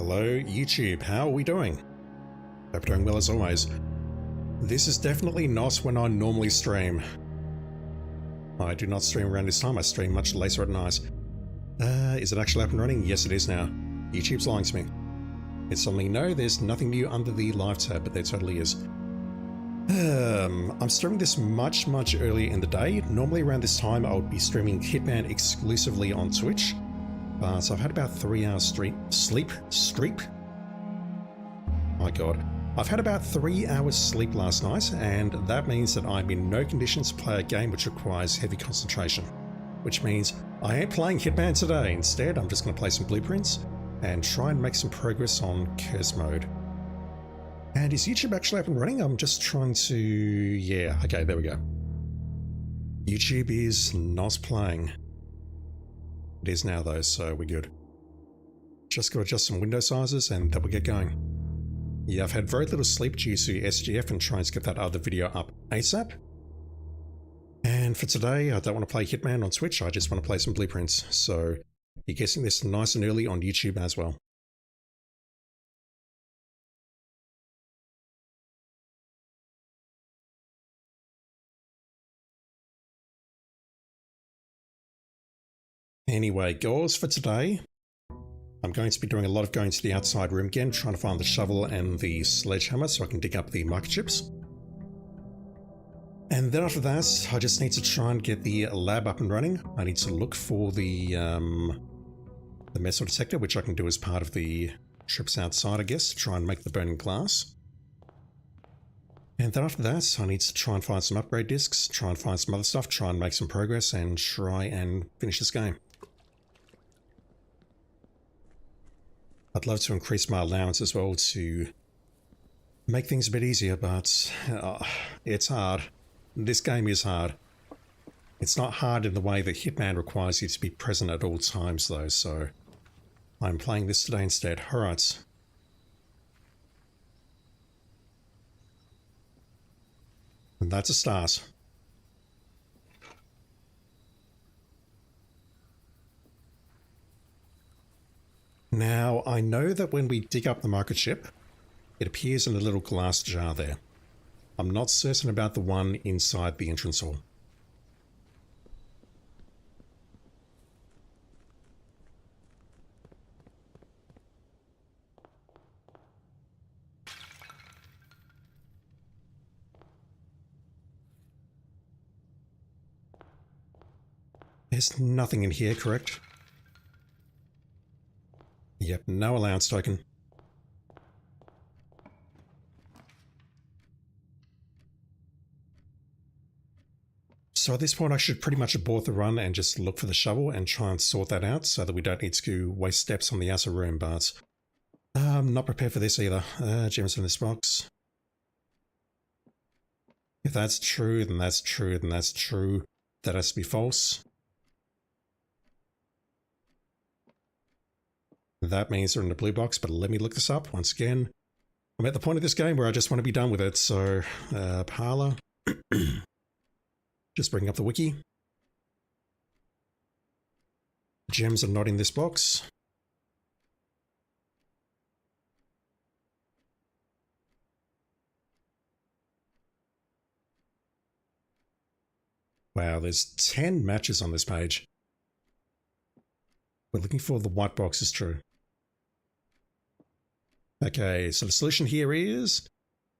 Hello YouTube, how are we doing? Hope you're doing well as always. This is definitely not when I normally stream. I do not stream around this time, I stream much later at night. Is it actually up and running? Yes it is now. YouTube's lying to me. It's telling me no, there's nothing new under the live tab, but there totally is. I'm streaming this much earlier in the day. Normally around this time I would be streaming Hitman exclusively on Twitch. So I've had about 3 hours sleep. My god. I've had about 3 hours sleep last night, and that means that I'm in no conditions to play a game which requires heavy concentration. Which means I ain't playing Hitman today. Instead, I'm just going to play some blueprints and try and make some progress on curse mode. And is YouTube actually up and running? I'm just trying to... yeah, okay, there we go. YouTube is not playing. It is now though, so we're good. Just got to adjust some window sizes and then we'll get going. Yeah, I've had very little sleep due to SGF and trying to get that other video up ASAP. And for today, I don't want to play Hitman on Twitch, I just want to play some blueprints. So you're guessing this nice and early on YouTube as well. Anyway, goals for today. I'm going to be doing a lot of going to the outside room again, trying to find the shovel and the sledgehammer so I can dig up the microchips. And then after that, I just need to try and get the lab up and running. I need to look for the metal detector, which I can do as part of the trips outside, I guess, to try and make the burning glass. And then after that, I need to try and find some upgrade discs, try and find some other stuff, try and make some progress, and try and finish this game. I'd love to increase my allowance as well to make things a bit easier, but it's hard. This game is hard. It's not hard in the way that Hitman requires you to be present at all times though, so I'm playing this today instead. Alright. And that's a start. Now, I know that when we dig up the microchip, it appears in a little glass jar there. I'm not certain about the one inside the entrance hall. There's nothing in here, correct? Yep, no allowance token. So at this point I should pretty much abort the run and just look for the shovel and try and sort that out so that we don't need to waste steps on the outer room, but I'm not prepared for this either. Gems in this box. If that's true, then that's true, then that's true. That has to be false. That means they're in the blue box, but let me look this up once again. I'm at the point of this game where I just want to be done with it, so parlor. Just bring up the wiki. Gems are not in this box. Wow, there's 10 matches on this page. We're looking for the white box is true. Okay, so the solution here is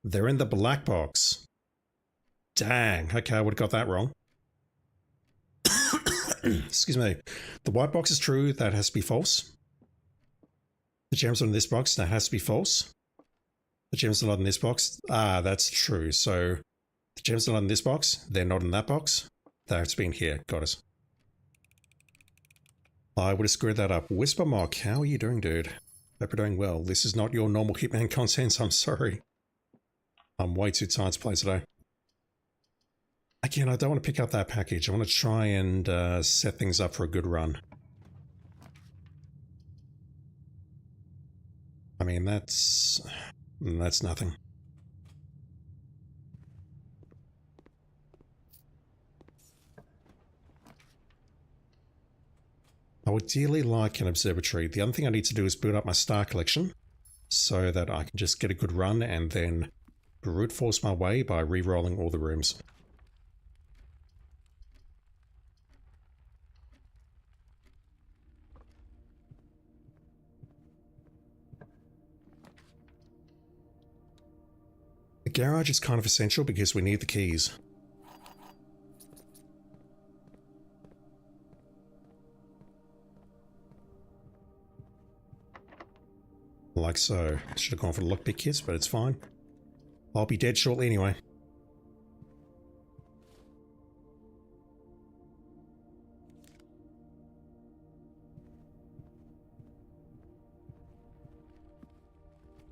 they're in the black box. Dang, okay, I would have got that wrong. Excuse me. The white box is true, that has to be false. The gems are in this box, that has to be false. The gems are not in this box, that's true. So the gems are not in this box, they're not in that box. They have to be in here, got it. I would have screwed that up. Whisper Mock, how are you doing, dude? Hope you're doing well. This is not your normal Hitman content, I'm sorry. I'm way too tired to play today. Again, I don't want to pick up that package. I want to try and set things up for a good run. I mean, that's nothing. I would dearly like an observatory. The other thing I need to do is build up my star collection so that I can just get a good run and then brute force my way by re-rolling all the rooms. The garage is kind of essential because we need the keys. Like so. Should have gone for the lockpick kits, but it's fine. I'll be dead shortly anyway.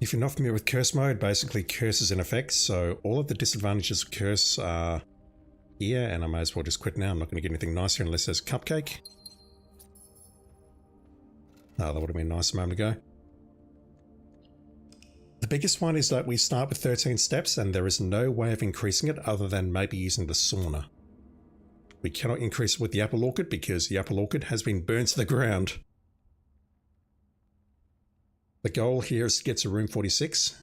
If you're not familiar with curse mode, basically curse is in effect, so all of the disadvantages of curse are here, and I may as well just quit now. I'm not going to get anything nice here unless there's a cupcake. Oh, that would have been nice a moment ago. The biggest one is that we start with 13 steps and there is no way of increasing it other than maybe using the sauna. We cannot increase it with the apple orchid because the apple orchid has been burned to the ground. The goal here is to get to room 46.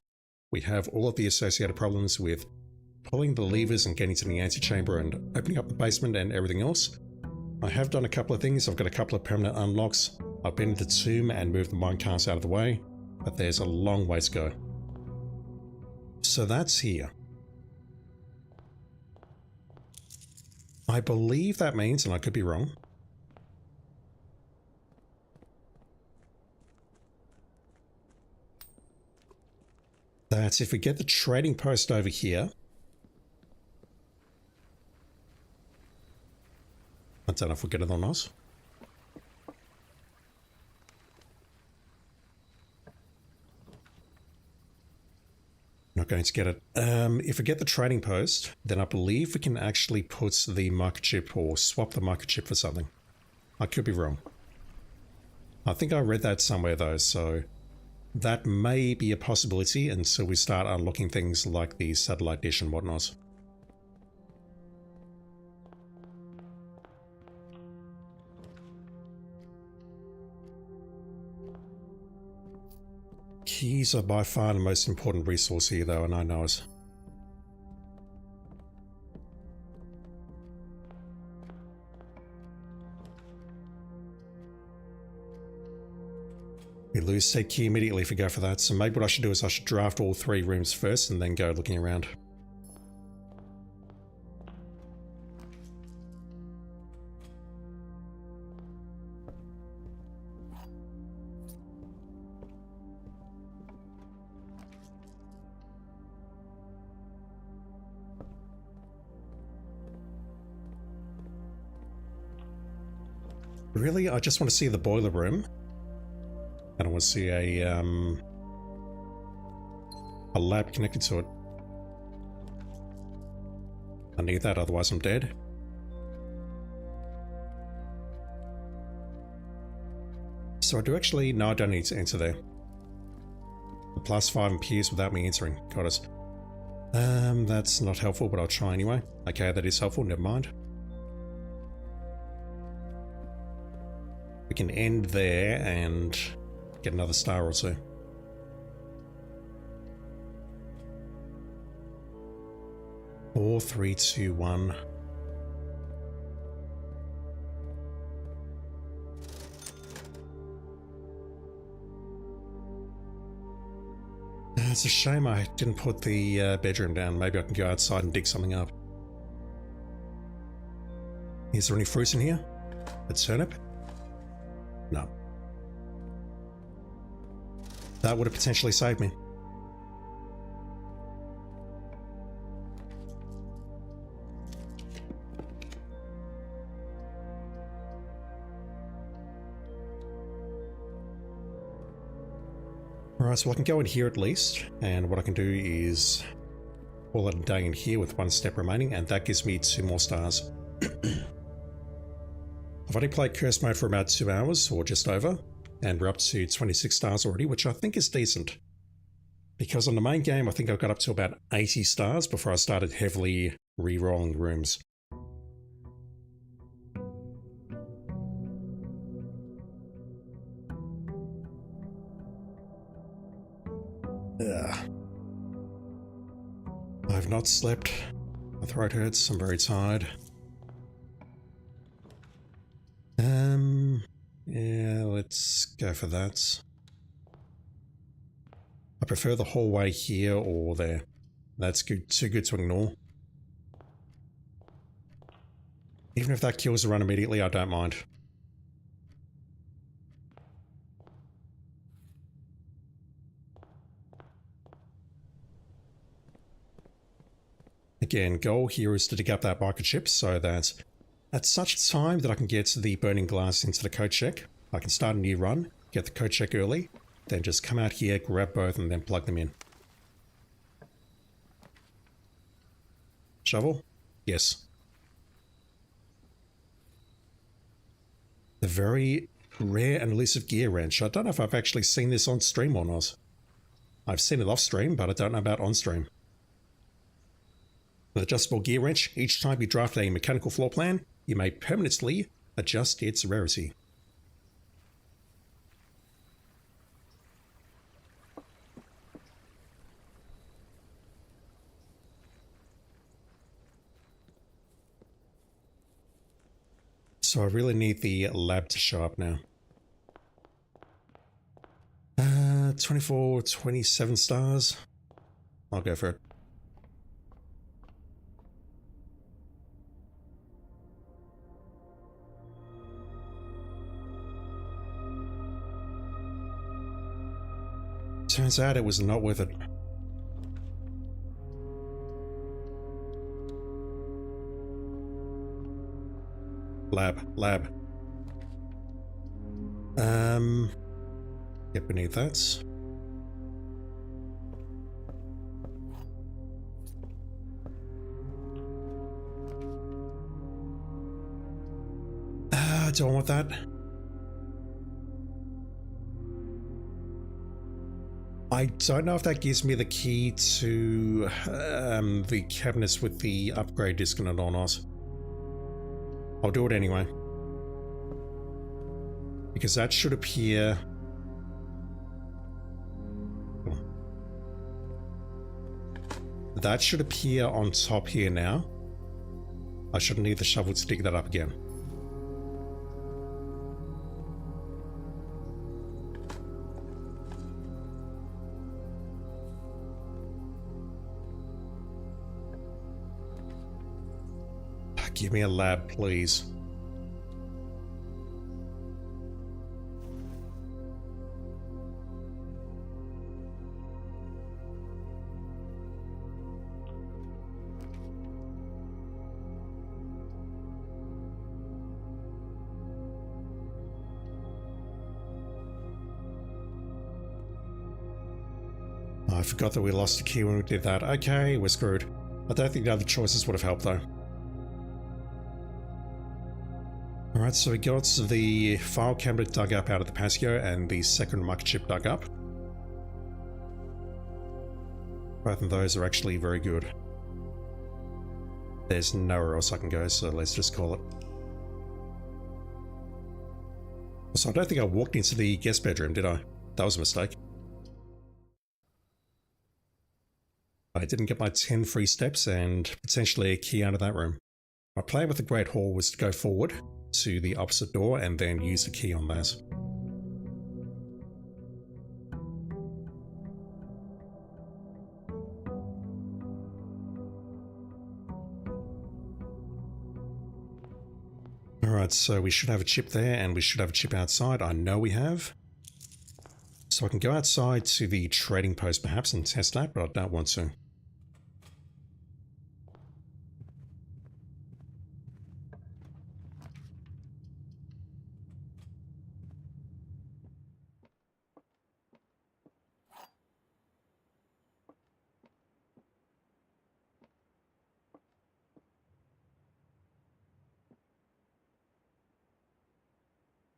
We have all of the associated problems with pulling the levers and getting to the antechamber and opening up the basement and everything else. I have done a couple of things. I've got a couple of permanent unlocks. I've been to the tomb and moved the minecarts out of the way, but there's a long way to go. So that's here. I believe that means, and I could be wrong, that if we get the trading post over here, I don't know if we'll get it or not. Not going to get it. If we get the trading post, then I believe we can actually put the microchip or swap the microchip for something. I could be wrong. I think I read that somewhere though, so that may be a possibility until we start unlocking things like the satellite dish and whatnot. Keys are by far the most important resource here though, and I know it. We lose said key immediately if we go for that, so maybe what I should do is I should draft all 3 rooms first and then go looking around. Really, I just want to see the boiler room. And I want to see a lab connected to it. I need that, otherwise I'm dead. So I do actually... No, I don't need to enter there. The +5 appears without me entering. Got it. That's not helpful, but I'll try anyway. Okay, that is helpful, never mind. We can end there and get another star or two. Four, 3, 2, 1. It's a shame I didn't put the bedroom down. Maybe I can go outside and dig something up. Is there any fruit in here? A turnip? No. That would have potentially saved me. Alright, so I can go in here at least, and what I can do is call it a day in here with 1 step remaining, and that gives me 2 more stars. I've only played Curse Mode for about 2 hours, or just over, and we're up to 26 stars already, which I think is decent. Because on the main game, I think I got up to about 80 stars before I started heavily re-rolling rooms. Ugh. I've not slept. My throat hurts. I'm very tired. Yeah, let's go for that. I prefer the hallway here or there. That's good, too good to ignore. Even if that kills the run immediately, I don't mind. Again, goal here is to dig up that microchip so that at such a time that I can get the burning glass into the code check, I can start a new run, get the code check early, then just come out here, grab both, and then plug them in. Shovel? Yes. The very rare and elusive gear wrench. I don't know if I've actually seen this on stream or not. I've seen it off stream, but I don't know about on stream. With adjustable gear wrench, each time you draft a mechanical floor plan, you may permanently adjust its rarity. So I really need the lab to show up now. 24, 27 stars. I'll go for it. Turns out it was not worth it. Lab. Get beneath that. Don't want that. I don't know if that gives me the key to the cabinets with the upgrade disc in it or not. I'll do it anyway. Because that should appear... That should appear on top here now. I shouldn't need the shovel to dig that up again. Give me a lab, please. I forgot that we lost a key when we did that. Okay, we're screwed. I don't think the other choices would have helped though. Alright, so we got the file cabinet dug up out of the patio and the second microchip dug up. Both of those are actually very good. There's nowhere else I can go, so let's just call it. So I don't think I walked into the guest bedroom, did I? That was a mistake. I didn't get my 10 free steps and potentially a key out of that room. My plan with the Great Hall was to go forward to the opposite door and then use the key on that. Alright, so we should have a chip there and we should have a chip outside. I know we have. So I can go outside to the trading post perhaps and test that, but I don't want to.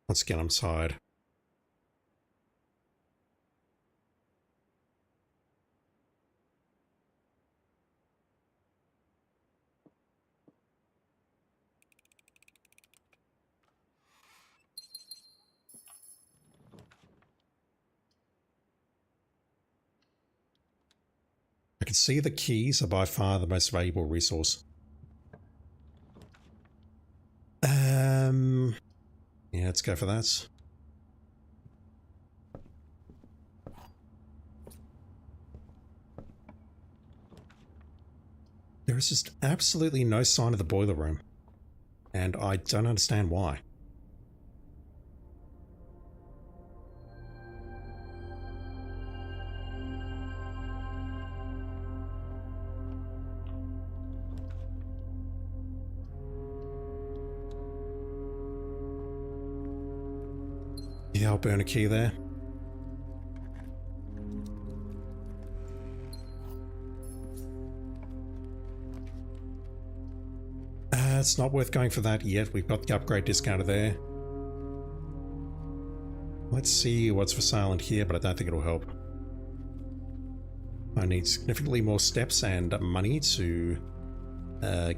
Once again, I'm tired. can see the keys are by far the most valuable resource. Yeah, let's go for that. There is just absolutely no sign of the boiler room, and I don't understand why. Yeah, I'll burn a key there. It's not worth going for that yet. We've got the upgrade discounted there. Let's see what's for sale in here, but I don't think it'll help. I need significantly more steps and money to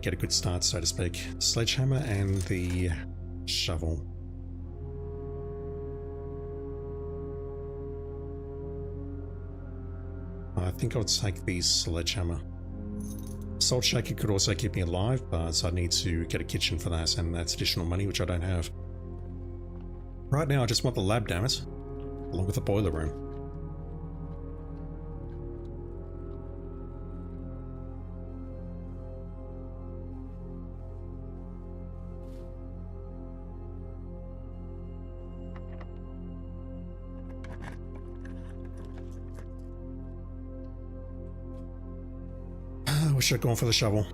get a good start, so to speak. Sledgehammer and the shovel. I think I'll take the sledgehammer. Salt shaker could also keep me alive, but I need to get a kitchen for that, and that's additional money, which I don't have. Right now, I just want the lab, damn it, along with the boiler room. I wish I'd gone for the shovel.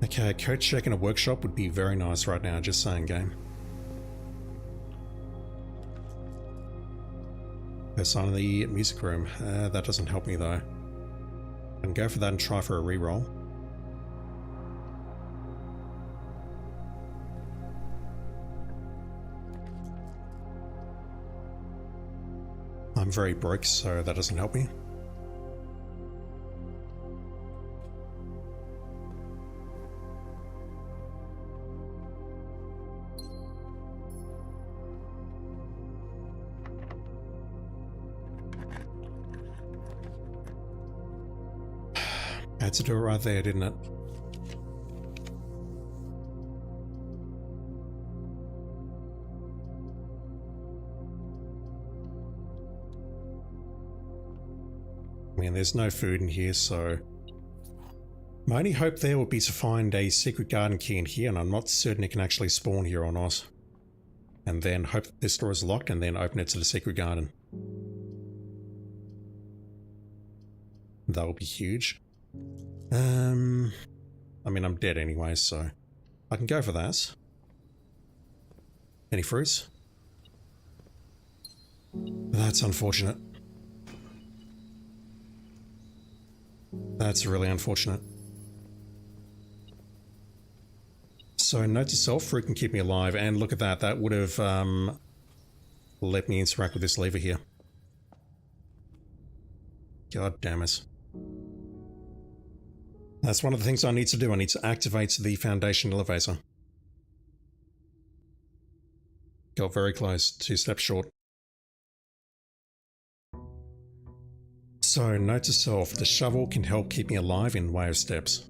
Okay, a coat check in a workshop would be very nice right now, just saying, game. There's sign of the music room. That doesn't help me though. I can go for that and try for a reroll. I'm very broke, so that doesn't help me. Had to do it right there, didn't it? I mean, there's no food in here, so my only hope there would be to find a secret garden key in here, and I'm not certain it can actually spawn here or not. And then hope that this door is locked and then open it to the secret garden. That would be huge. I mean, I'm dead anyway, so I can go for that. Any fruits? That's unfortunate. That's really unfortunate. So note to self, fruit can keep me alive, and look at that, that would have let me interact with this lever here. God damn it. That's one of the things I need to do. I need to activate the foundation elevator. Got very close, 2 steps short. So, note to self, the shovel can help keep me alive in way of steps.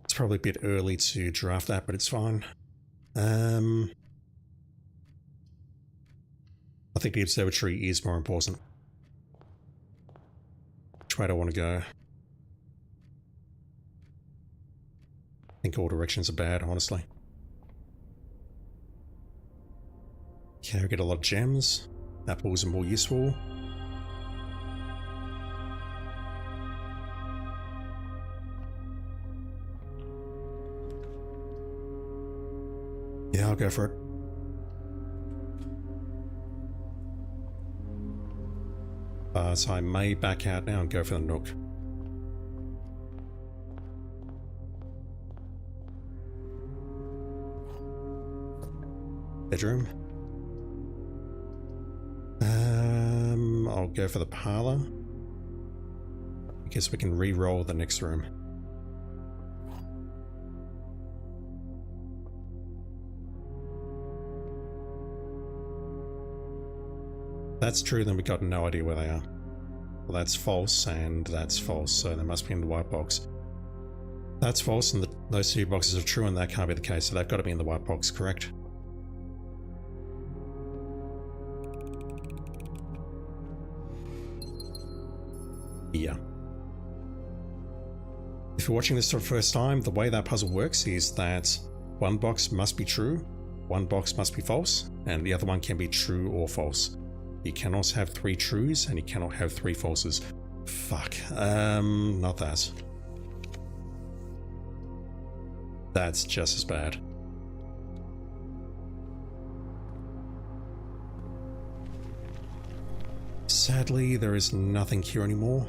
It's probably a bit early to draft that, but it's fine. I think the observatory is more important. Which way do I want to go? I think all directions are bad, honestly. Okay, we get a lot of gems. Apples are more useful. Yeah, I'll go for it. So I may back out now and go for the Nook. Bedroom. I'll go for the parlor. I guess we can re-roll the next room. That's true, then we got no idea where they are. Well, that's false, and that's false, so they must be in the white box. That's false, and those two boxes are true, and that can't be the case, so they've got to be in the white box, correct? Yeah. If you're watching this for the first time, the way that puzzle works is that one box must be true, one box must be false, and the other one can be true or false. You can also have 3 trues, and you cannot have 3 falses. Fuck. Not that. That's just as bad. Sadly, there is nothing here anymore.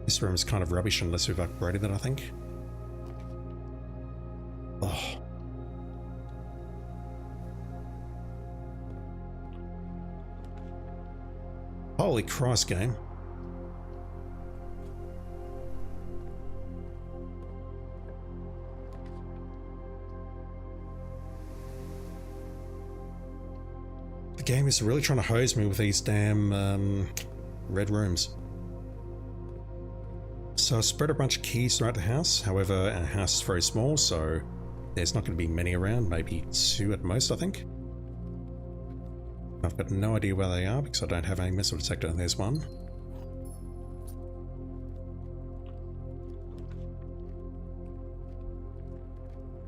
This room is kind of rubbish unless we've upgraded it, I think. Oh. Holy Christ, game. The game is really trying to hose me with these damn red rooms. So I spread a bunch of keys throughout the house. However, our house is very small, so there's not going to be many around, maybe 2 at most, I think. I've got no idea where they are because I don't have a missile detector. There's one.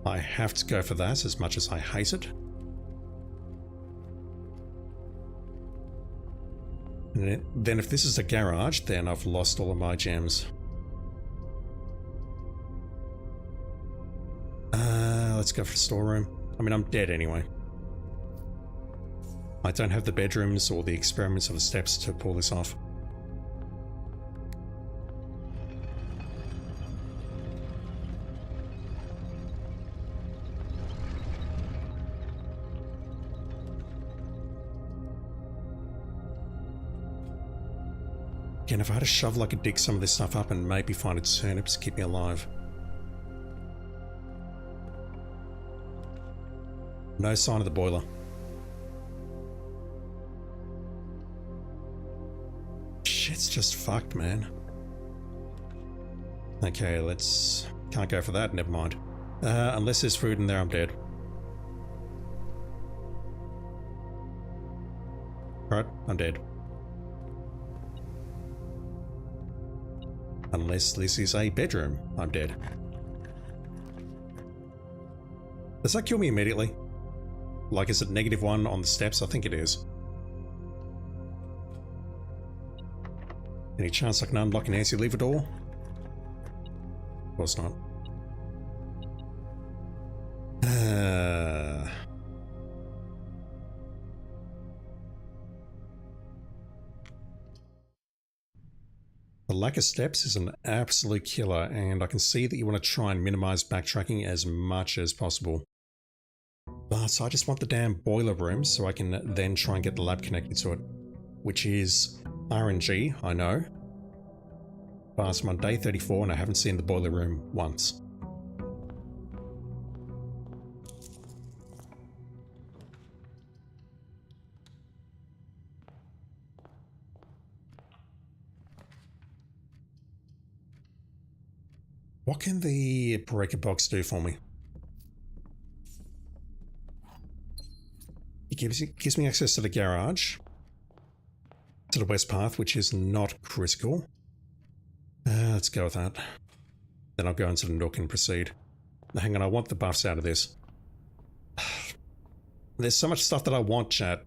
I have to go for that as much as I hate it. And then if this is a garage, then I've lost all of my gems. Let's go for the storeroom. I mean, I'm dead anyway. I don't have the bedrooms or the experiments of the steps to pull this off. Again, if I had a shovel, I could dig some of this stuff up and maybe find a turnip to keep me alive. No sign of the boiler. Shit's just fucked, man. Okay, let's... Can't go for that, never mind. Unless there's food in there, I'm dead. Right, I'm dead. Unless this is a bedroom, I'm dead. Does that kill me immediately? Like, is it -1 on the steps? I think it is. Any chance I can unlock an anti-lever door? Of course not. The lack of steps is an absolute killer, and I can see that you want to try and minimize backtracking as much as possible. But I just want the damn boiler room so I can then try and get the lab connected to it. Which is RNG, I know. But I'm on day 34 and I haven't seen the boiler room once. What can the breaker box do for me? It gives me access to the garage, to the west path, which is not critical. Let's go with that. Then I'll go into the nook and proceed. Now, hang on, I want the buffs out of this. There's so much stuff that I want, chat.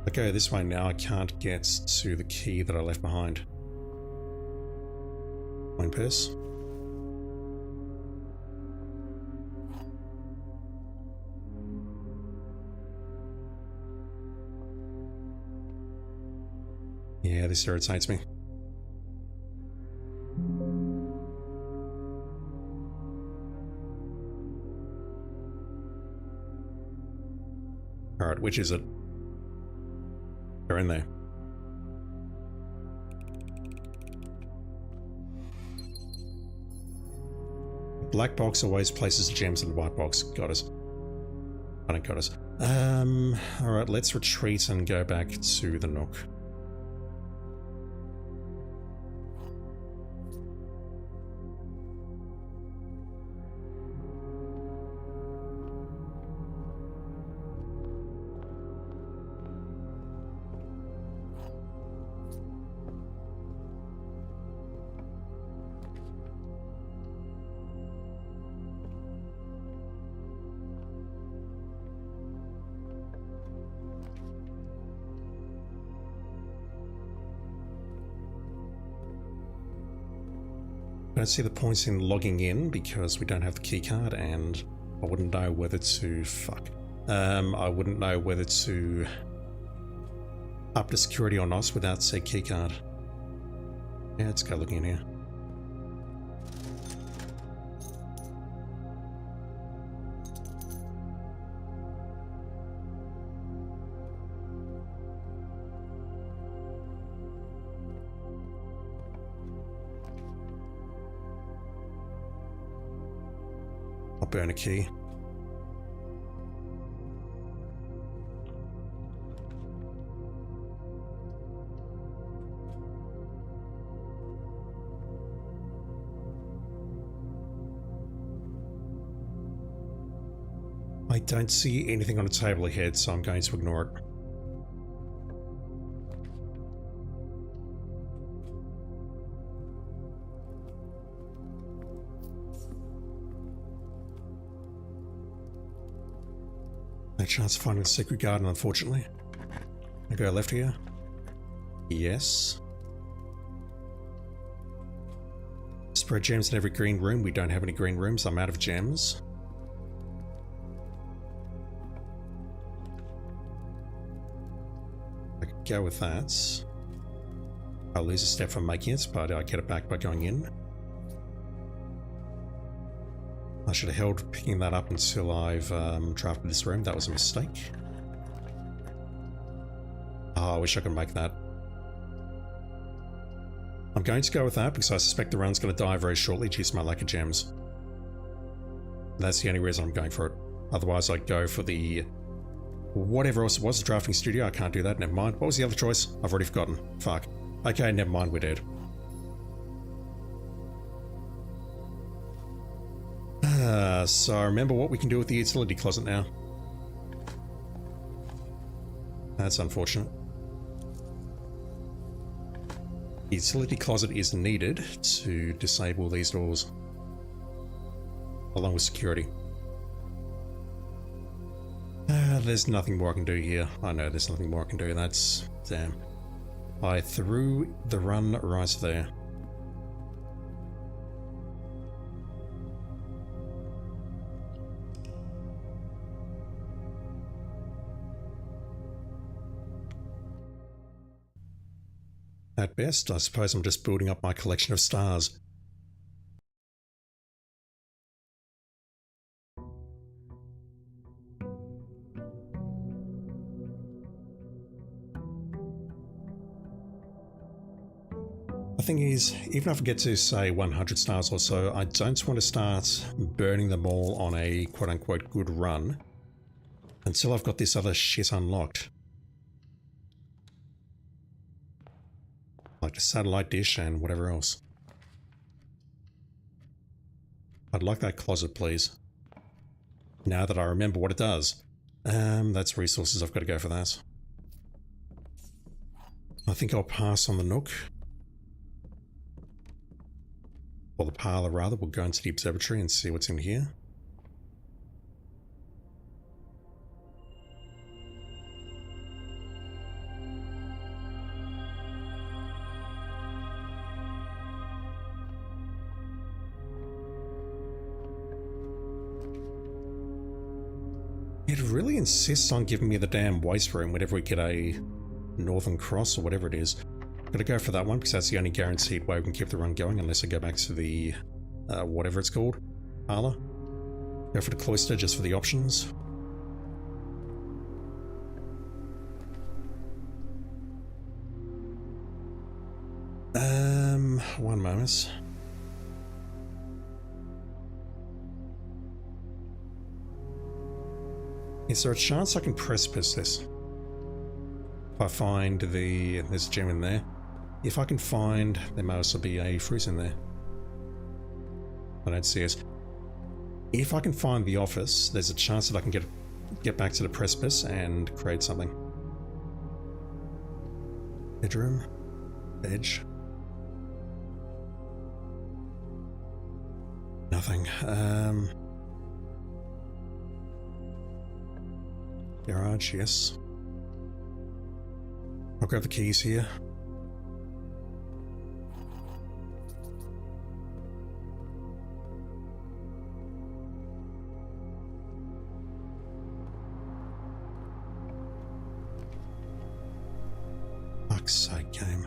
I go this way now, I can't get to the key that I left behind. Coin purse. Yeah, this irritates me. Alright, which is it? They're in there. Black box always places gems in the white box. Got us. I don't got us. Alright, let's retreat and go back to the Nook. I don't see the points in logging in because we don't have the keycard, and I wouldn't know whether to I wouldn't know whether to up the security or not without said keycard. Yeah, let's go looking in here. Burn a key. I don't see anything on the table ahead, so I'm going to ignore it. No chance of finding the secret garden, unfortunately. I go left here. Yes. Spread gems in every green room. We don't have any green rooms. I'm out of gems. I could go with that. I'll lose a step from making it, but I get it back by going in. I should have held picking that up until I've drafted this room. That was a mistake. Oh, I wish I could make that. I'm going to go with that because I suspect the run's going to die very shortly due to my lack of gems. That's the only reason I'm going for it. Otherwise I'd go for the... whatever else it was, the drafting studio. I can't do that, never mind. What was the other choice? I've already forgotten. Fuck. Okay, never mind, we're dead. So remember what we can do with the utility closet now. That's unfortunate. The utility closet is needed to disable these doors, along with security. There's nothing more I can do here. I know there's nothing more I can do. That's... damn. I threw the run right there. At best, I suppose I'm just building up my collection of stars. The thing is, even if I get to say 100 stars or so, I don't want to start burning them all on a quote-unquote good run until I've got this other shit unlocked. Like a satellite dish and whatever else. I'd like that closet, please. Now that I remember what it does. That's resources, I've got to go for that. I think I'll pass on the Nook. Or the parlour, rather. We'll go into the observatory and see what's in here. It really insists on giving me the damn waste room whenever we get a Northern Cross or whatever it is. Gotta go for that one because that's the only guaranteed way we can keep the run going unless I go back to the whatever it's called, parlour. Go for the cloister just for the options. one moment. Is there a chance I can precipice this? If I find there's a gem in there. If I can find, there may also be a fruit in there. I don't see it. If I can find the office, there's a chance that I can get back to the precipice and create something. Bedroom. Edge. Nothing. Garage, yes. I'll grab the keys here. Fuck's sake, game.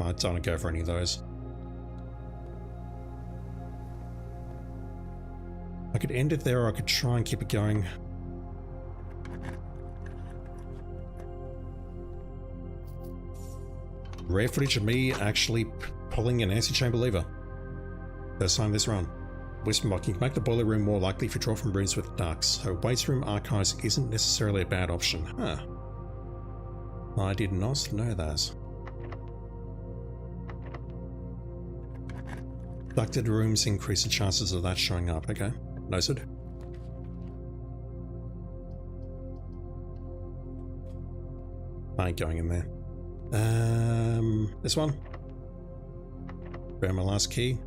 I don't want to go for any of those. I could end it there, or I could try and keep it going. Rare footage of me actually pulling an anti-chamber lever. First time this run. Whisperbot, you can make the boiler room more likely if you draw from rooms with ducts, so waste room archives isn't necessarily a bad option. Huh. I did not know that. Ducted rooms increase the chances of that showing up. Okay, noted. I ain't going in there. This one. Grab my last key.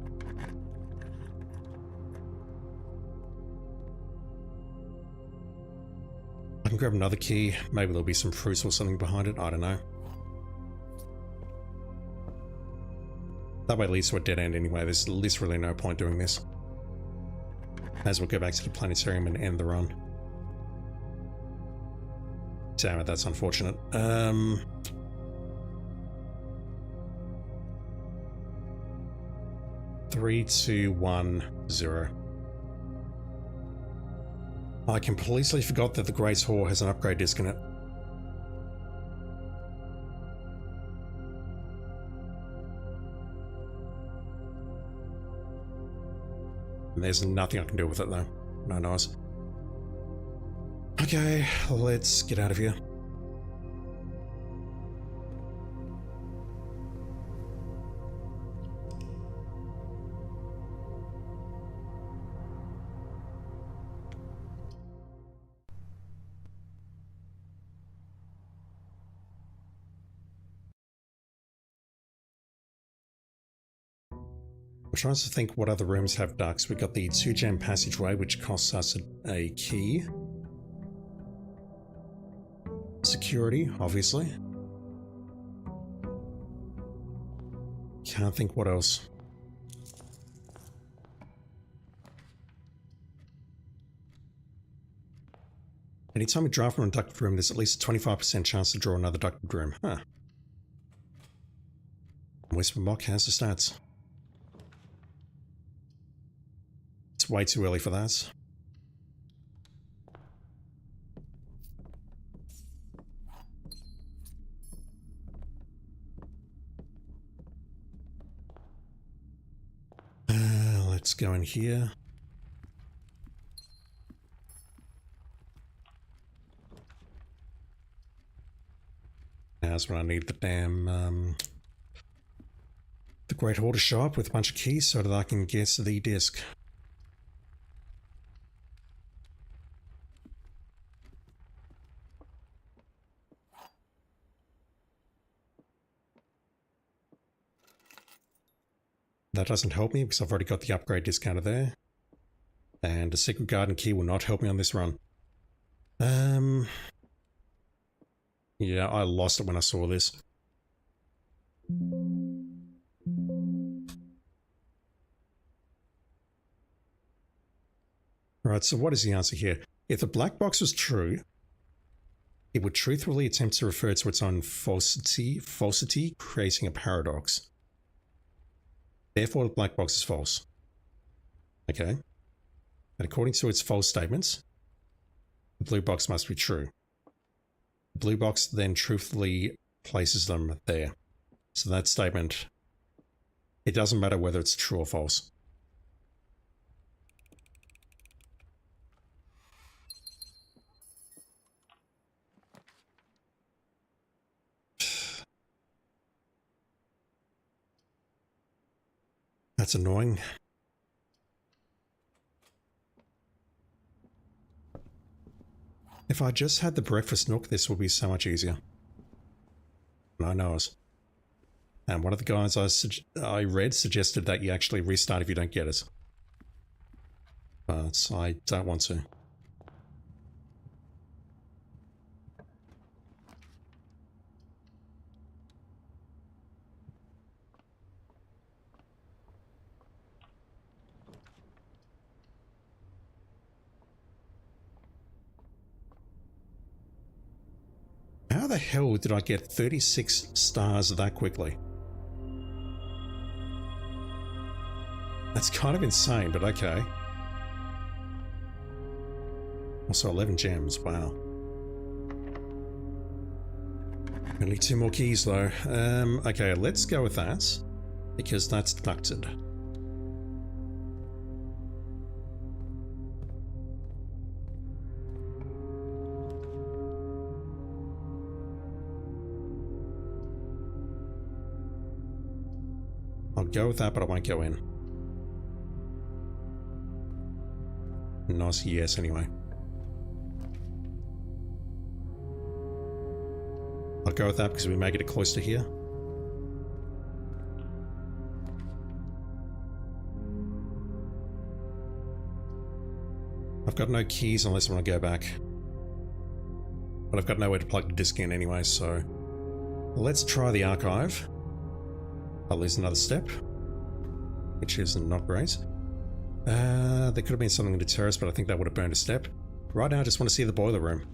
I can grab another key. Maybe there'll be some fruits or something behind it. I don't know. That way leads to a dead end anyway. There's literally no point doing this. May as well go back to the planetarium and end the run. Damn it, that's unfortunate. 3, 2, 1, 0. I completely forgot that the Great Hall has an upgrade disc in it. And there's nothing I can do with it though. No nice. Okay, let's get out of here. I'm trying to think what other rooms have ducts. We've got the 2-gem passageway, which costs us a key. Security, obviously. Can't think what else. Anytime we drive from a ducted room, there's at least a 25% chance to draw another ducted room. Huh. Whisperbot has the stats. It's way too early for that. Let's go in here. Now's when I need the damn the Great Hall to show up with a bunch of keys so that I can get the disc. That doesn't help me because I've already got the upgrade discounted there. And a secret garden key will not help me on this run. Yeah, I lost it when I saw this. Right, so what is the answer here? If the black box was true, it would truthfully attempt to refer to its own falsity, creating a paradox. Therefore, the black box is false. Okay. And according to its false statements, the blue box must be true. The blue box then truthfully places them there. So that statement, it doesn't matter whether it's true or false. That's annoying. If I just had the breakfast nook, this would be so much easier. And I know it. And one of the guys I read suggested that you actually restart if you don't get it. But I don't want to. How the hell did I get 36 stars that quickly? That's kind of insane, but okay. Also 11 gems, wow. Only 2 more keys though. Okay, let's go with that, because that's deducted. I'll go with that, but I won't go in. Nice yes anyway. I'll go with that because we may get it close to here. I've got no keys unless I want to go back. But I've got nowhere to plug the disc in anyway, so let's try the archive. I'll lose another step, which is not great. There could have been something in the terrace, but I think that would have burned a step. Right now I just want to see the boiler room.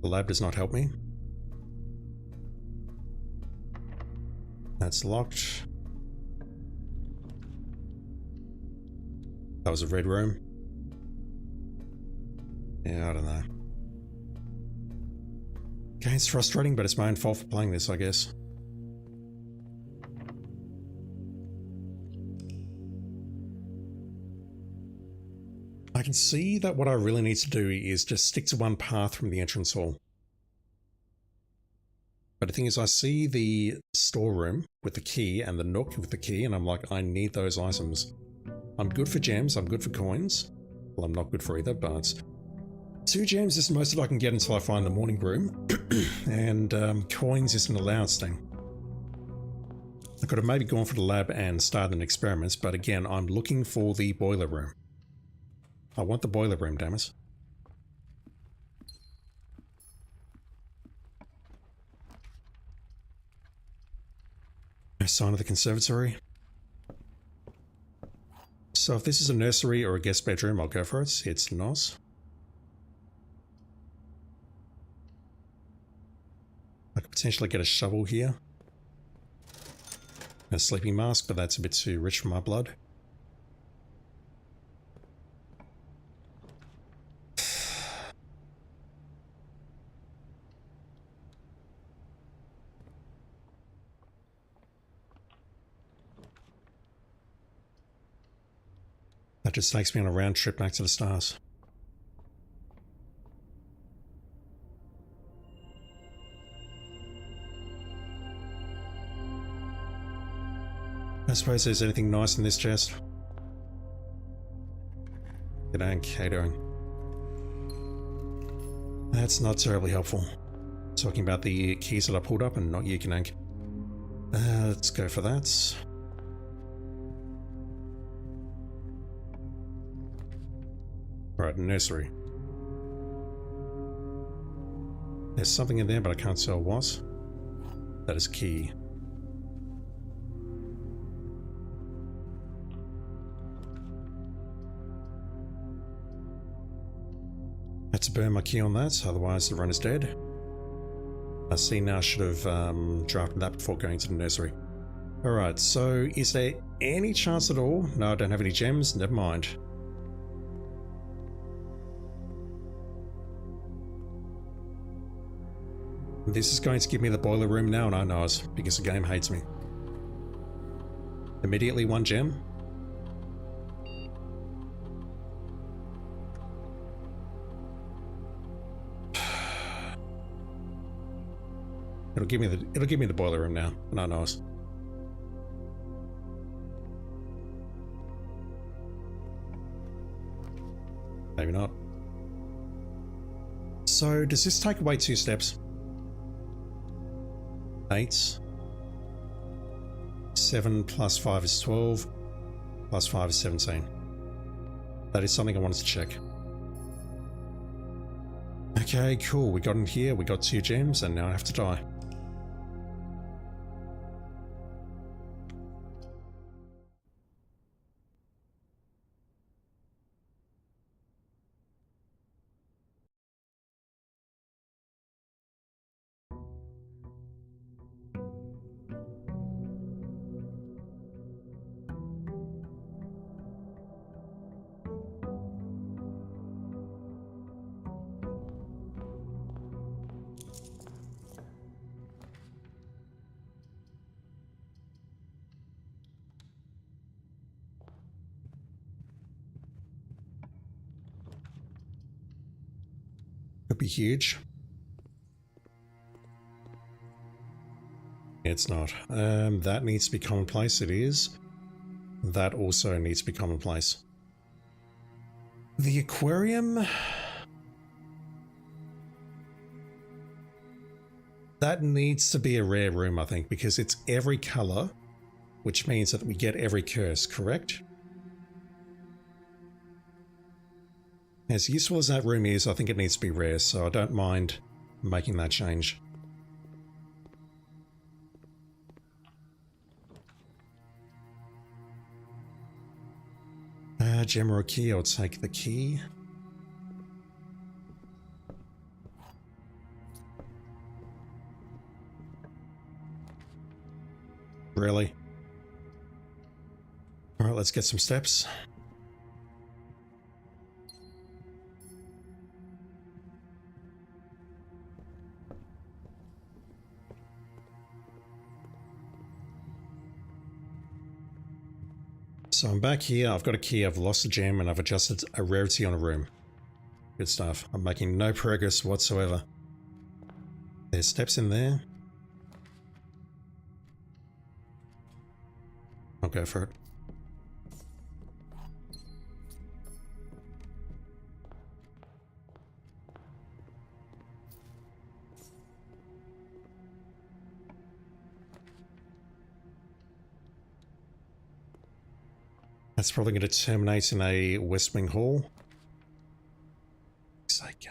The lab does not help me. That's locked. That was a red room. Yeah, I don't know. Okay, it's frustrating, but it's my own fault for playing this, I guess. I can see that what I really need to do is just stick to one path from the entrance hall. But the thing is, I see the storeroom with the key and the nook with the key, and I'm like, I need those items. I'm good for gems, I'm good for coins. Well, I'm not good for either, but 2 gems is the most that I can get until I find the morning room, and coins is an allowance thing. I could have maybe gone for the lab and started an experiment, but again, I'm looking for the boiler room. I want the boiler room, damn it. No sign of the conservatory. So if this is a nursery or a guest bedroom, I'll go for it. It's not. I could potentially get a shovel here. A sleeping mask, but that's a bit too rich for my blood. That just takes me on a round trip back to the stars. I suppose there's anything nice in this chest. G'day, catering. That's not terribly helpful. Talking about the keys that I pulled up and not you, Kanank. Let's go for that. Right, nursery. There's something in there, but I can't tell what. That is key. I had to burn my key on that, otherwise the run is dead. I see now I should have drafted that before going to the nursery. Alright, so is there any chance at all? No, I don't have any gems, never mind. This is going to give me the boiler room now, and I know it, because the game hates me. Immediately 1 gem. It'll give me the boiler room now, and I know it. Maybe not. So does this take away 2 steps? 8. 7 plus 5 is 12. Plus 5 is 17. That is something I wanted to check. Okay, cool. We got in here, we got 2 gems, and now I have to die. Could be huge. It's not. That needs to be commonplace. It is. That also needs to be commonplace. The aquarium... That needs to be a rare room, I think, because it's every color, which means that we get every curse, correct? As useful as that room is, I think it needs to be rare, so I don't mind making that change. Gem or a key, I'll take the key. Really? Alright, let's get some steps. So I'm back here, I've got a key, I've lost a gem, and I've adjusted a rarity on a room. Good stuff. I'm making no progress whatsoever. There's steps in there. I'll go for it. That's probably going to terminate in a West Wing Hall. Sake.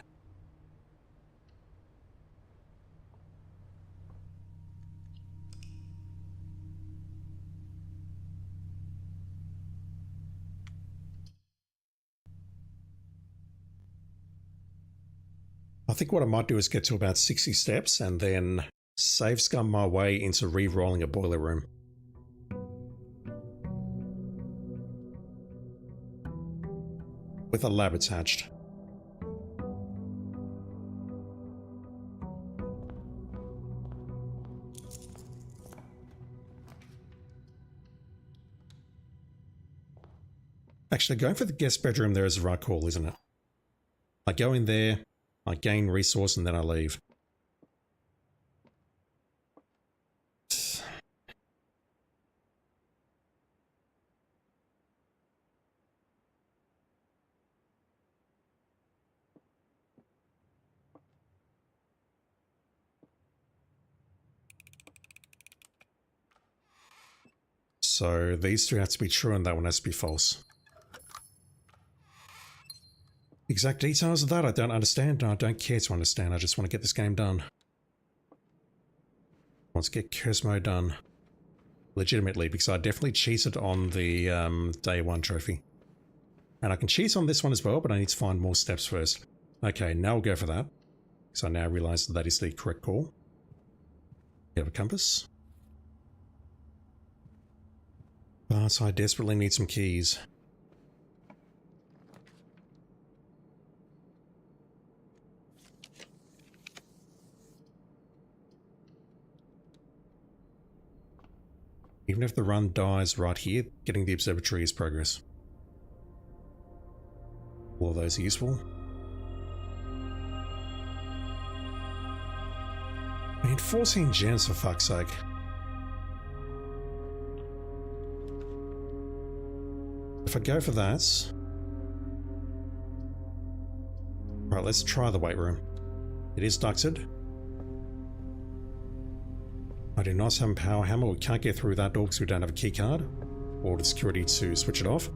I think what I might do is get to about 60 steps and then save scum my way into re-rolling a boiler room. With a lab attached. Actually, going for the guest bedroom there is the right call, isn't it? I go in there, I gain resource, and then I leave. So these two have to be true and that one has to be false. Exact details of that I don't understand. No, I don't care to understand. I just want to get this game done. Let's get curse mode done. Legitimately, because I definitely cheated on the day 1 trophy. And I can cheat on this one as well, but I need to find more steps first. Okay, now we'll go for that. Because I now realise that is the correct call. You have a compass. But I desperately need some keys. Even if the run dies right here, getting the observatory is progress. All of those are useful. I mean, 14 gems for fuck's sake. If I go for that... Right, let's try the weight room. It is ducted. I do not have a power hammer. We can't get through that door because we don't have a key card or the security to switch it off.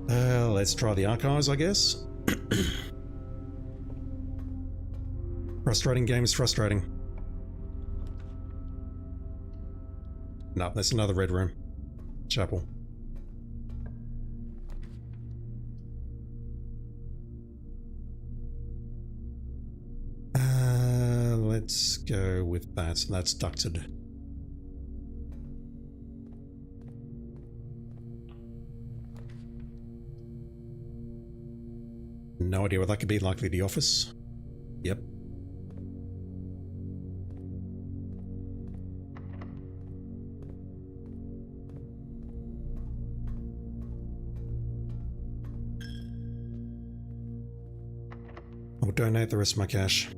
Let's try the archives, I guess. Frustrating game is frustrating. No, that's another red room. Chapel. Let's go with that. So that's ducted. No idea what that could be. Likely the office. Yep. I'll donate the rest of my cash.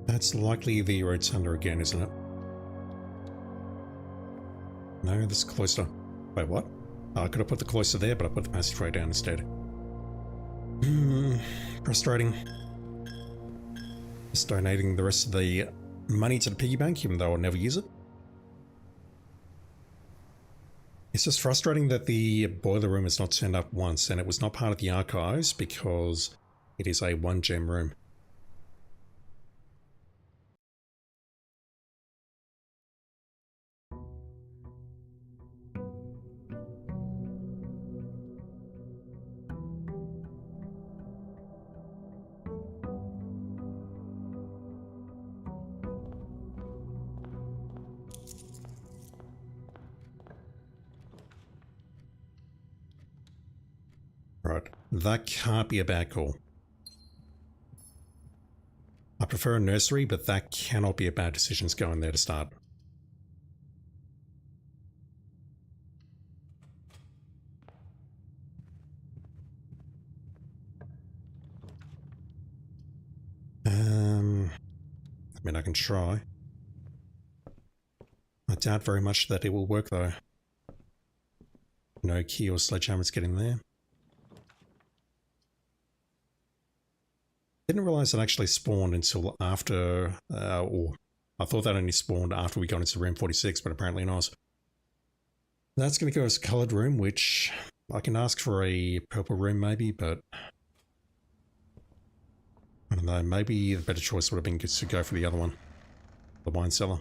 That's likely the rotunda again, isn't it? No, this cloister. Wait, what? I could have put the cloister there, but I put the passageway down instead. Frustrating. Just donating the rest of the money to the piggy bank, even though I'll never use it. It's just frustrating that the boiler room has not turned up once, and it was not part of the archives because it is a 1-gem room. Right, that can't be a bad call. I prefer a nursery, but that cannot be a bad decision to go in there to start. I mean, I can try. I doubt very much that it will work, though. No key or sledgehammers getting there. Didn't realize it actually spawned until after, or I thought that only spawned after we got into room 46, but apparently not. That's going to go as a coloured room, which I can ask for a purple room maybe, but I don't know, maybe the better choice would have been to go for the other one. The wine cellar.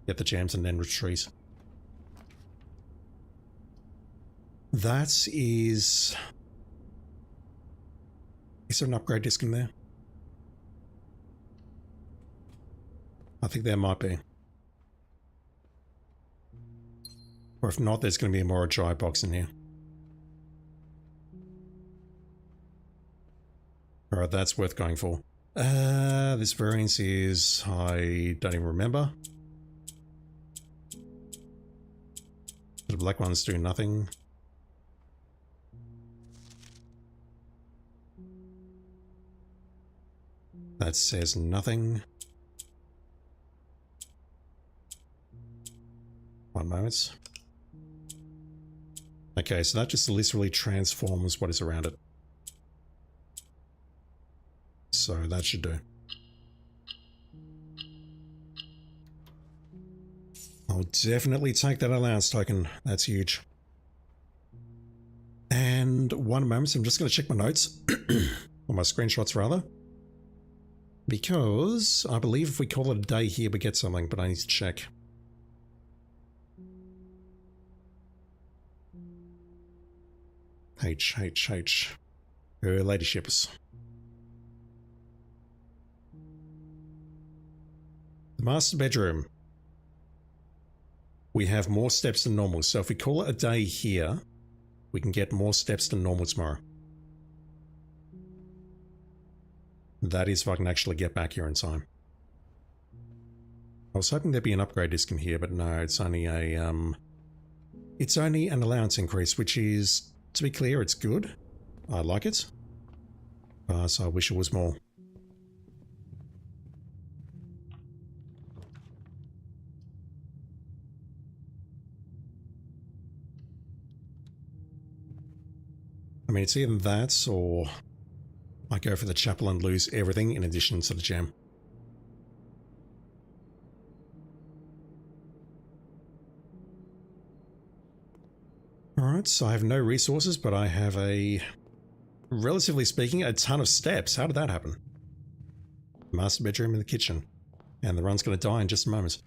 Get the gems and then retreat. That is... Is there an upgrade disc in there? I think there might be. Or if not, there's going to be a more dry box in here. Alright, that's worth going for. This variance is... I don't even remember. The black ones do nothing. That says nothing. One moment. Okay, so that just literally transforms what is around it. So that should do. I'll definitely take that allowance token. That's huge. And one moment, so I'm just going to check my notes. Or my screenshots rather. Because I believe if we call it a day here, we get something, but I need to check. H. Her ladyships. The master bedroom. We have more steps than normal, so if we call it a day here, we can get more steps than normal tomorrow. That is if I can actually get back here in time. I was hoping there'd be an upgrade disc in here, but no, it's only a, it's only an allowance increase, which is, to be clear, it's good. I like it. So I wish it was more. I mean, it's either that or I go for the chapel and lose everything in addition to the gem. Alright, so I have no resources, but I have a, relatively speaking, a ton of steps. How did that happen? Master bedroom and the kitchen. And the run's going to die in just a moment.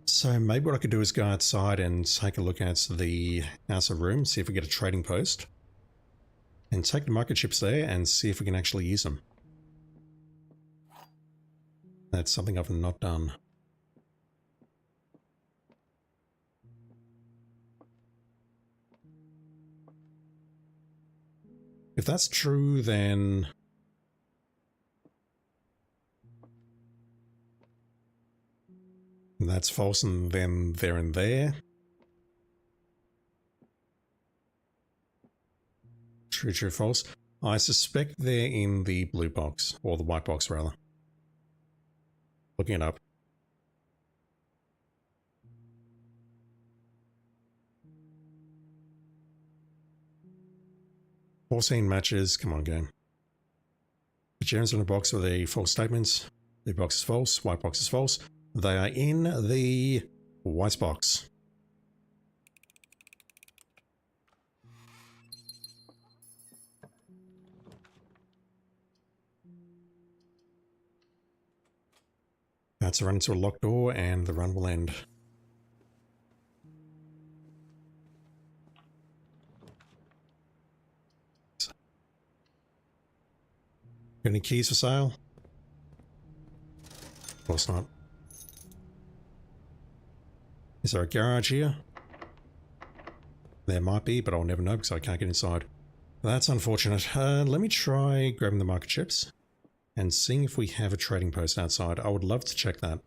So maybe what I could do is go outside and take a look at the outside room, see if we get a trading post. And take the microchips there and see if we can actually use them. That's something I've not done. If that's true, then that's false, and then there and there. True, false. I suspect they're in the blue box, or the white box rather. Looking it up. Foreseen matches, come on game. The gems in the box are the false statements. The box is false, white box is false. They are in the white box. About to run into a locked door and the run will end. Got any keys for sale? Of course not. Is there a garage here? There might be, but I'll never know because I can't get inside. That's unfortunate. Let me try grabbing the microchips and seeing if we have a trading post outside. I would love to check that.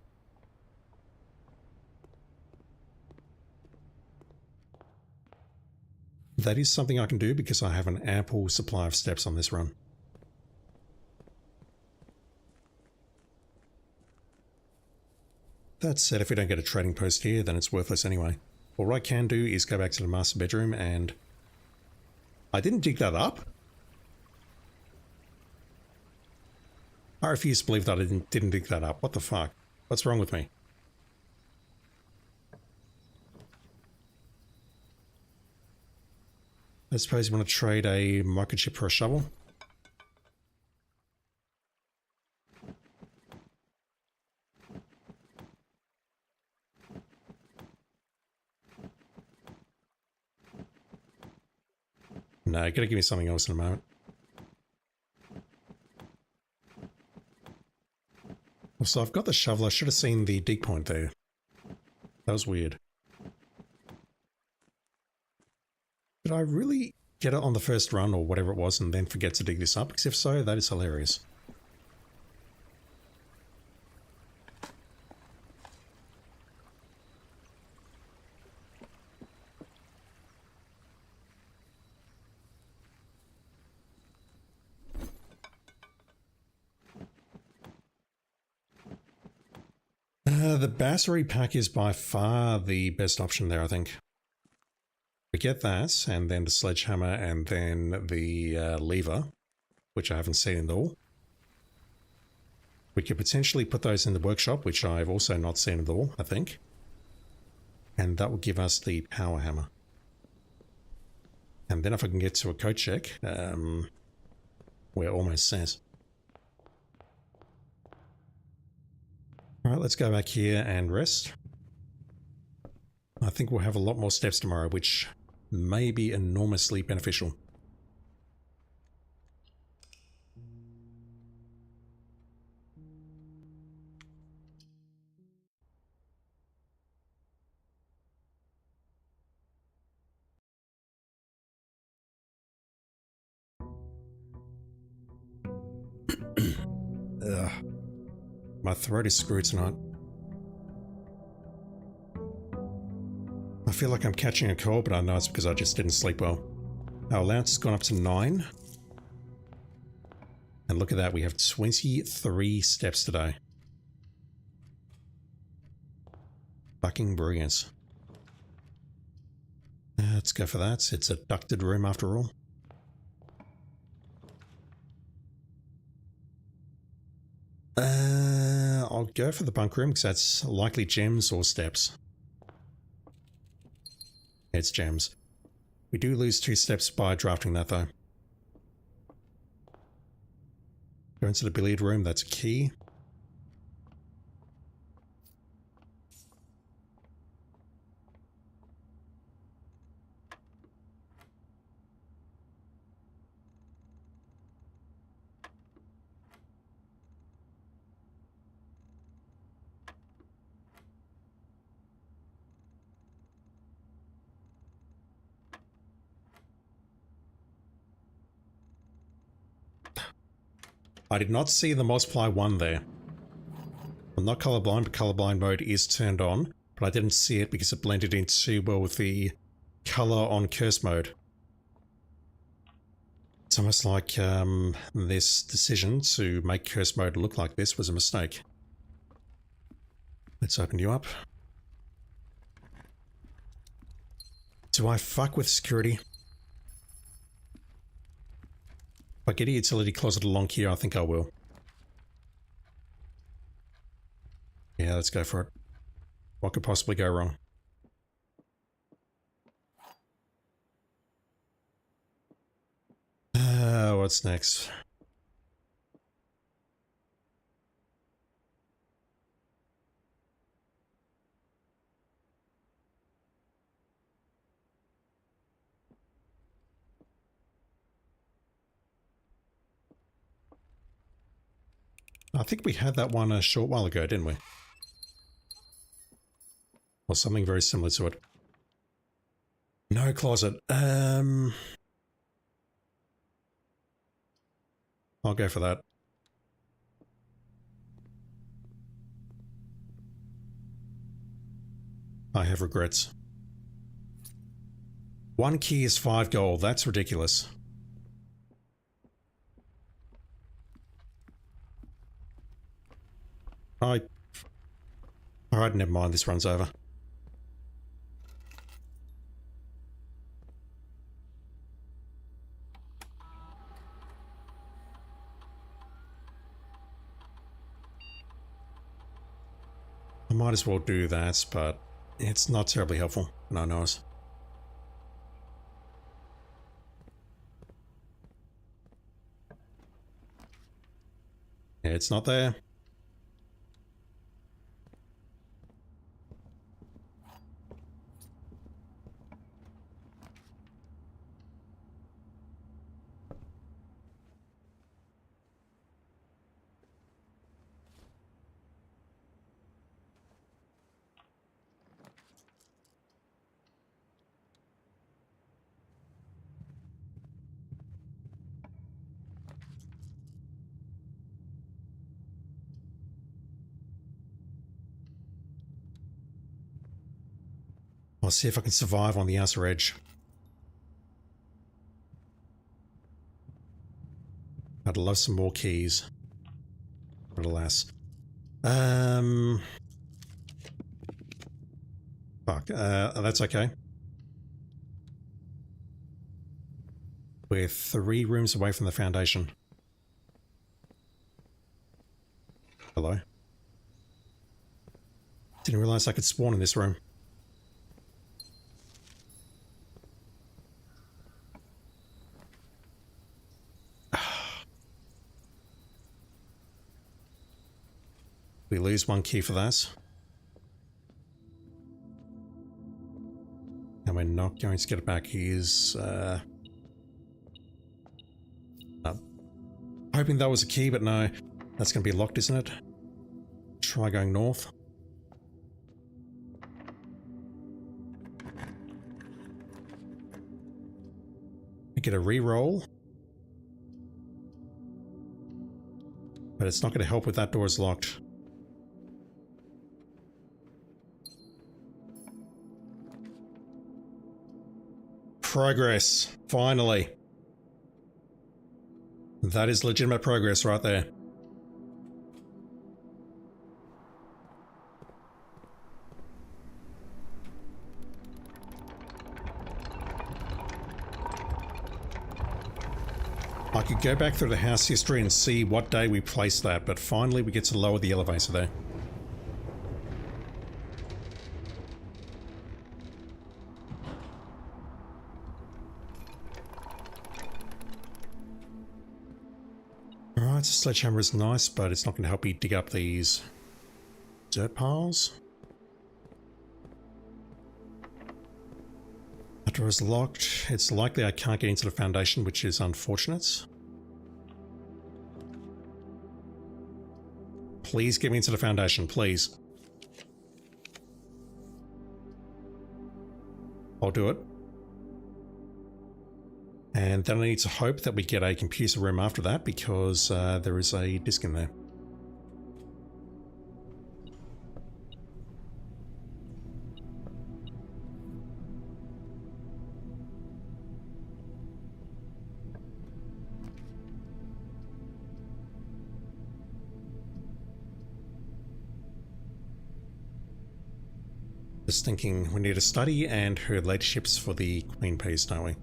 That is something I can do because I have an ample supply of steps on this run. That said, if we don't get a trading post here, then it's worthless anyway. All I can do is go back to the master bedroom and... I didn't dig that up? I refuse to believe that I didn't dig that up. What the fuck? What's wrong with me? I suppose you want to trade a microchip for a shovel? No, you gotta give me something else in a moment. So I've got the shovel. I should have seen the dig point there. That was weird. Did I really get it on the first run or whatever it was and then forget to dig this up? Because if so, that is hilarious. The battery pack is by far the best option there, I think. We get that, and then the sledgehammer, and then the lever, which I haven't seen at all. We could potentially put those in the workshop, which I've also not seen at all, I think. And that will give us the power hammer. And then if I can get to a coat check, We're almost set. Alright, let's go back here and rest. I think we'll have a lot more steps tomorrow, which may be enormously beneficial. Ugh. My throat is screwed tonight. I feel like I'm catching a cold, but I know it's because I just didn't sleep well. Our allowance has gone up to 9. And look at that, we have 23 steps today. Fucking brilliant. Let's go for that. It's a ducted room after all. I'll go for the bunk room because that's likely gems or steps. It's gems. We do lose 2 steps by drafting that though. Go into the billiard room, that's a key. I did not see the multiply 1 there. I'm not colorblind, but colorblind mode is turned on, but I didn't see it because it blended in too well with the color on curse mode. It's almost like this decision to make curse mode look like this was a mistake. Let's open you up. Do I fuck with security? If I get a utility closet along here, I think I will. Yeah, let's go for it. What could possibly go wrong? What's next? I think we had that one a short while ago, didn't we? Or something very similar to it. No closet. I'll go for that. I have regrets. 1 key is 5 gold. That's ridiculous. Alright, never mind. This run's over. I might as well do that, but it's not terribly helpful. No knows. Yeah, it's not there. I'll see if I can survive on the outer edge. I'd love some more keys. But alas. Fuck. That's okay. We're 3 rooms away from the foundation. Hello? Didn't realize I could spawn in this room. We lose one key for that. And we're not going to get it back. He's hoping that was a key, but no. That's going to be locked, isn't it? Try going north. We get a re-roll. But it's not going to help with that door is locked. Progress. Finally. That is legitimate progress right there. I could go back through the house history and see what day we placed that, but finally we get to lower the elevator there. Alright, sledgehammer is nice, but it's not going to help me dig up these dirt piles. That door is locked. It's likely I can't get into the foundation, which is unfortunate. Please get me into the foundation, please. I'll do it. And then I need to hope that we get a computer room after that, because there is a disk in there. Just thinking we need a study and her leaderships for the Queen piece, don't we?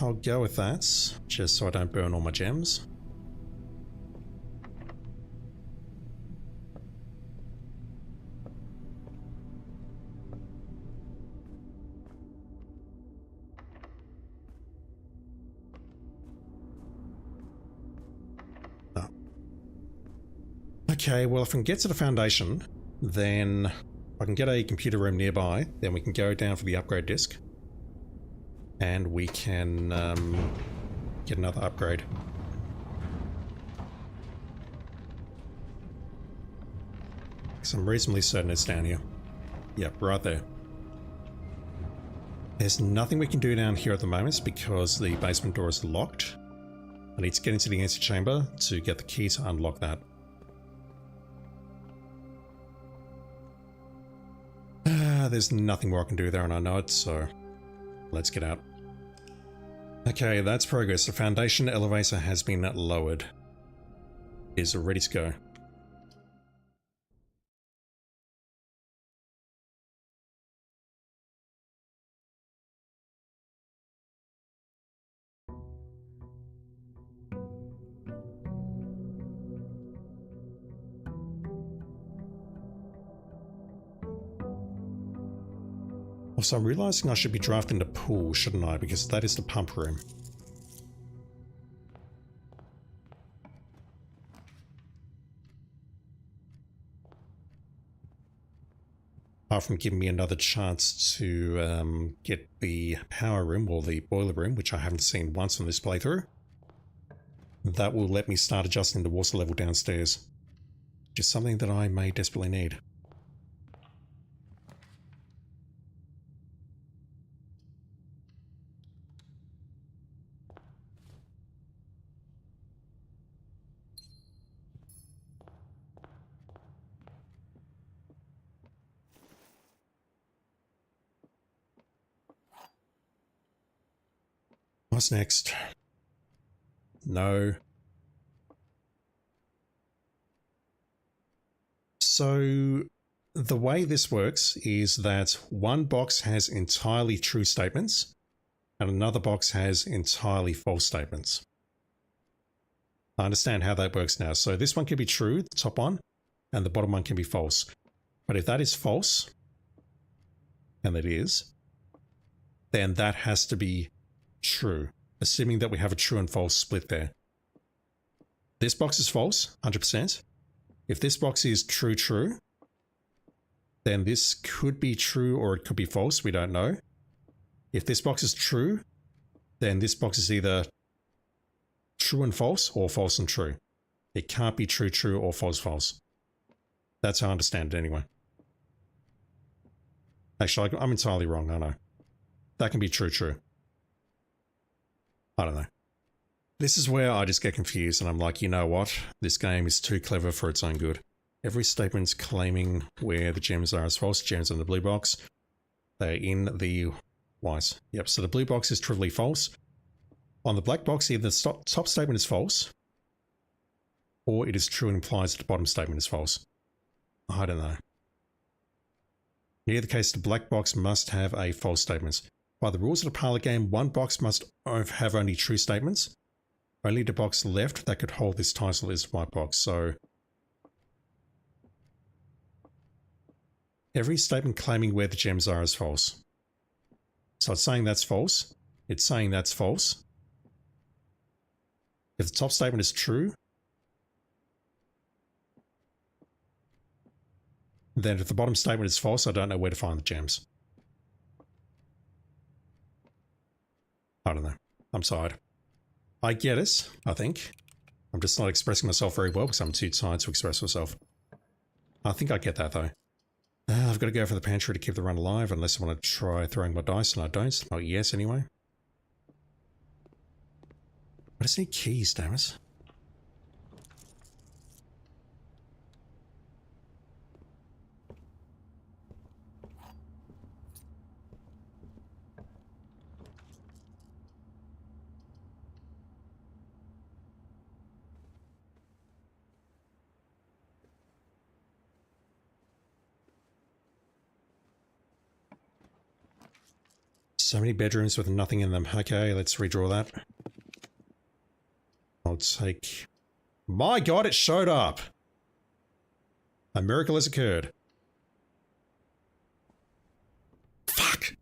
I'll go with that, just so I don't burn all my gems. Oh. Okay, well if I can get to the foundation, then I can get a computer room nearby, then we can go down for the upgrade disk. And we can get another upgrade. Because I'm reasonably certain it's down here. Yep, right there. There's nothing we can do down here at the moment because the basement door is locked. I need to get into the antechamber to get the key to unlock that. There's nothing more I can do there and I know it, so let's get out. Okay, that's progress. The foundation elevator has been lowered. It is ready to go. Also, I'm realizing I should be drafting the pool, shouldn't I? Because that is the pump room. Apart from giving me another chance to get the power room, or the boiler room, which I haven't seen once on this playthrough. That will let me start adjusting the water level downstairs. Which is something that I may desperately need. What's next? No. So the way this works is that one box has entirely true statements and another box has entirely false statements. I understand how that works now. So this one can be true, the top one, and the bottom one can be false. But if that is false, and it is, then that has to be true, assuming that we have a true and false split there. This box is false, 100%. If this box is true, true, then this could be true or it could be false. We don't know. If this box is true, then this box is either true and false or false and true. It can't be true, true or false, false. That's how I understand it anyway. Actually, I'm entirely wrong. I know. That can be true, true. I don't know. This is where I just get confused and I'm like, you know what? This game is too clever for its own good. Every statement's claiming where the gems are as false. Gems in the blue box. They're in the white. Yep, so the blue box is trivially false. On the black box, either the top statement is false, or it is true and implies that the bottom statement is false. I don't know. In either case, the black box must have a false statement. By the rules of the parlor game, one box must have only true statements. Only the box left that could hold this title is white box, so every statement claiming where the gems are is false. So it's saying that's false. It's saying that's false. If the top statement is true, then if the bottom statement is false, I don't know where to find the gems. I don't know. I'm tired. I get it, I think. I'm just not expressing myself very well because I'm too tired to express myself. I think I get that though. I've got to go for the pantry to keep the run alive unless I want to try throwing my dice, and I don't. Oh, yes, anyway. I just need keys, damn it. So many bedrooms with nothing in them. Okay, let's redraw that. I'll take... My god, it showed up! A miracle has occurred. Fuck!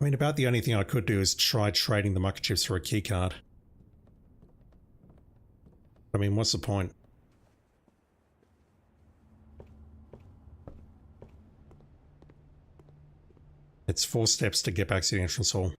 I mean, about the only thing I could do is try trading the microchips for a keycard. I mean, what's the point? It's 4 steps to get back to the entrance hall.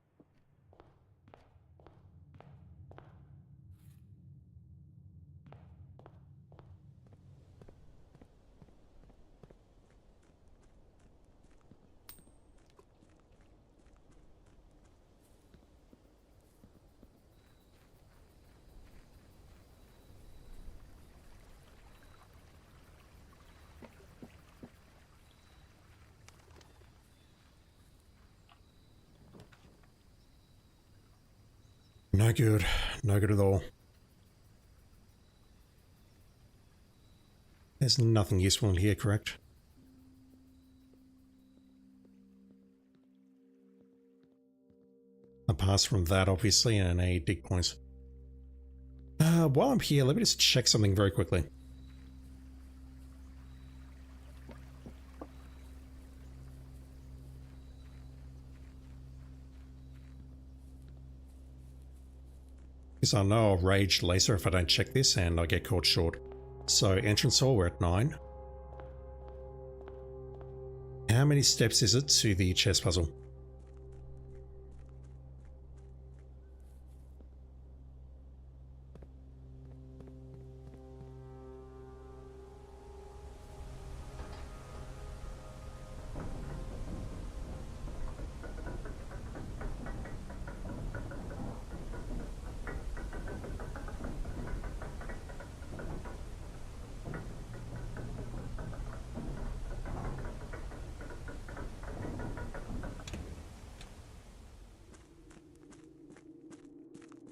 No good. No good at all. There's nothing useful in here, correct? Apart from that, obviously, and a dig point. While I'm here, let me just check something very quickly. Because I know I'll rage later if I don't check this and I get caught short. So entrance hall, we're at 9. How many steps is it to the chess puzzle?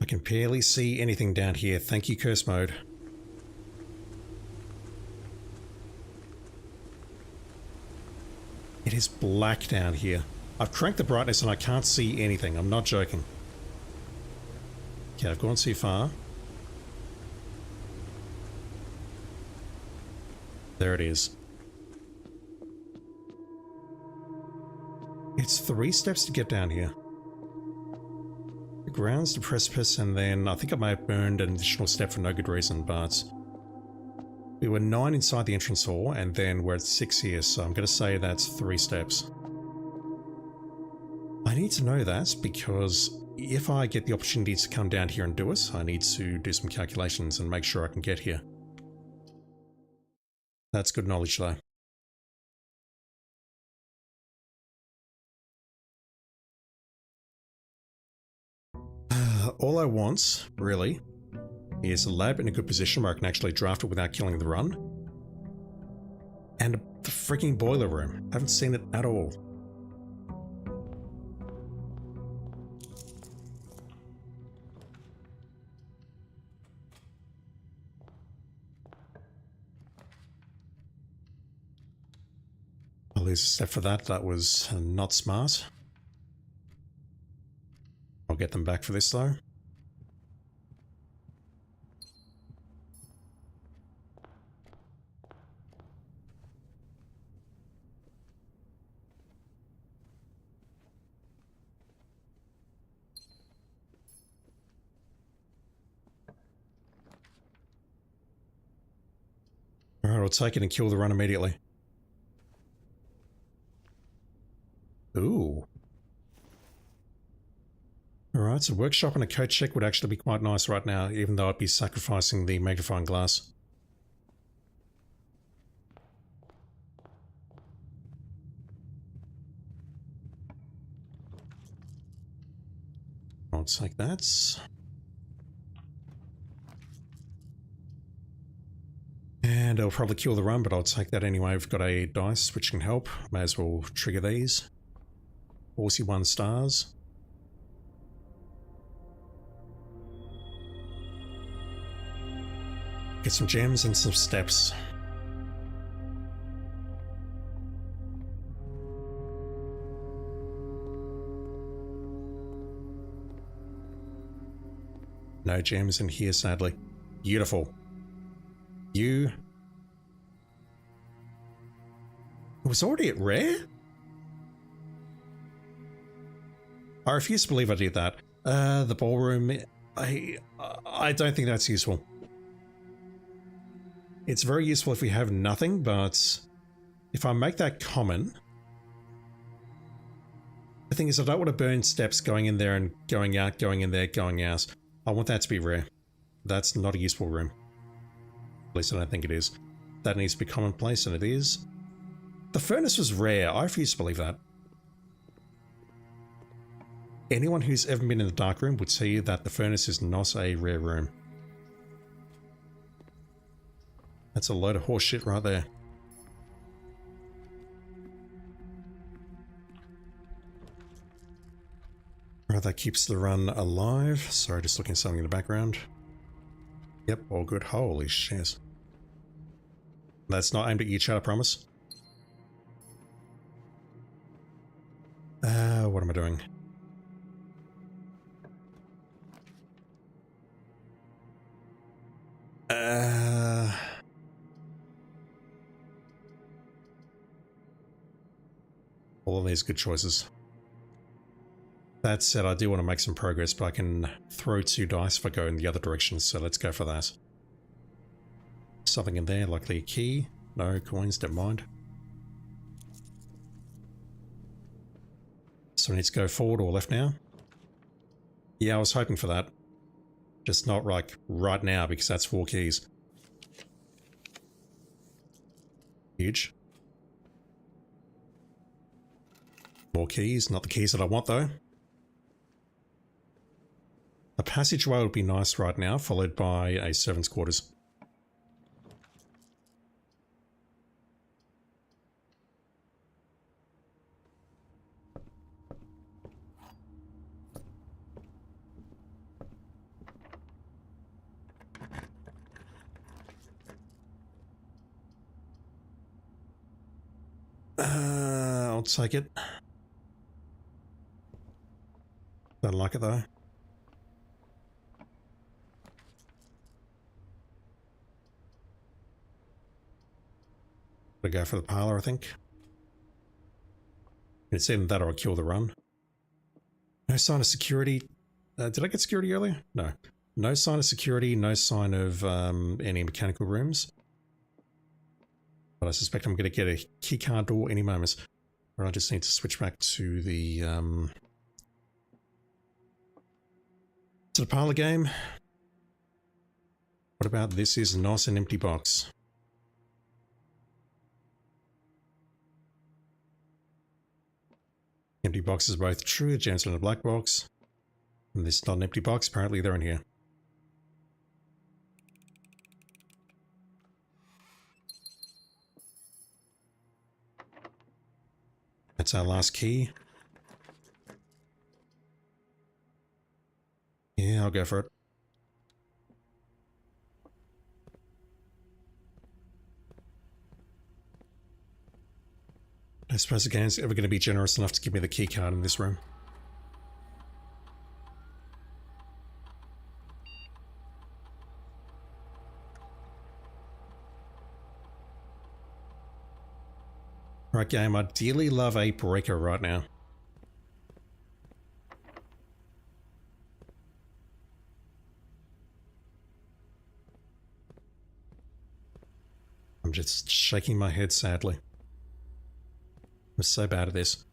I can barely see anything down here. Thank you, curse mode. It is black down here. I've cranked the brightness and I can't see anything. I'm not joking. Okay, I've gone too far. There it is. It's 3 steps to get down here. The ground's the precipice, and then I think I may have burned an additional step for no good reason, but we were 9 inside the entrance hall, and then we're at 6 here, so I'm going to say that's 3 steps. I need to know that because if I get the opportunity to come down here and do it, I need to do some calculations and make sure I can get here. That's good knowledge though. All I want, really, is a lab in a good position where I can actually draft it without killing the run. And the freaking boiler room. I haven't seen it at all. I'll lose a step for that. That was not smart. I'll get them back for this though. Alright, I'll take it and kill the run immediately. Ooh. Alright, so workshop and a coat check would actually be quite nice right now, even though I'd be sacrificing the magnifying glass. I'll take that. And I'll probably kill the run, but I'll take that anyway. We've got a dice, which can help. May as well trigger these. 41 stars. Get some gems and some steps. No gems in here, sadly. Beautiful. You... It was already at rare? I refuse to believe I did that. The ballroom... I don't think that's useful. It's very useful if we have nothing, but if I make that common... The thing is, I don't want to burn steps going in there and going out, going in there, going out. I want that to be rare. That's not a useful room. At least I don't think it is. That needs to be commonplace, and it is. The furnace was rare. I refuse to believe that. Anyone who's ever been in the dark room would tell you that the furnace is not a rare room. That's a load of horse shit right there. Right, that keeps the run alive. Sorry, just looking at something in the background. Yep, all good. Holy shit. That's not aimed at you, chat, I promise. What am I doing? All of these good choices. That said, I do want to make some progress, but I can throw 2 dice if I go in the other direction, so let's go for that. Something in there, likely a key. No coins, don't mind. So I need to go forward or left now? Yeah, I was hoping for that. Just not like right now, because that's 4 keys. Huge. More keys, not the keys that I want though. A passageway would be nice right now, followed by a servant's quarters. I'll take it. Don't like it though. Gotta go for the parlor, I think. It's either that or I'll kill the run. No sign of security. Did I get security earlier? No. No sign of security, no sign of any mechanical rooms. But I suspect I'm going to get a keycard door any moment. Or I just need to switch back to the parlor game. What about this is not an empty box? Empty box is both true, the gems are in a black box. And this is not an empty box, apparently they're in here. That's our last key. Yeah, I'll go for it. I suppose the game's ever going to be generous enough to give me the key card in this room. Right, game, I dearly love a breaker right now. I'm just shaking my head sadly. I'm so bad at this.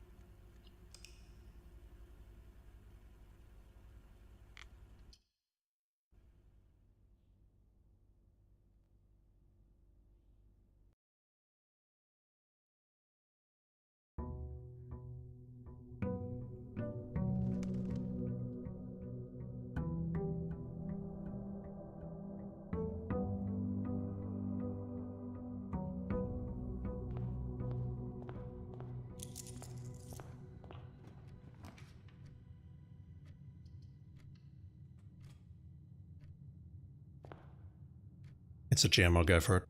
It's a gem, I'll go for it.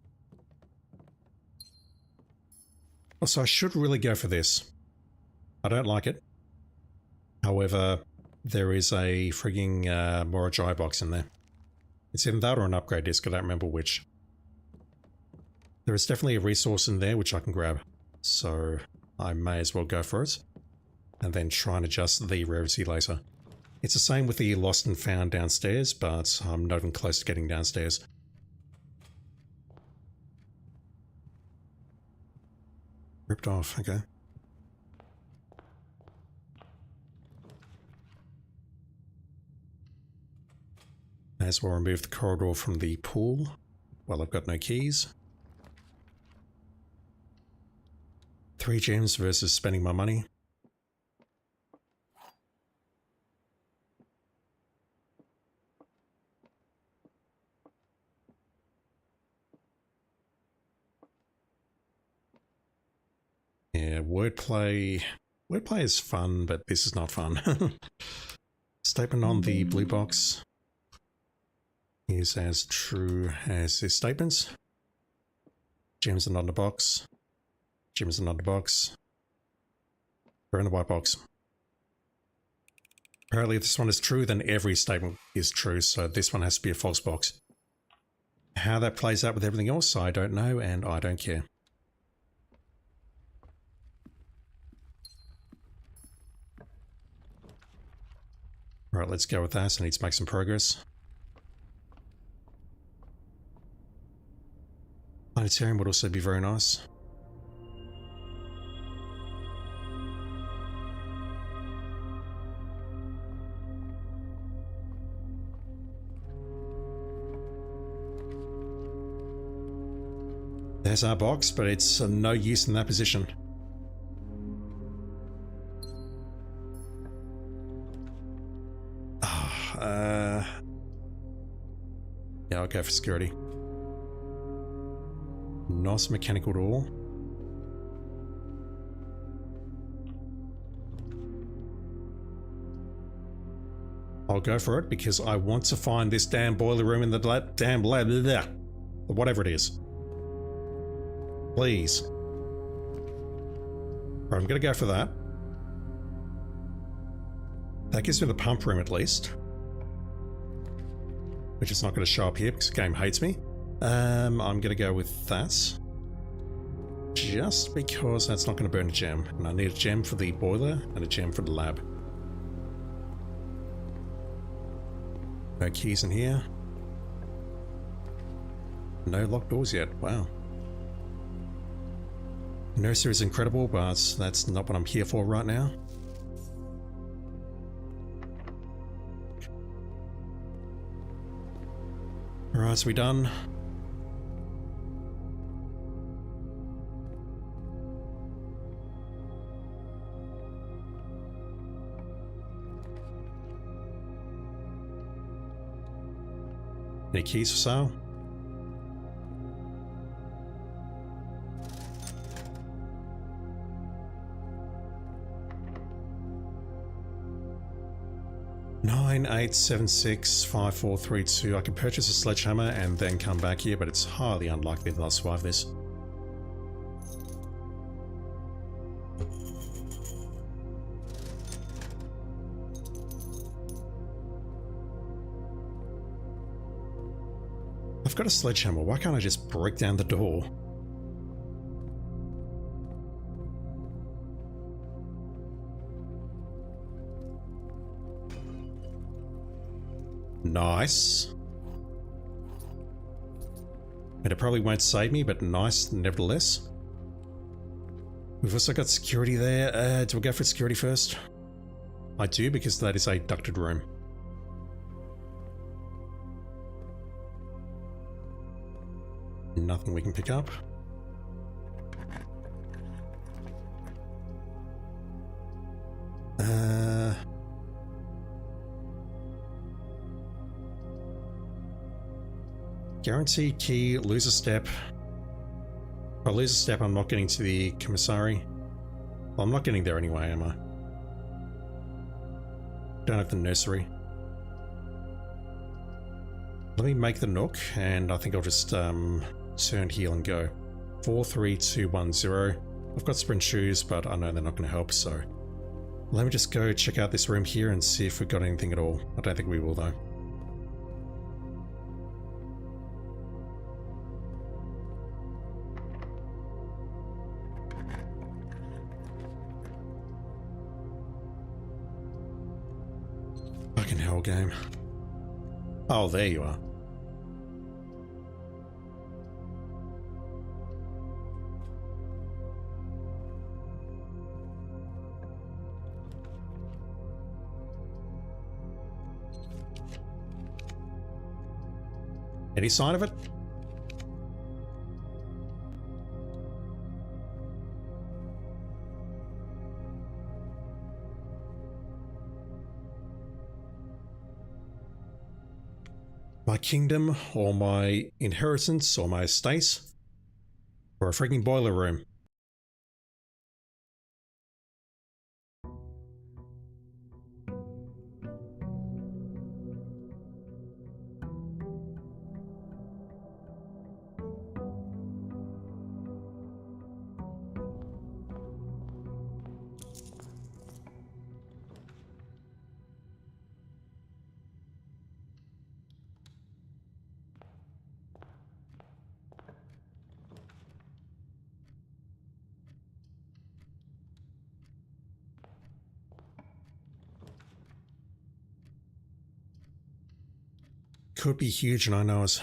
Also, I should really go for this. I don't like it. However, there is a frigging Morajai box in there. It's either that or an upgrade disc, I don't remember which. There is definitely a resource in there which I can grab. So I may as well go for it. And then try and adjust the rarity later. It's the same with the lost and found downstairs, but I'm not even close to getting downstairs. Ripped off, okay. May as well remove the corridor from the pool while I've got no keys. 3 gems versus spending my money. Yeah, wordplay is fun, but this is not fun. Statement on the blue box is as true as his statements. Gems are not in the box. Gems are not in the box. They're in the white box. Apparently if this one is true, then every statement is true, so this one has to be a false box. How that plays out with everything else, I don't know, and I don't care. Alright, let's go with that. I need to make some progress. Planetarium would also be very nice. There's our box, but it's no use in that position. Yeah, I'll go for security. Nice mechanical door. I'll go for it because I want to find this damn boiler room in the damn lab. Whatever it is. Please. Right, I'm going to go for that. That gives me the pump room at least. Which is not going to show up here because the game hates me. I'm going to go with that. Which just because that's not going to burn a gem. And I need a gem for the boiler and a gem for the lab. No keys in here. No locked doors yet. Wow. Nursery is incredible, but that's not what I'm here for right now. Alright, so we done? Any keys for sale? Nine, 8765432. I can purchase a sledgehammer and then come back here, but it's highly unlikely that I'll survive this. I've got a sledgehammer. Why can't I just break down the door? Nice. And it probably won't save me, but nice nevertheless. We've also got security there. Do we go for security first? I do, because that is a ducted room. Nothing we can pick up. Guarantee key, lose a step. If I lose a step, I'm not getting to the commissary. Well, I'm not getting there anyway, am I? Don't have the nursery. Let me make the nook, and I think I'll just turn heal and go. 4, 3, 2, 1, 0. I've got sprint shoes, but I know they're not going to help, so let me just go check out this room here and see if we've got anything at all. I don't think we will, though. Fucking hell game. Oh, there you are. Any sign of it? My kingdom, or my inheritance, or my estate, or a freaking boiler room. Could be huge, and I know it.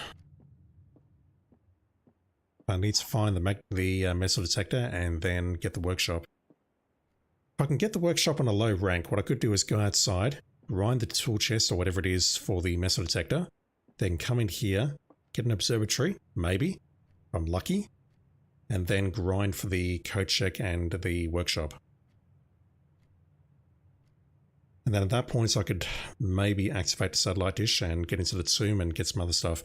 I need to find the metal detector and then get the workshop. If I can get the workshop on a low rank, what I could do is go outside, grind the tool chest or whatever it is for the metal detector, then come in here, get an observatory, maybe, if I'm lucky, and then grind for the code check and the workshop. And then at that point I could maybe activate the satellite dish and get into the tomb and get some other stuff.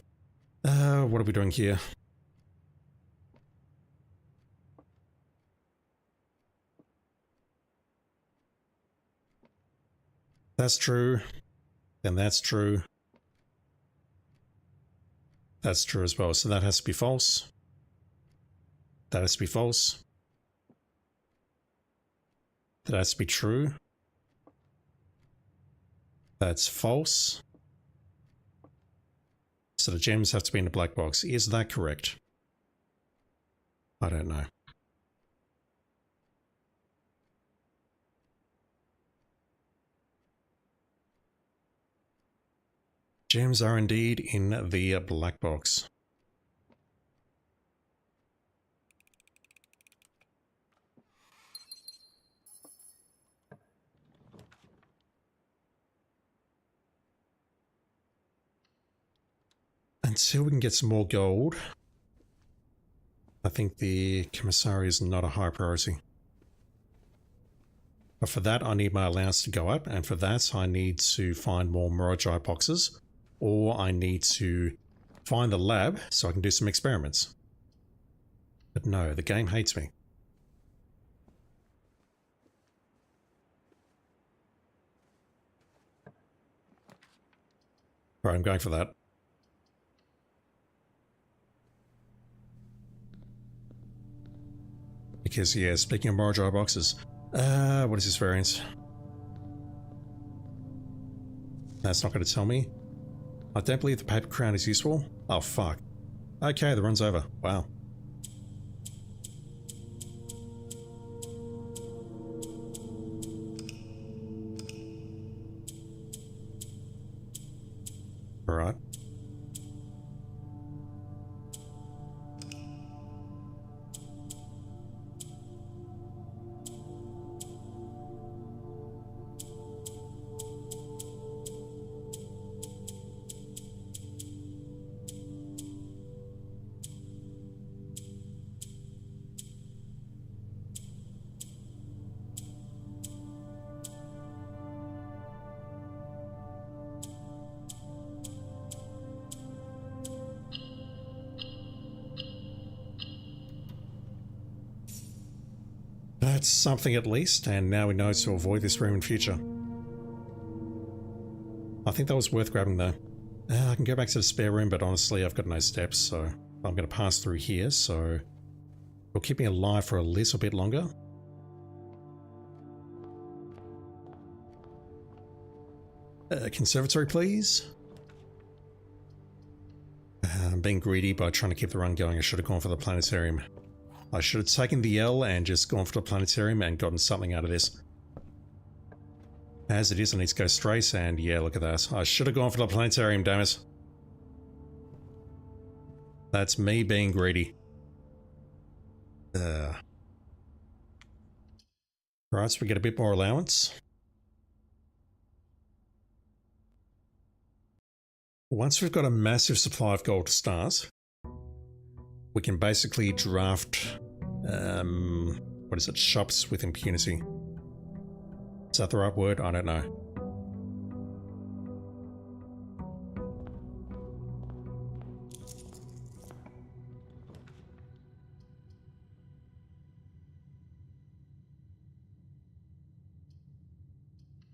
What are we doing here? That's true. Then that's true. That's true as well. So that has to be false. That has to be false. That has to be true. That's false. So the gems have to be in the black box. Is that correct? I don't know. Gems are indeed in the black box. Until we can get some more gold, I think the commissary is not a high priority. But for that, I need my allowance to go up, and for that, I need to find more Mirage Eye boxes, or I need to find the lab so I can do some experiments. But no, the game hates me. Right, I'm going for that. Because, yeah, speaking of Mirage Eye boxes, what is this variance? That's not going to tell me. I don't believe the paper crown is useful. Oh, fuck. Okay, the run's over. Wow. Alright. That's something at least, and now we know to avoid this room in future. I think that was worth grabbing though. I can go back to the spare room, but honestly I've got no steps, so I'm going to pass through here, so it'll keep me alive for a little bit longer. Conservatory, please. I'm being greedy by trying to keep the run going. I should have gone for the planetarium. I should have taken the L and just gone for the planetarium and gotten something out of this. As it is, I need to go straight, and yeah, look at that. I should have gone for the planetarium, damn it. That's me being greedy. Right, so we get a bit more allowance. Once we've got a massive supply of gold to start, we can basically draft, what is it, shops with impunity. Is that the right word? I don't know.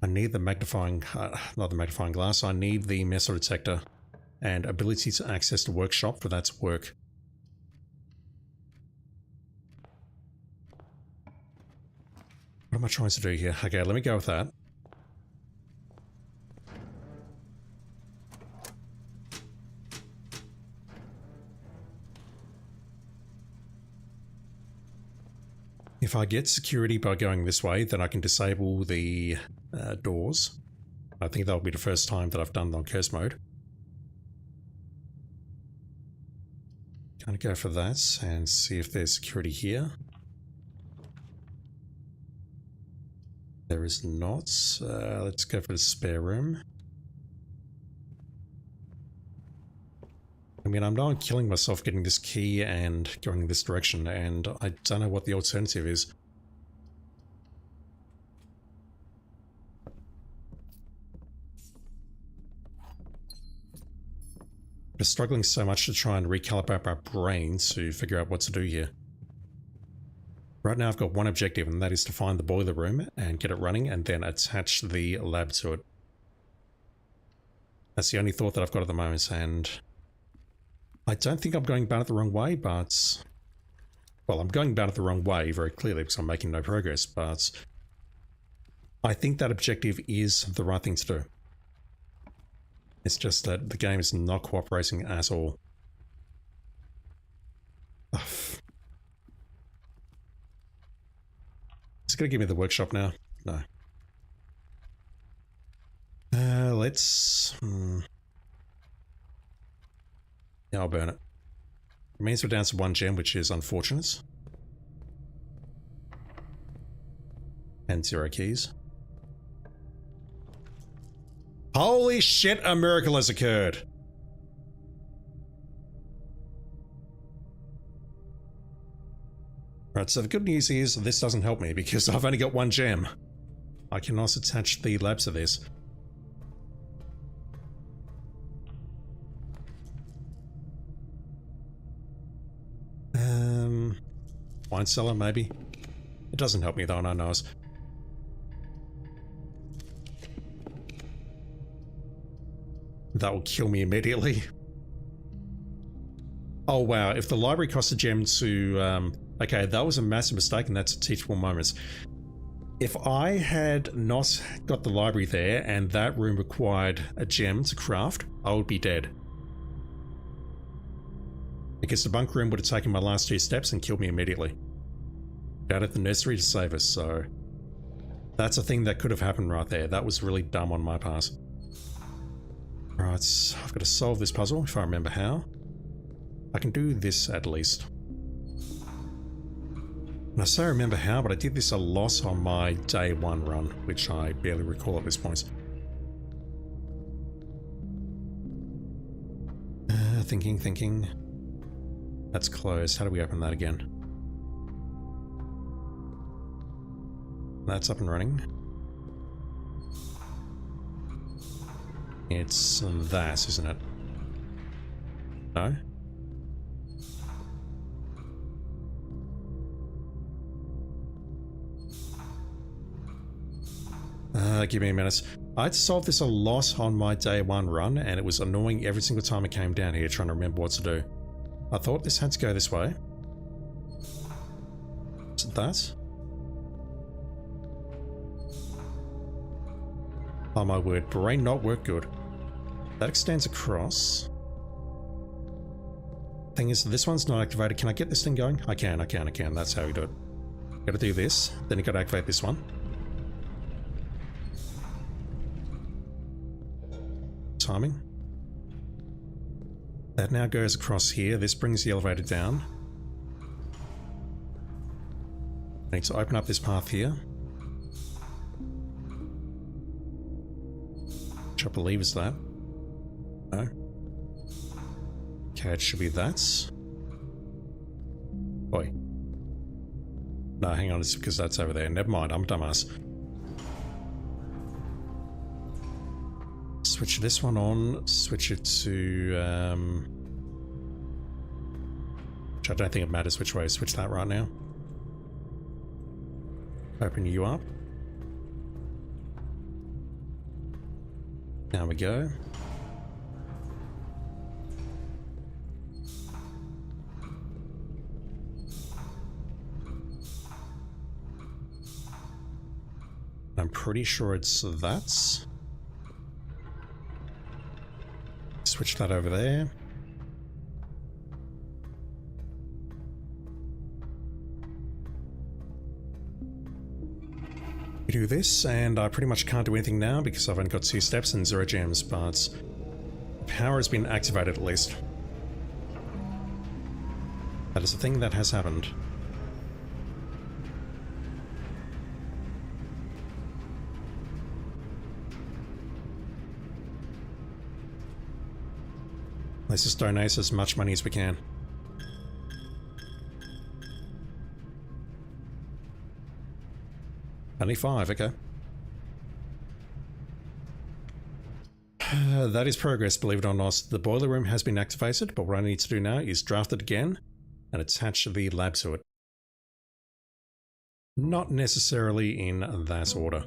I need the magnifying, not the magnifying glass, I need the meso detector and ability to access the workshop for that to work. What am I trying to do here? Okay, let me go with that. If I get security by going this way, then I can disable the doors. I think that'll be the first time that I've done it on curse mode. Gonna go for that and see if there's security here. There is not. Let's go for the spare room. I mean, I'm not killing myself getting this key and going in this direction, and I don't know what the alternative is. We're struggling so much to try and recalibrate my brain to figure out what to do here. Right now I've got one objective, and that is to find the boiler room and get it running and then attach the lab to it. That's the only thought that I've got at the moment, and I don't think I'm going about it the wrong way, but... Well, I'm going about it the wrong way very clearly because I'm making no progress, but I think that objective is the right thing to do. It's just that the game is not cooperating at all. Ugh. Is it going to give me the workshop now? No. Let's... Yeah, I'll burn it. It means we're down to 1 gem, which is unfortunate. And 0 keys. Holy shit, a miracle has occurred! Right, so the good news is this doesn't help me because I've only got 1 gem. I can also attach the labs to this. Wine cellar, maybe? It doesn't help me though, and I know it. That will kill me immediately. Oh wow, if the library cost a gem to... okay, that was a massive mistake and that's a teachable moment. If I had not got the library there and that room required a gem to craft, I would be dead. Because the bunk room would have taken my last 2 steps and killed me immediately. Out at the nursery to save us, so... That's a thing that could have happened right there. That was really dumb on my part. Right, I've got to solve this puzzle if I remember how. I can do this at least. And I say I remember how, but I did this a lot on my day 1 run, which I barely recall at this point. Thinking. That's closed. How do we open that again? That's up and running. It's that, isn't it? No? Give me a minute. I'd solved this a lot on my day 1 run, and it was annoying every single time I came down here trying to remember what to do. I thought this had to go this way. Is it that? Oh my word, brain not work good. That extends across. Thing is, this one's not activated. Can I get this thing going? I can. That's how we do it. Gotta do this, then you gotta activate this one. Timing. That now goes across here. This brings the elevator down. I need to open up this path here. Which I believe is that. No. Okay, it should be that. Boy. No, hang on, it's because that's over there. Never mind, I'm a dumbass. Switch this one on, switch it to, which I don't think it matters which way I switch that right now. Open you up. There we go. I'm pretty sure it's that. Switch that over there. We do this, and I pretty much can't do anything now because I've only got 2 steps and 0 gems, but power has been activated at least. That is a thing that has happened. Let's just donate as much money as we can. Only 5, okay. That is progress, believe it or not. The boiler room has been activated, but what I need to do now is draft it again and attach the lab to it. Not necessarily in that order.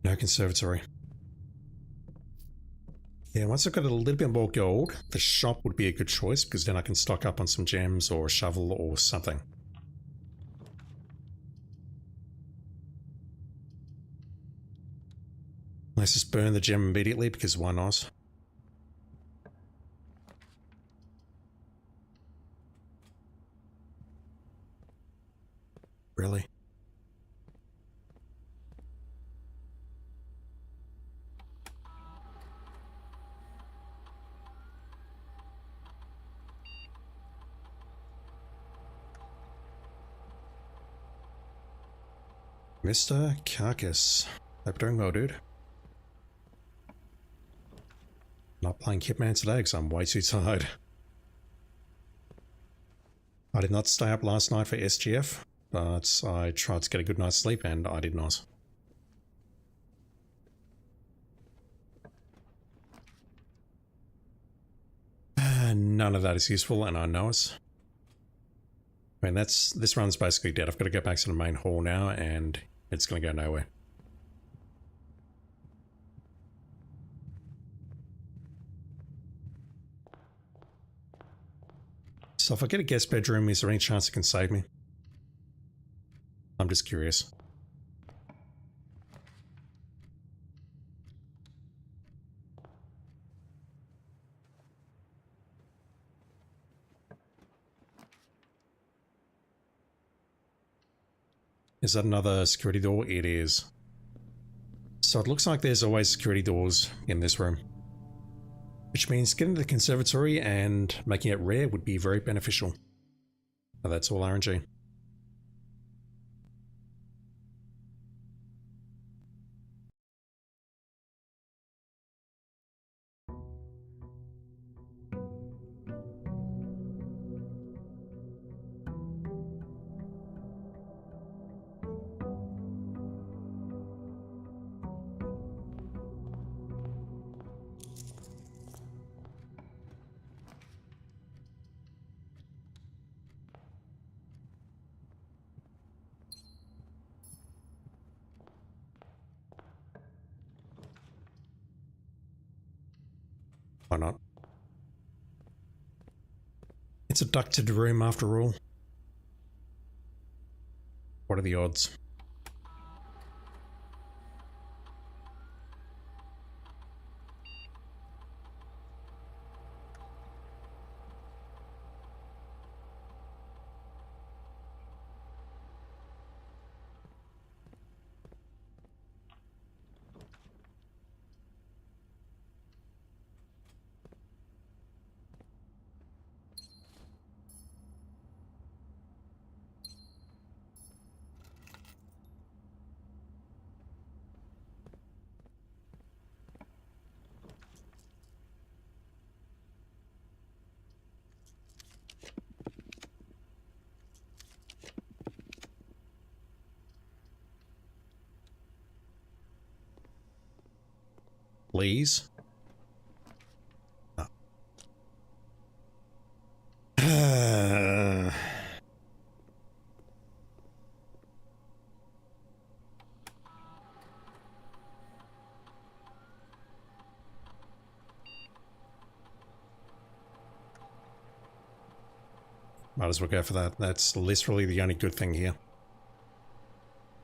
No conservatory. Yeah, once I've got a little bit more gold, the shop would be a good choice because then I can stock up on some gems or a shovel or something. Let's just burn the gem immediately because why not? Really? Mr. Carcass. Hope you're doing well, dude. Not playing Hitman today because I'm way too tired. I did not stay up last night for SGF, but I tried to get a good night's sleep and I did not. None of that is useful and I know it. I mean, this run's basically dead. I've got to go back to the main hall now and it's going to go nowhere. So if I get a guest bedroom, is there any chance it can save me? I'm just curious. Is that another security door? It is. So it looks like there's always security doors in this room. Which means getting to the conservatory and making it rare would be very beneficial. But that's all RNG. Why not? It's a ducted room after all. What are the odds? Please? Oh. Might as well go for that. That's literally the only good thing here.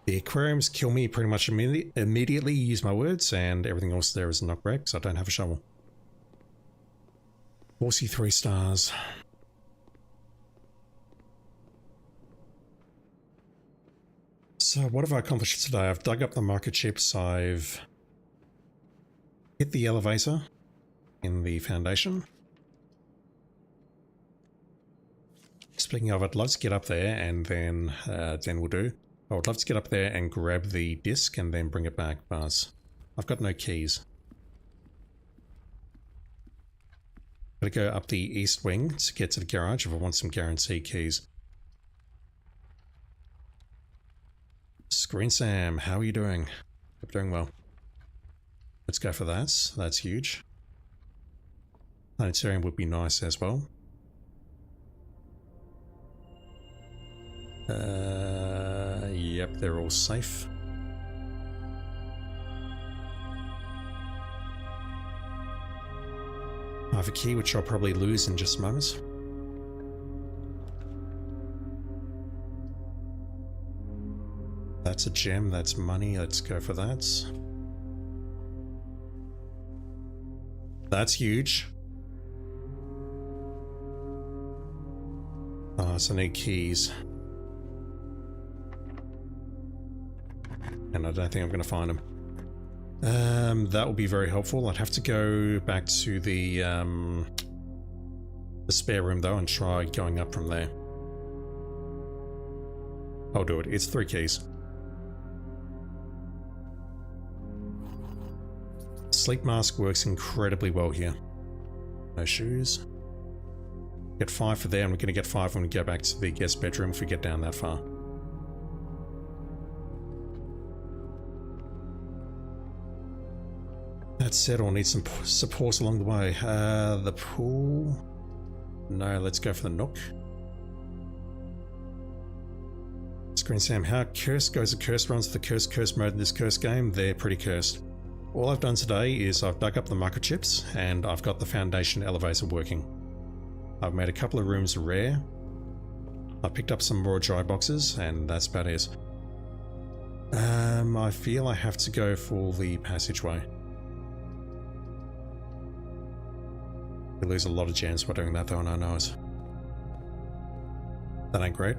The aquariums kill me pretty much immediately, use my words, and everything else there is not great because I don't have a shovel. 43 stars. So what have I accomplished today? I've dug up the microchips, I've hit the elevator in the foundation. Speaking of, I'd love to get up there and then we'll do. I would love to get up there and grab the disc and then bring it back, but I've got no keys. Gotta go up the east wing to get to the garage if I want some guaranteed keys. Screen Sam, how are you doing? Hope you're doing well. Let's go for that. That's huge. Planetarium would be nice as well. Yep, they're all safe. I have a key which I'll probably lose in just a moment. That's a gem, that's money, let's go for that. That's huge. So I need keys. And I don't think I'm going to find them. That will be very helpful. I'd have to go back to the spare room though and try going up from there. I'll do it. It's 3 keys. Sleep mask works incredibly well here. No shoes. Get 5 for there, and we're going to get 5 when we go back to the guest bedroom if we get down that far. That said, I'll need some support along the way. The pool... No, let's go for the nook. Screen Sam, how cursed goes a curse runs the curse mode in this cursed game? They're pretty cursed. All I've done today is I've dug up the microchips and I've got the foundation elevator working. I've made a couple of rooms rare. I picked up some more dry boxes and that's about it. I feel I have to go for the passageway. We lose a lot of gems by doing that though, and I know it. That ain't great.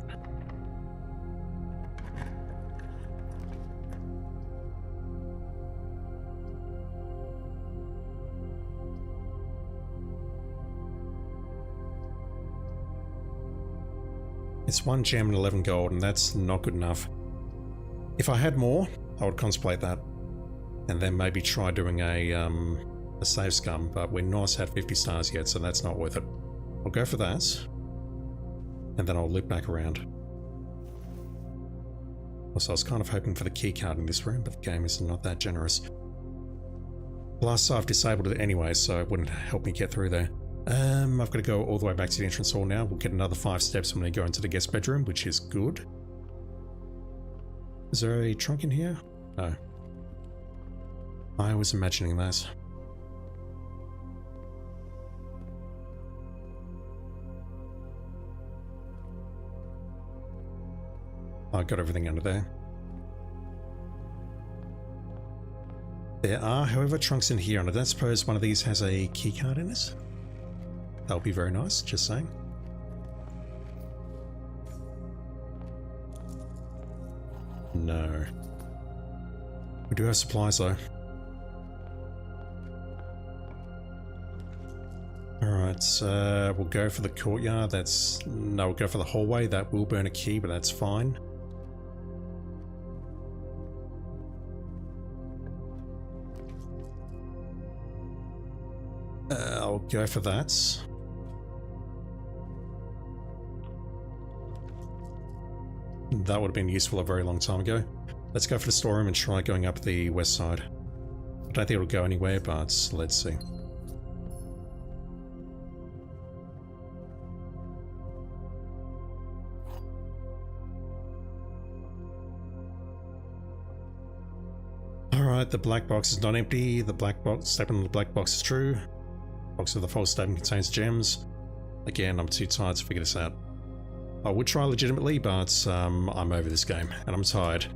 It's 1 gem and 11 gold, and that's not good enough. If I had more, I would contemplate that. And then maybe try doing a save scum, but we're not at 50 stars yet, so that's not worth it. I'll go for that. And then I'll loop back around. Also, I was kind of hoping for the key card in this room, but the game is not that generous. Plus, I've disabled it anyway, so it wouldn't help me get through there. I've got to go all the way back to the entrance hall now. We'll get another 5 steps when we go into the guest bedroom, which is good. Is there a trunk in here? No. I was imagining that. I got everything under there. There are, however, trunks in here, and I don't suppose one of these has a keycard in it. That would be very nice, just saying. No. We do have supplies though. Alright, we'll go for the courtyard. No, we'll go for the hallway. That will burn a key, but that's fine. I'll go for that. That would have been useful a very long time ago. Let's go for the storeroom and try going up the west side. I don't think it'll go anywhere, but let's see. Alright, the black box is not empty. The black box, statement on the black box is true. Box with the false statement contains gems. Again, I'm too tired to figure this out. I would try legitimately, but I'm over this game, and I'm tired.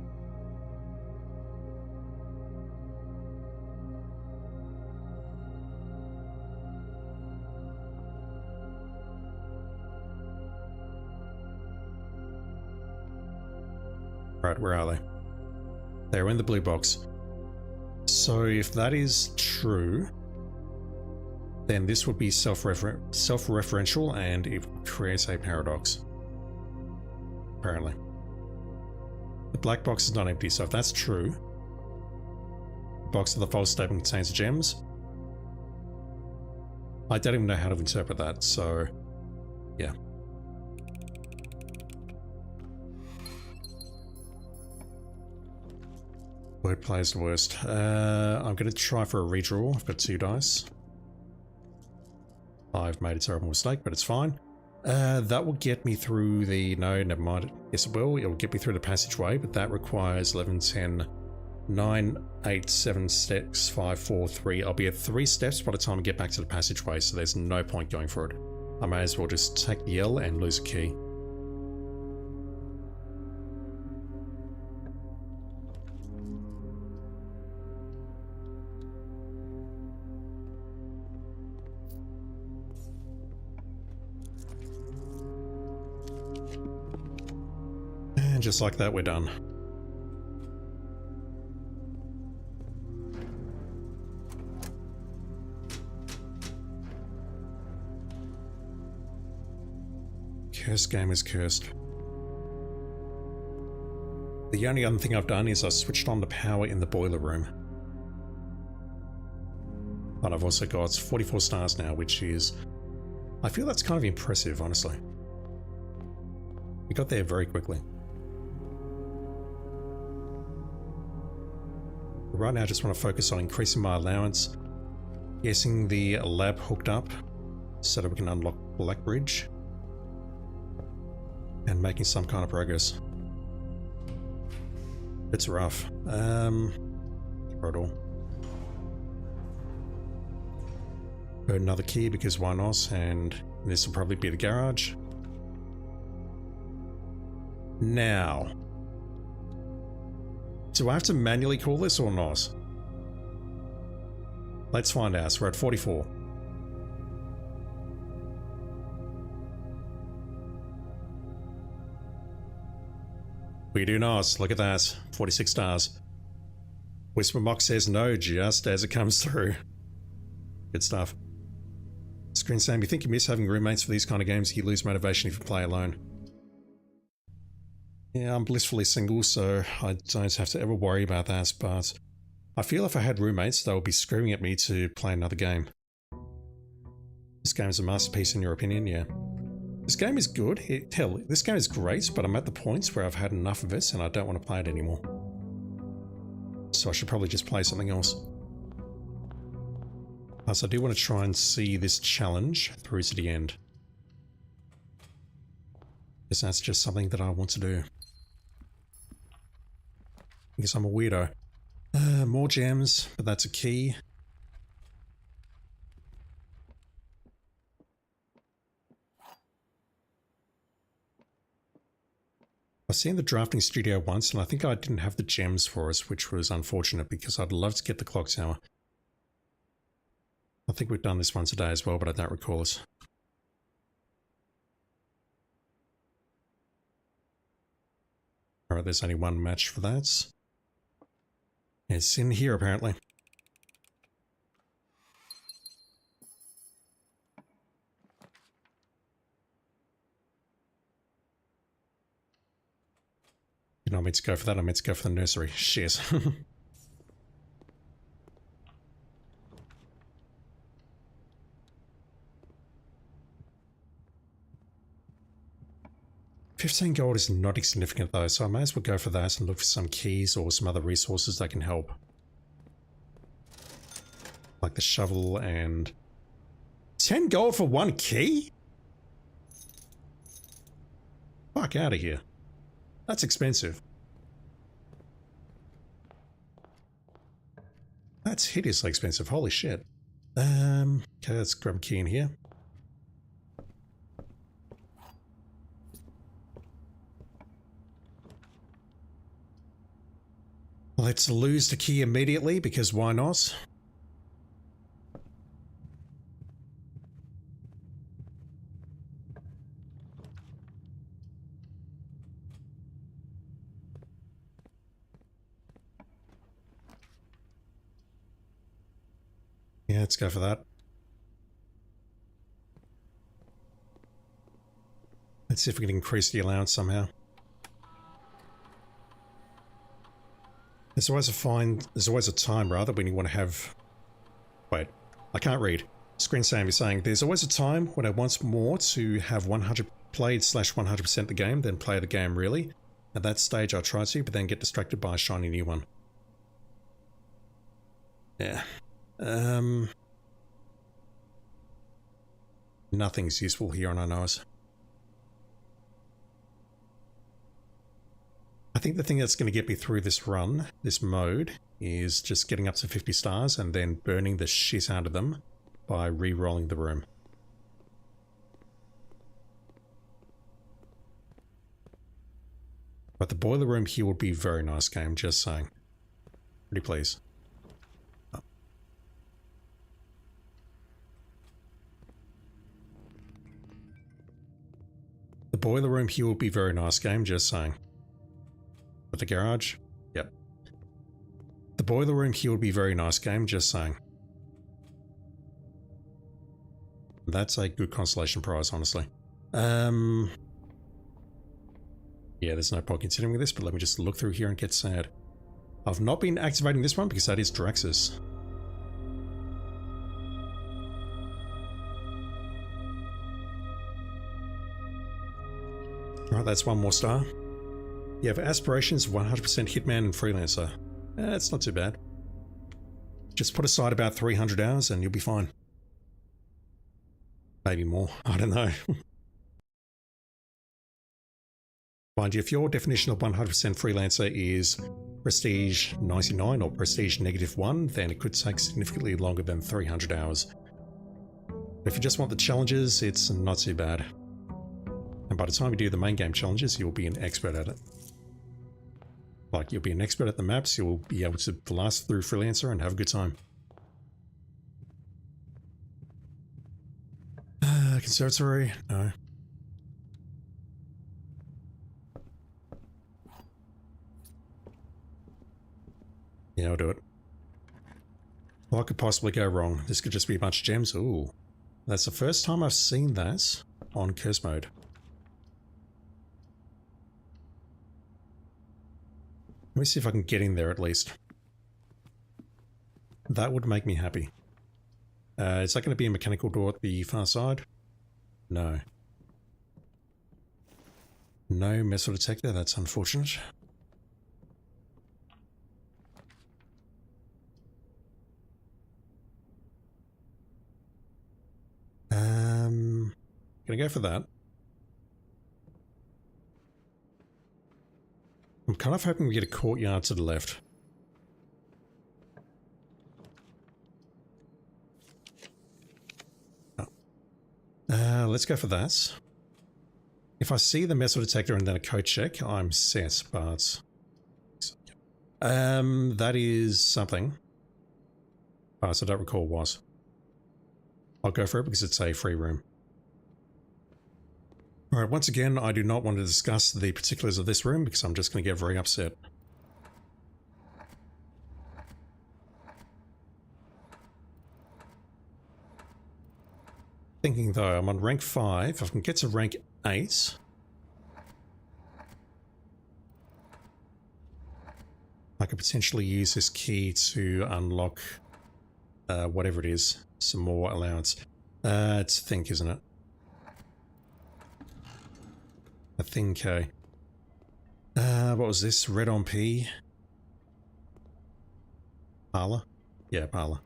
Right, where are they? They're in the blue box. So if that is true, then this would be self-referential and it creates a paradox. Apparently. The black box is not empty, so if that's true, the box of the false statement contains gems. I don't even know how to interpret that, so yeah. Wordplay is the worst. I'm going to try for a redraw. I've got 2 dice. I've made a terrible mistake, but it's fine. That will get me through the... No, never mind. Yes, it will. It will get me through the passageway, but that requires 11, 10, 9, 8, 7, 6, 5, 4, 3. I'll be at 3 steps by the time I get back to the passageway, so there's no point going for it. I may as well just take the L and lose a key. just like that, we're done. Cursed game is cursed. The only other thing I've done is I switched on the power in the boiler room. But I've also got 44 stars now, which is... I feel that's kind of impressive, honestly. We got there very quickly. Right now I just want to focus on increasing my allowance, getting the lab hooked up so that we can unlock Black Bridge, and making some kind of progress. It's rough. Throw it all. Got another key because why not? And this will probably be the garage. Now, do I have to manually call this or not? Let's find out. So we're at 44. We do not. Look at that. 46 stars. Whisper Mock says no just as it comes through. Good stuff. Screen Sam, you think you miss having roommates for these kind of games? You lose motivation if you play alone. Yeah, I'm blissfully single, so I don't have to ever worry about that, but I feel if I had roommates, they would be screaming at me to play another game. This game is a masterpiece in your opinion, yeah. This game is good. Hell, this game is great, but I'm at the point where I've had enough of it and I don't want to play it anymore. So I should probably just play something else. Plus, I do want to try and see this challenge through to the end. Because that's just something that I want to do. Because I'm a weirdo. More gems, but that's a key. I've seen the drafting studio once, and I think I didn't have the gems for us, which was unfortunate because I'd love to get the clock tower. I think we've done this one today as well, but I don't recall it. Alright, there's only one match for that. It's in here, apparently. You know, I meant to go for that. I meant to go for the nursery. Shit. 15 gold is not insignificant though, so I may as well go for that and look for some keys or some other resources that can help. Like the shovel and... 10 gold for one key? Fuck out of here. That's expensive. That's hideously expensive, holy shit. Okay, let's grab a key in here. Let's lose the key immediately, because why not? Yeah, let's go for that. Let's see if we can increase the allowance somehow. There's always a time rather when you want to have... Wait, I can't read. Screen Sam is saying, there's always a time when I want more to have 100 played / 100% the game than play the game really. At that stage I try to, but then get distracted by a shiny new one. Yeah. Nothing's useful here and I know it. I think the thing that's going to get me through this run, this mode, is just getting up to 50 stars and then burning the shit out of them by re-rolling the room. But the boiler room here would be a very nice game, just saying. Pretty please. Oh. The boiler room here would be a very nice game, just saying. With the garage? Yep. The boiler room here would be a very nice game, just saying. That's a good consolation prize, honestly. Yeah, there's no point considering with this, but let me just look through here and get sad. I've not been activating this one because that is Draxus. Alright, that's one more star. You have aspirations 100% Hitman and Freelancer. That's not too bad. Just put aside about 300 hours and you'll be fine. Maybe more, I don't know. Mind you, if your definition of 100% Freelancer is Prestige 99 or Prestige -1, then it could take significantly longer than 300 hours. If you just want the challenges, it's not too bad. And by the time you do the main game challenges, you'll be an expert at it. Like, you'll be an expert at the maps, you'll be able to blast through Freelancer and have a good time. Conservatory? No. Yeah, I'll do it. What could possibly go wrong? This could just be a bunch of gems. Ooh. That's the first time I've seen that on curse mode. Let me see if I can get in there at least. That would make me happy. Is that going to be a mechanical door at the far side? No. No metal detector, that's unfortunate. Gonna go for that. I'm kind of hoping we get a courtyard to the left. Oh. Let's go for that. If I see the metal detector and then a code check, I'm set, but... that is something. Oh, so I don't recall what. I'll go for it because it's a free room. Alright, once again, I do not want to discuss the particulars of this room because I'm just going to get very upset. Thinking though, I'm on rank 5. If I can get to rank 8... I could potentially use this key to unlock whatever it is. Some more allowance. It's think, isn't it? I think, what was this? Red on P? Parlor? Yeah, Parlor.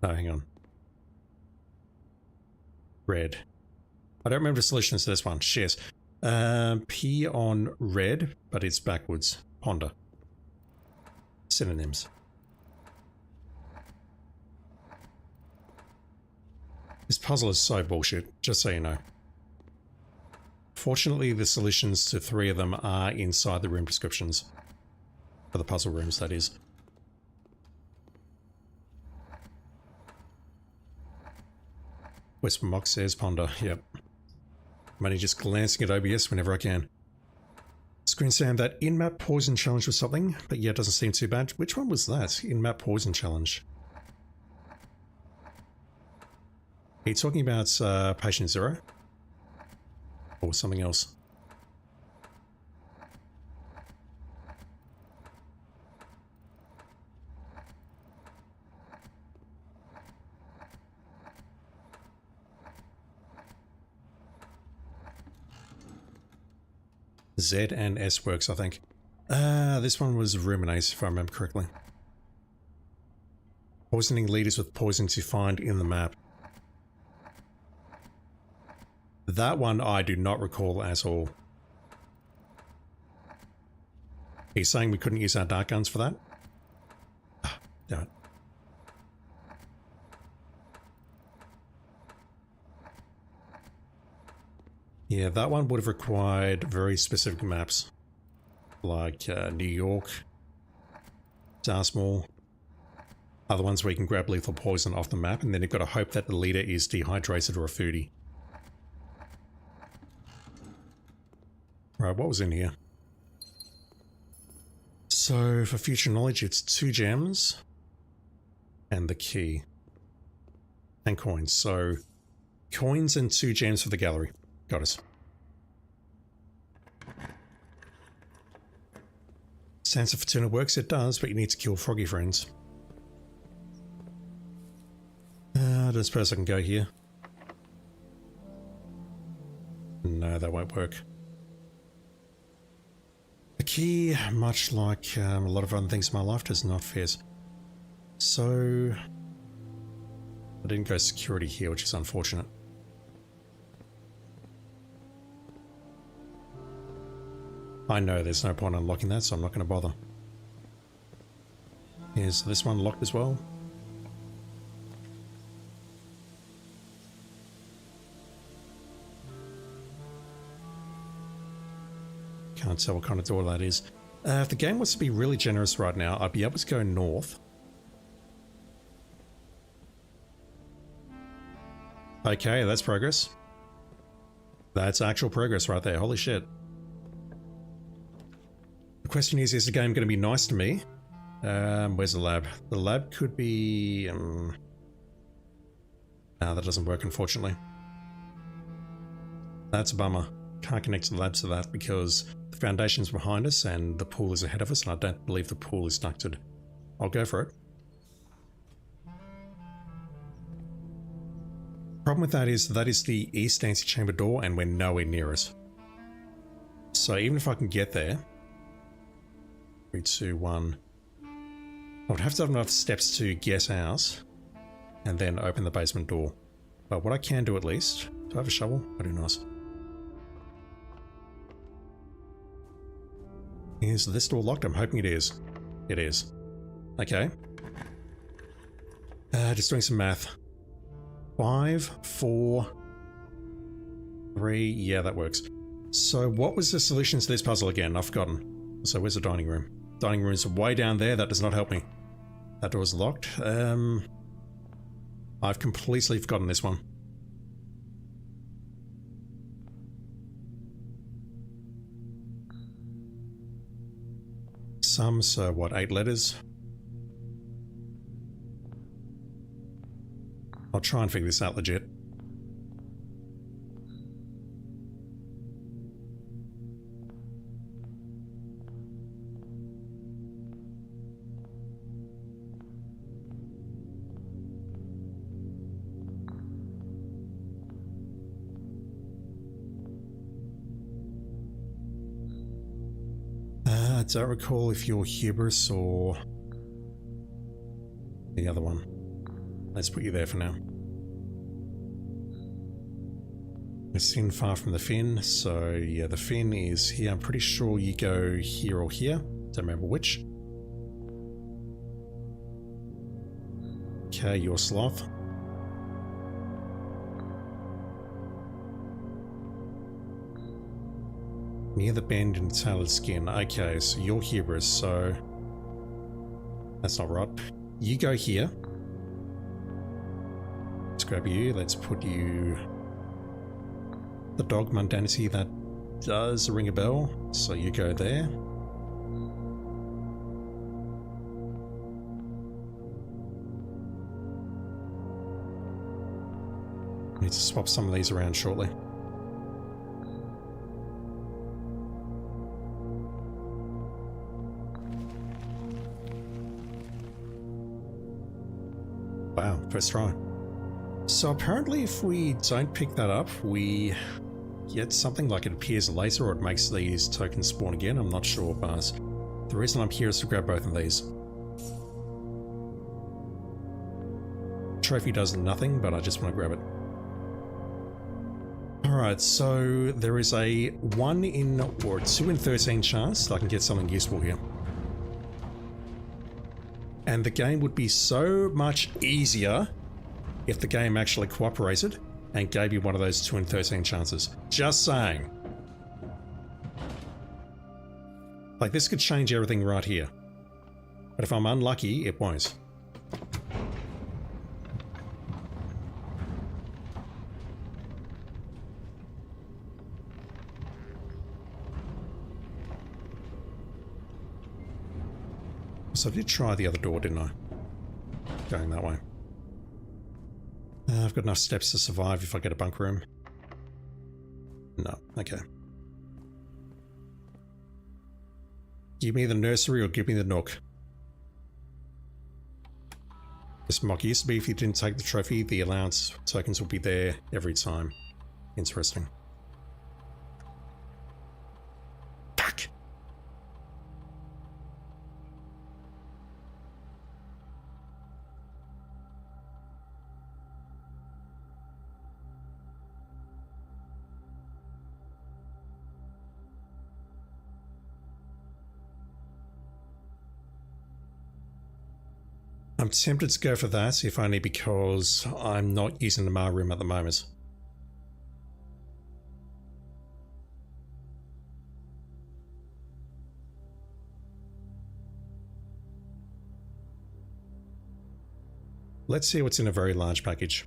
Oh, hang on. Red. I don't remember the solutions to this one. Shit. P on red, but it's backwards. Ponder. Synonyms. This puzzle is so bullshit, just so you know. Fortunately, the solutions to 3 of them are inside the room descriptions. For the puzzle rooms, that is. Whisper Mox says Ponder, yep. I'm only just glancing at OBS whenever I can. Screen Sam, that in-map poison challenge was something, but yeah, it doesn't seem too bad. Which one was that? In-map poison challenge. Are you talking about Patient Zero? Or something else? Z and S works, I think. This one was Ruminate, if I remember correctly. Poisoning leaders with poison to find in the map. That one I do not recall at all. Are you saying we couldn't use our dart guns for that? Ah, damn it. Yeah, that one would have required very specific maps. Like New York, Dartmoor. Other ones where you can grab lethal poison off the map and then you've got to hope that the leader is dehydrated or a foodie. Right, what was in here? So, for future knowledge, it's 2 gems and the key. And coins. So, coins and 2 gems for the gallery. Got us. Sansa Fortuna works, it does, but you need to kill froggy friends. I don't suppose I can go here. No, that won't work. The key, much like a lot of other things in my life, does not fit. So, I didn't go security here, which is unfortunate. I know there's no point unlocking that, so I'm not going to bother. Is this one locked as well? Can't tell what kind of door that is. If the game was to be really generous right now, I'd be able to go north. Okay, that's progress. That's actual progress right there. Holy shit. The question is the game going to be nice to me? Where's the lab? The lab could be... Nah, that doesn't work, unfortunately. That's a bummer. Can't connect to the lab to that because the foundation's behind us and the pool is ahead of us, and I don't believe the pool is ducted. I'll go for it. Problem with that is the east antechamber door and we're nowhere near it. So even if I can get there... 3, 2, 1... I would have to have enough steps to get out and then open the basement door. But what I can do at least... Do I have a shovel? I do not. Is this door locked? I'm hoping it is. It is. Okay. Just doing some math. 5, 4, 3... Yeah, that works. So what was the solution to this puzzle again? I've forgotten. So where's the dining room? Dining room is way down there. That does not help me. That door's locked. I've completely forgotten this one. So what, 8 letters? I'll try and figure this out legit. I don't recall if you're hubris or the other one. Let's put you there for now. A sin far from the fin, so yeah, the fin is here. I'm pretty sure you go here or here. Don't remember which. Okay, you're sloth. Near the bend in tailored skin. Okay, so you're hubris, so that's not right. You go here. Let's grab you. Let's put you... The dog mundanity, that does ring a bell. So you go there. Need to swap some of these around shortly. Wow, first try. So apparently if we don't pick that up, we get something like it appears later or it makes these tokens spawn again. I'm not sure, but the reason I'm here is to grab both of these. Trophy does nothing, but I just want to grab it. Alright, so there is a 1 in or 2 in 13 chance that I can get something useful here. And the game would be so much easier if the game actually cooperated and gave you one of those 2 in 13 chances. Just saying. Like, this could change everything right here. But if I'm unlucky, it won't. So I did try the other door, didn't I? Going that way. I've got enough steps to survive if I get a bunk room. No, okay. Give me the nursery or give me the nook. This mock used to be if you didn't take the trophy, the allowance tokens will be there every time. Interesting. Fuck! I'm tempted to go for that, if only because I'm not using the mail room at the moment. Let's see what's in a very large package.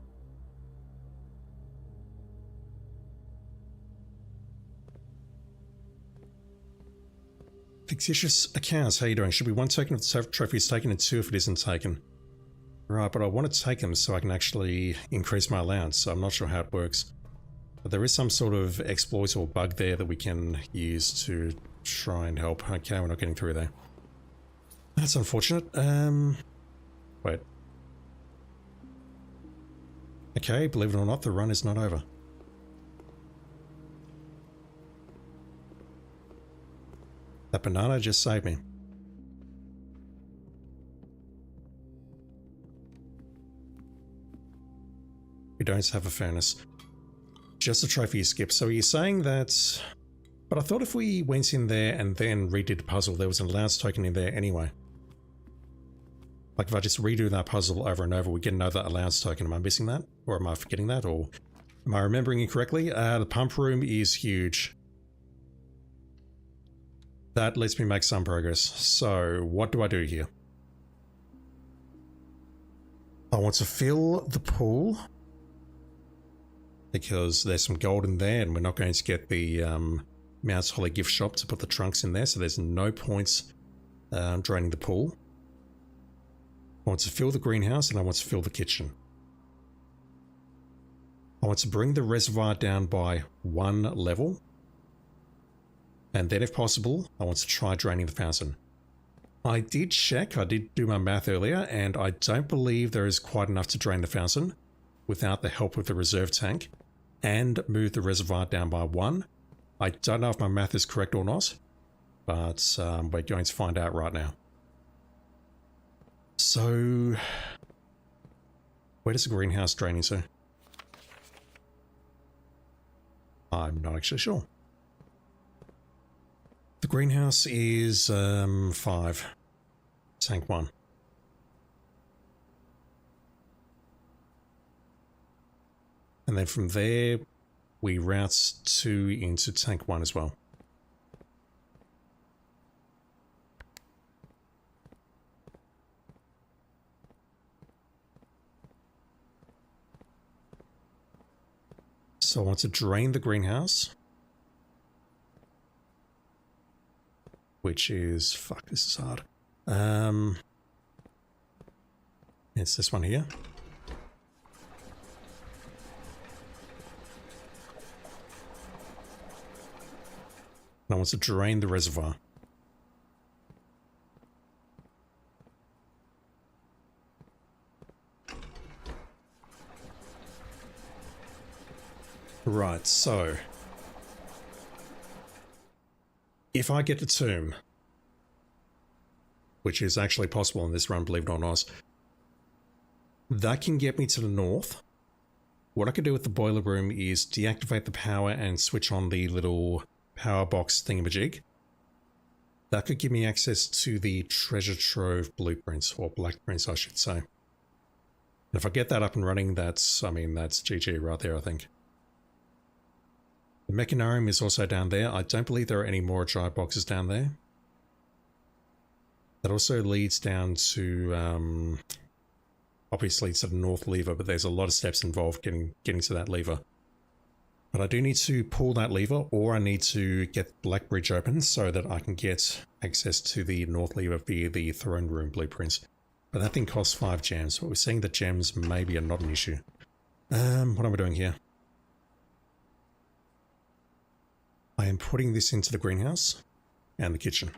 Fictitious accounts, how you doing? Should be 1 token of the trophy is taken and 2 if it isn't taken. Right, but I want to take them so I can actually increase my allowance, so I'm not sure how it works. But there is some sort of exploit or bug there that we can use to try and help. Okay, we're not getting through there. That's unfortunate. Wait. Okay, believe it or not, the run is not over. That banana just saved me. We don't have a furnace. Just a trophy skip. So you're saying that... But I thought if we went in there and then redid the puzzle, there was an allowance token in there anyway. Like if I just redo that puzzle over and over, we get another allowance token. Am I missing that? Or am I forgetting that? Or am I remembering incorrectly? The pump room is huge. That lets me make some progress. So what do I do here? I want to fill the pool because there's some gold in there and we're not going to get the Mount Holly gift shop to put the trunks in there, so there's no points draining the pool. I want to fill the greenhouse and I want to fill the kitchen. I want to bring the reservoir down by 1 level. And then if possible, I want to try draining the fountain. I did check, I did do my math earlier, and I don't believe there is quite enough to drain the fountain without the help of the reserve tank and move the reservoir down by 1. I don't know if my math is correct or not, but we're going to find out right now. So, where does the greenhouse drain into? I'm not actually sure. The greenhouse is 5. Tank 1. And then from there, we route 2 into tank 1 as well. So I want to drain the greenhouse. Which is, fuck, this is hard. It's this one here. And I want to drain the reservoir. Right, so if I get the tomb, which is actually possible in this run, believe it or not, that can get me to the north. What I could do with the boiler room is deactivate the power and switch on the little power box thingamajig. That could give me access to the treasure trove blueprints, or blackprints I should say. And if I get that up and running, that's, I mean, that's GG right there, I think. The mechanarium is also down there. I don't believe there are any more dry boxes down there. That also leads down to, obviously to the north lever, but there's a lot of steps involved getting to that lever. But I do need to pull that lever, or I need to get Black Bridge open so that I can get access to the north lever via the throne room blueprints. But that thing costs 5 gems. But we're seeing that gems maybe are not an issue. What am I doing here? I am putting this into the greenhouse and the kitchen.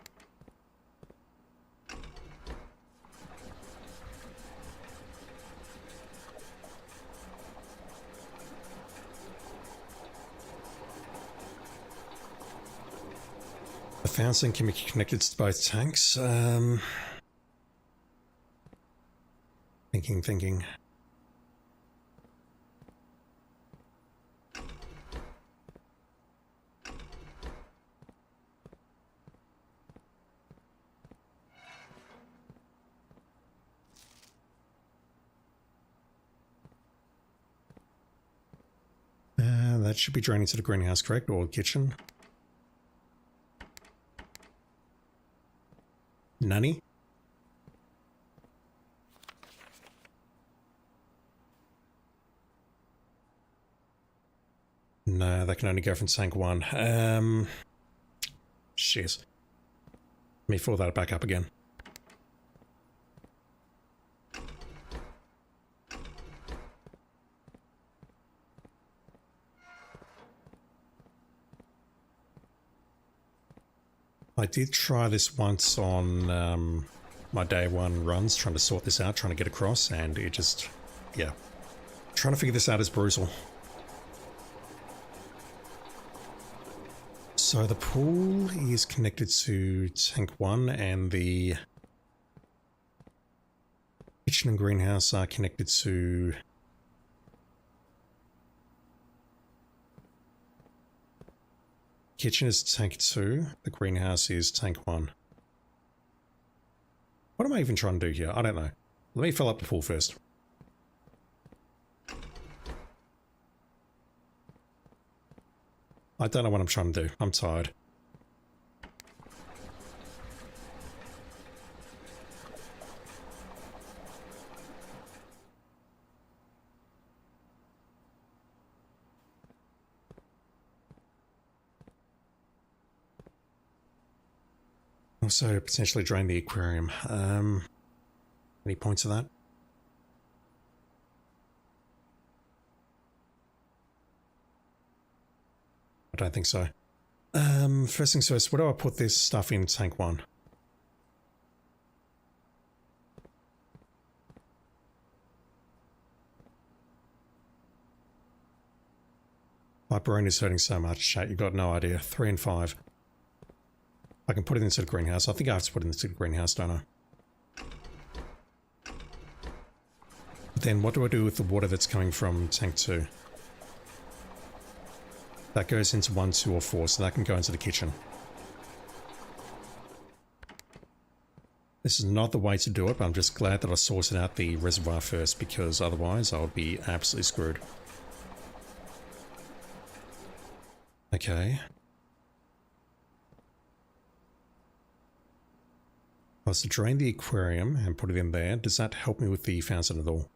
The fountain can be connected to both tanks. Thinking. That should be draining to the greenhouse, correct? Or kitchen. Nani? No, that can only go from tank 1. Shit. Let me fill that back up again. I did try this once on my day 1 runs, trying to sort this out, trying to get across, and it just, yeah. Trying to figure this out is brutal. So the pool is connected to tank 1, and the kitchen and greenhouse are connected to kitchen is tank 2, the greenhouse is tank 1. What am I even trying to do here? I don't know. Let me fill up the pool first. I don't know what I'm trying to do. I'm tired. Also, potentially drain the aquarium. Any points of that? I don't think so. First things first, where do I put this stuff in tank 1? My brain is hurting so much, chat, you've got no idea. 3 and 5. I can put it into the greenhouse. I think I have to put it into the greenhouse, don't I? But then what do I do with the water that's coming from tank 2? That goes into 1, 2, or 4, so that can go into the kitchen. This is not the way to do it, but I'm just glad that I sorted out the reservoir first, because otherwise I would be absolutely screwed. Okay. I was to drain the aquarium and put it in there. Does that help me with the fountain at all?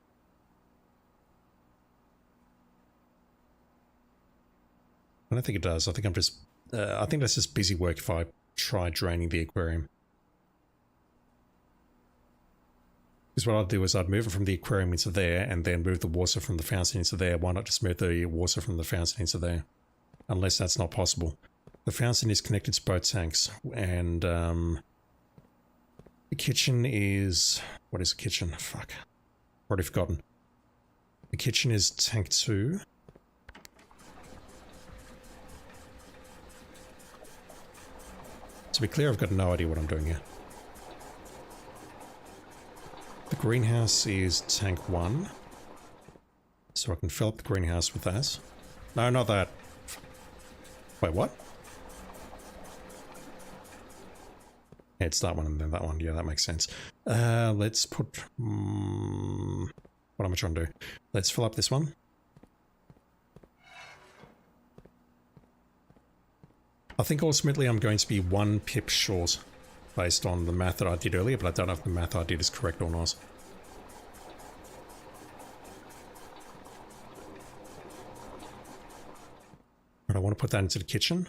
I don't think it does. I think I'm just... I think that's just busy work if I try draining the aquarium. Because what I'd do is I'd move it from the aquarium into there and then move the water from the fountain into there. Why not just move the water from the fountain into there? Unless that's not possible. The fountain is connected to both tanks, and the kitchen is... What is the kitchen? Fuck. Already forgotten. The kitchen is tank 2. To be clear, I've got no idea what I'm doing here. The greenhouse is tank 1. So I can fill up the greenhouse with that. No, not that. Wait, what? Yeah, it's that one and then that one. Yeah, that makes sense. Let's put... what am I trying to do? Let's fill up this one. I think ultimately I'm going to be 1 pip short based on the math that I did earlier, but I don't know if the math I did is correct or not. But I want to put that into the kitchen.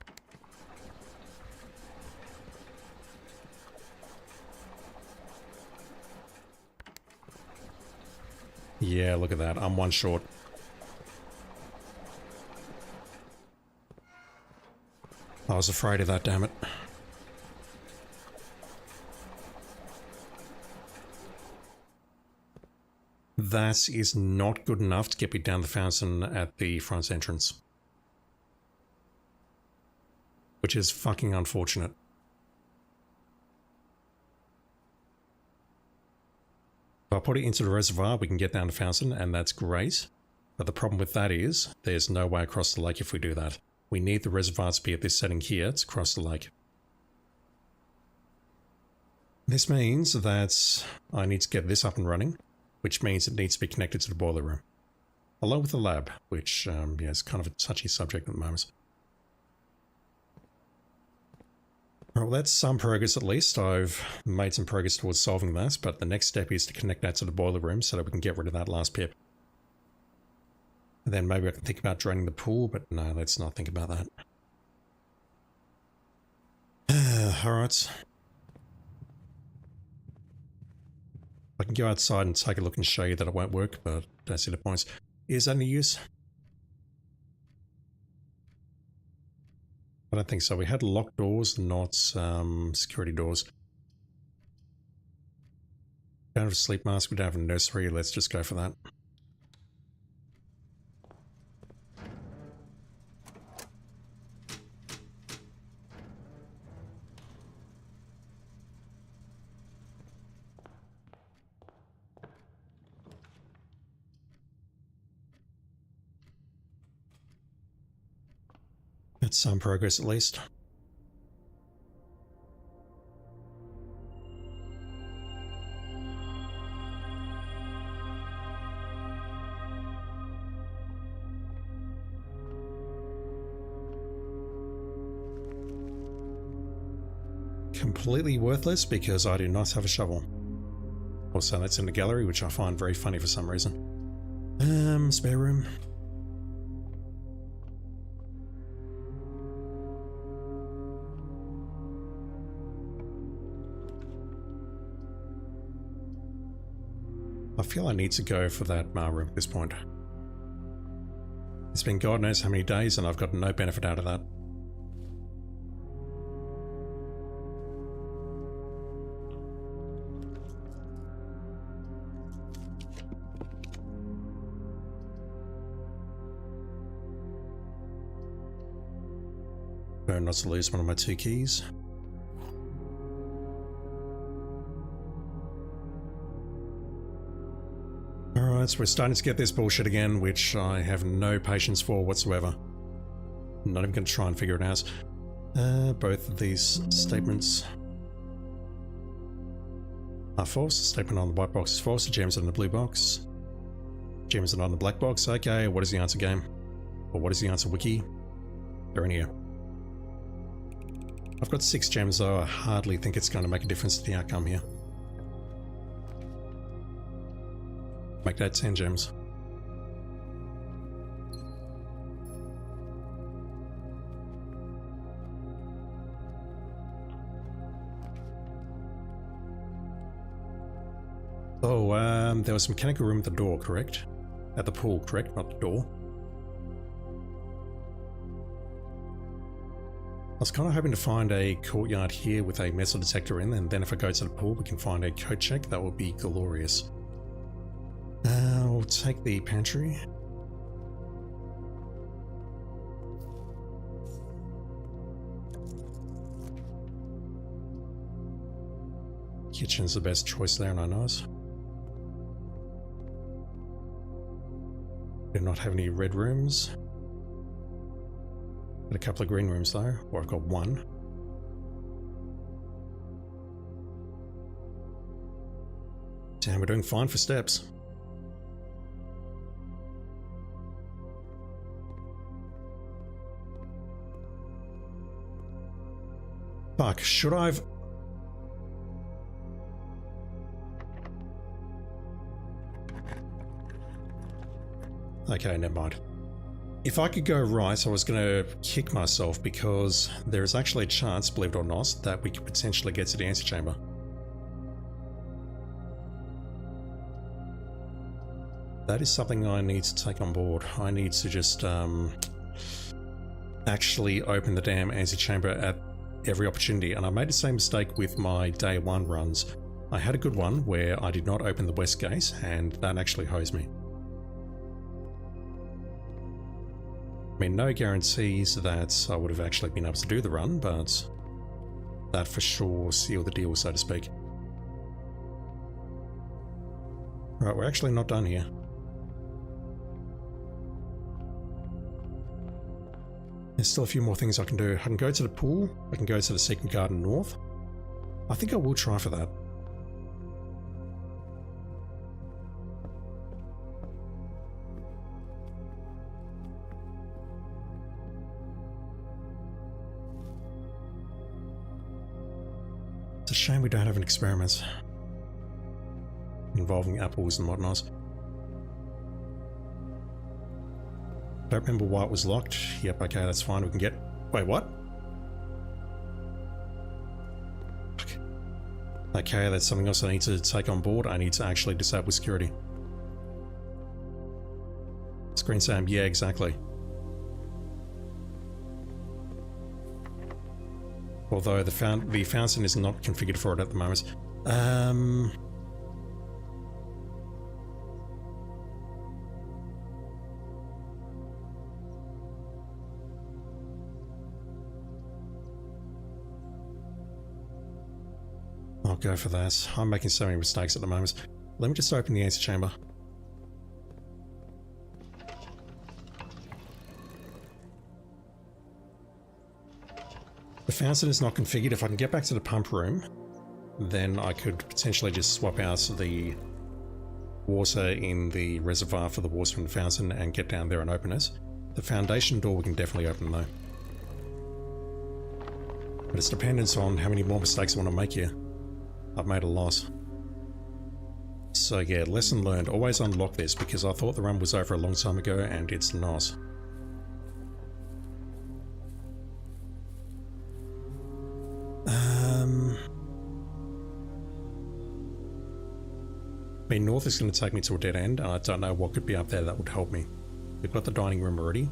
Yeah, look at that. I'm one short. I was afraid of that, damn it. That is not good enough to get me down the fountain at the front entrance. Which is fucking unfortunate. If I put it into the reservoir, we can get down the fountain, and that's great. But the problem with that is, there's no way across the lake if we do that. We need the reservoir to be at this setting here to cross the lake. This means that I need to get this up and running, which means it needs to be connected to the boiler room. Along with the lab, which yeah, is kind of a touchy subject at the moment. Well, that's some progress at least. I've made some progress towards solving that, but the next step is to connect that to the boiler room so that we can get rid of that last pip. And then maybe I can think about draining the pool, but no, let's not think about that. Alright. I can go outside and take a look and show you that it won't work, but don't see the points. Is that any use? I don't think so. We had locked doors, not security doors. We don't have a sleep mask, we don't have a nursery, let's just go for that. That's some progress at least. Completely worthless because I do not have a shovel. Also, that's in the gallery, which I find very funny for some reason. Spare room. I feel I need to go for that room at this point. It's been God knows how many days and I've got no benefit out of that. Better not to lose one of my 2 keys. Alright, so we're starting to get this bullshit again, which I have no patience for whatsoever. I'm not even going to try and figure it out. Both of these statements are false. The statement on the white box is false. The gems are in the blue box. Gems are not in the black box. Okay, what is the answer, game? Or what is the answer, wiki? They're in here. I've got 6 gems though. I hardly think it's going to make a difference to the outcome here. Make that 10 gems. Oh, there was a mechanical room at the door, correct? At the pool, correct? Not the door. I was kind of hoping to find a courtyard here with a metal detector in, and then if I go to the pool we can find a code check. That would be glorious. I'll take the pantry. Kitchen's the best choice there, and I know it. Do not have any red rooms. Got a couple of green rooms though, or I've got 1. Damn, we're doing fine for steps. Fuck, should I've... Okay, never mind. If I could go right, I was going to kick myself because there is actually a chance, believe it or not, that we could potentially get to the antechamber. That is something I need to take on board. I need to just actually open the damn antechamber at every opportunity. And I made the same mistake with my day one runs. I had a good one where I did not open the west gate, and that actually hosed me. I mean, no guarantees that I would have actually been able to do the run, but that for sure sealed the deal, so to speak. Right, we're actually not done here. There's still a few more things I can do. I can go to the pool, I can go to the secret garden north. I think I will try for that. It's a shame we don't have an experiment involving apples and whatnot. Don't remember why it was locked. Yep, okay, that's fine. We can get... Wait, what? Okay, that's something else I need to take on board. I need to actually disable security. Screen Sam, yeah, exactly. Although the fountain is not configured for it at the moment. I'll go for that. I'm making so many mistakes at the moment. Let me just open the antechamber. The fountain is not configured. If I can get back to the pump room, then I could potentially just swap out the water in the reservoir for the water from the fountain and get down there and open it. The foundation door we can definitely open though. But it's dependent on how many more mistakes I want to make here. I've made a lot. So yeah, lesson learned. Always unlock this because I thought the run was over a long time ago and it's not. I mean, north is going to take me to a dead end. I don't know what could be up there that would help me. We've got the dining room already.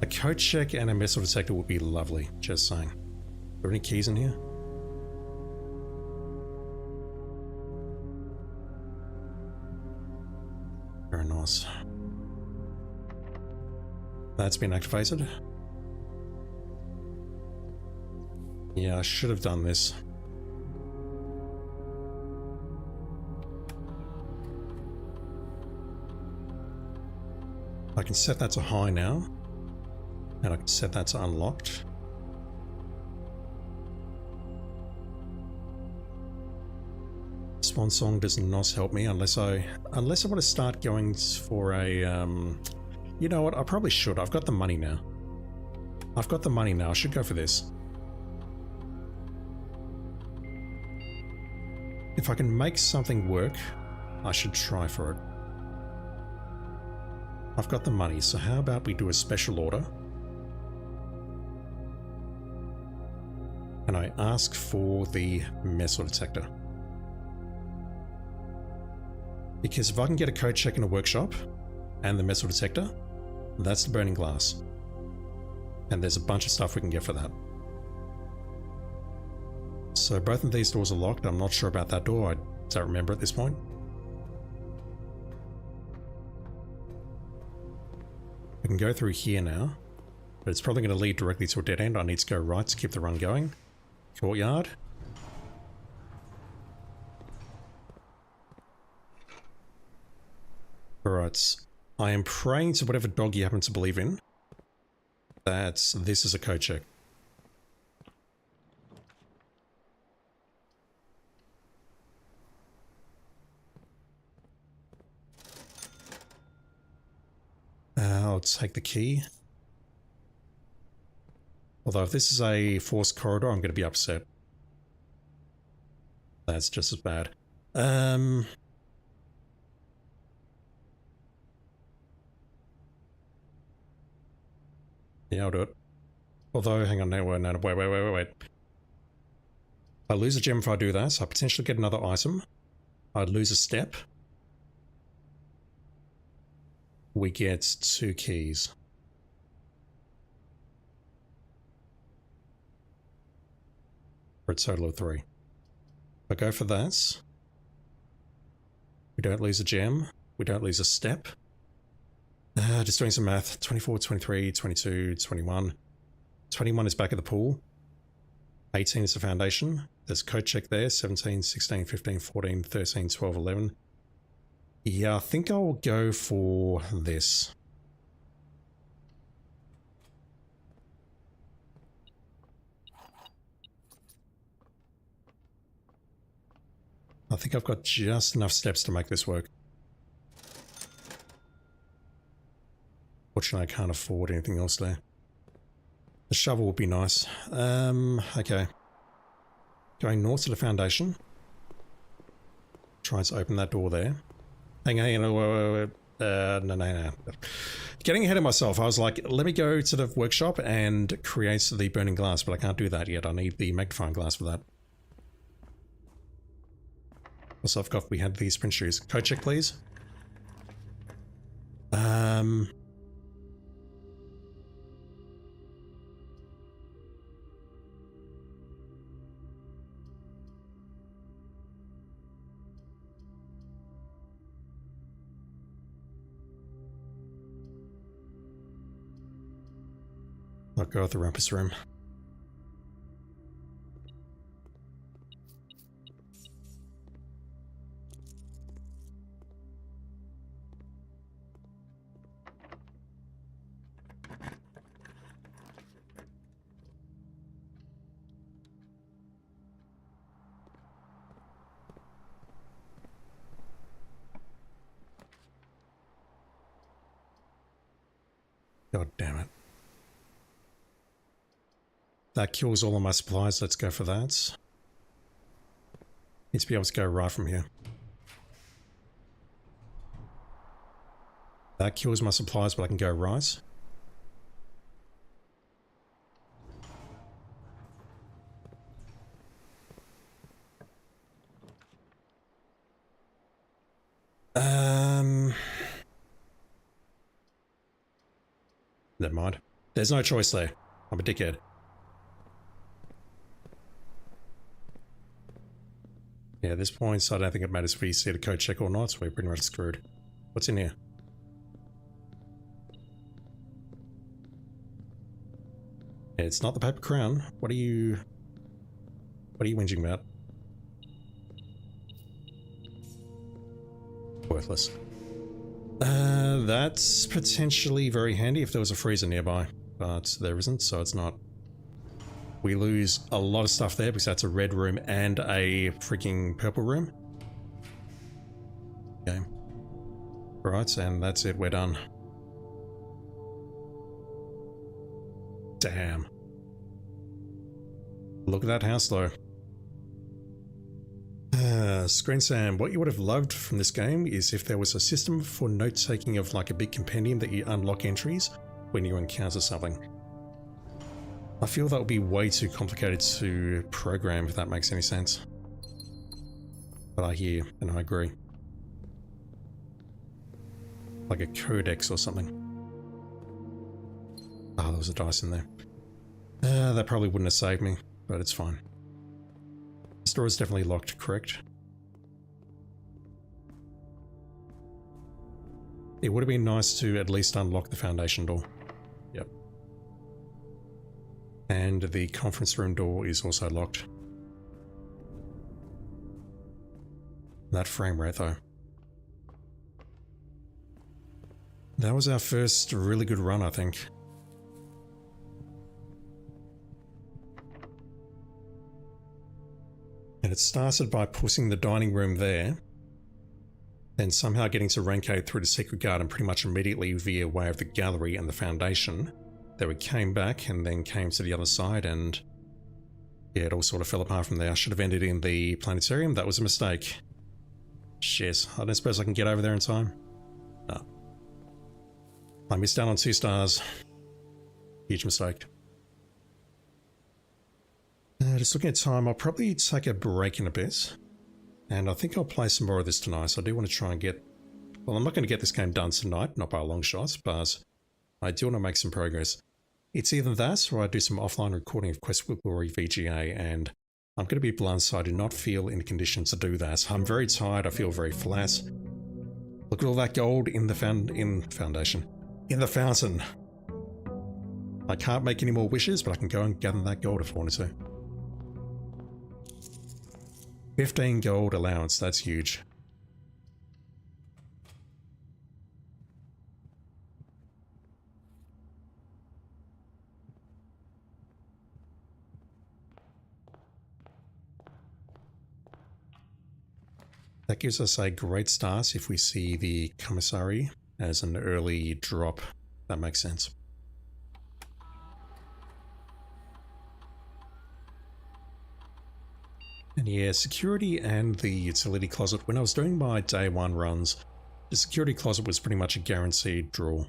A code check and a missile detector would be lovely, just saying. Are there any keys in here? Very nice. That's been activated. Yeah, I should have done this. I can set that to high now, and I can set that to unlocked. Swan song does not help me unless I want to start going for a, you know what, I probably should. I've got the money now. I should go for this. If I can make something work, I should try for it. I've got the money, so how about we do a special order? And I ask for the missile detector. Because if I can get a code check in a workshop and the missile detector, that's the burning glass. And there's a bunch of stuff we can get for that. So both of these doors are locked. I'm not sure about that door. I don't remember at this point. I can go through here now, but it's probably going to lead directly to a dead end. I need to go right to keep the run going. Courtyard. Alright, I am praying to whatever dog you happen to believe in that this is a code check. I'll take the key. Although if this is a forced corridor, I'm going to be upset. That's just as bad. Yeah, I'll do it. Although, hang on, no, wait. I lose a gem if I do that, so I potentially get another item. I'd lose a step. We get 2 keys. For a total of 3. If I go for that, we don't lose a gem, we don't lose a step. Just doing some math. 24, 23, 22, 21. 21 is back at the pool. 18 is the foundation. There's code check there. 17, 16, 15, 14, 13, 12, 11. Yeah, I think I'll go for this. I think I've got just enough steps to make this work. Fortunately, I can't afford anything else there. The shovel would be nice. Okay. Going north to the foundation. Try to open that door there. Hang on, no. Getting ahead of myself, I was like, let me go to the workshop and create the burning glass, but I can't do that yet. I need the magnifying glass for that. Also, we had these sprint shoes. Code check, please. I'll go with the rumpus room. God damn it. That kills all of my supplies. Let's go for that. Need to be able to go right from here. That kills my supplies, but I can go right. Never mind. There's no choice there. I'm a dickhead. Yeah, at this point, I don't think it matters if we see the code check or not, so we're pretty much screwed. What's in here? Yeah, it's not the paper crown. What are you whinging about? Worthless. That's potentially very handy if there was a freezer nearby, but there isn't, so it's not. We lose a lot of stuff there because that's a red room and a freaking purple room. Okay. Right, and that's it, we're done. Damn. Look at that house though. Screen Sam, what you would have loved from this game is if there was a system for note-taking of like a big compendium that you unlock entries when you encounter something. I feel that would be way too complicated to program, if that makes any sense. But I hear, and I agree. Like a codex or something. Oh, there was a dice in there. That probably wouldn't have saved me, but it's fine. This door is definitely locked, correct? It would have been nice to at least unlock the foundation door. Yep. And the conference room door is also locked. That frame rate though. That was our first really good run, I think. And it started by pushing the dining room there, then somehow getting to rank 8 through the secret garden pretty much immediately via way of the gallery and the foundation. Then we came back and then came to the other side and yeah, it all sort of fell apart from there. I should have ended in the planetarium. That was a mistake. Shit, I don't suppose I can get over there in time. No. I missed out on 2 stars. Huge mistake. Just looking at time, I'll probably take a break in a bit. And I think I'll play some more of this tonight. So I do want to try and get... Well, I'm not going to get this game done tonight, not by a long shot, but I do want to make some progress. It's either that or I do some offline recording of Quest for Glory VGA, and I'm going to be blunt, so I do not feel in condition to do that. I'm very tired, I feel very flat. Look at all that gold in the foundation. In the fountain. I can't make any more wishes, but I can go and gather that gold if I wanted to. 15 gold allowance, that's huge. That gives us a great start if we see the commissary as an early drop. That makes sense. And yeah, security and the utility closet. When I was doing my day one runs, the security closet was pretty much a guaranteed draw.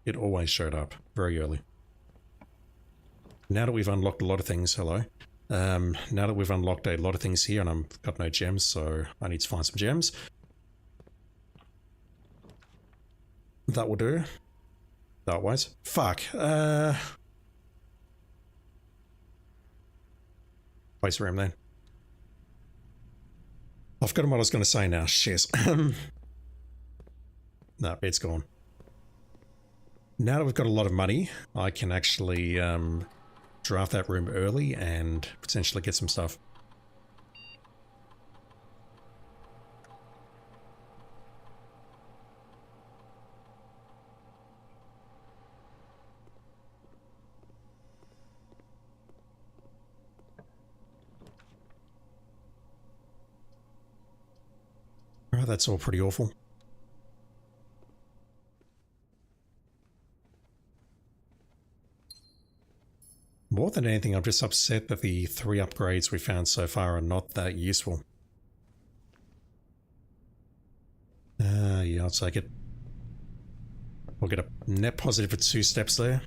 It always showed up very early. Now that we've unlocked a lot of things, hello. Now that we've unlocked a lot of things here and I've got no gems, so I need to find some gems. That will do. That wait. Fuck. Waste room then. I've forgotten what I was going to say now. Shit. No, it's gone. Now that we've got a lot of money, I can actually draft that room early and potentially get some stuff. Oh, that's all pretty awful. More than anything, I'm just upset that the 3 upgrades we found so far are not that useful. Yeah, I'll take it. We'll get a net positive for 2 steps there.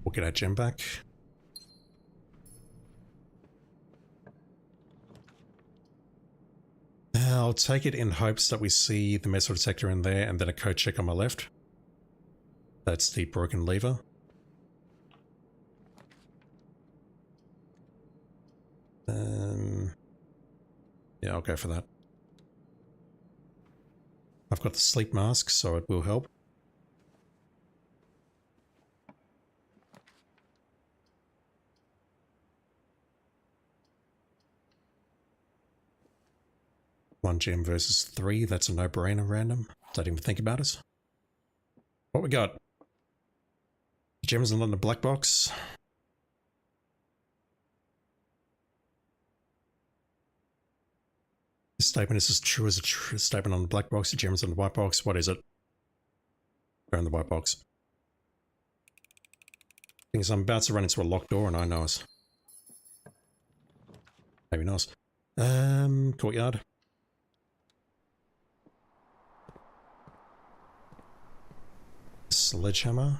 We'll get our gem back. I'll take it in hopes that we see the metal detector in there and then a code check on my left. That's the broken lever. Yeah, I'll go for that. I've got the sleep mask, so it will help. One gem versus 3, that's a no-brainer random. Don't even think about it. What we got? Gems in the black box. This statement is as true as a true statement on the black box. The gems on the white box. What is it? Go in the white box. Thing is, I'm about to run into a locked door and I know it. Maybe not. Courtyard. Sledgehammer.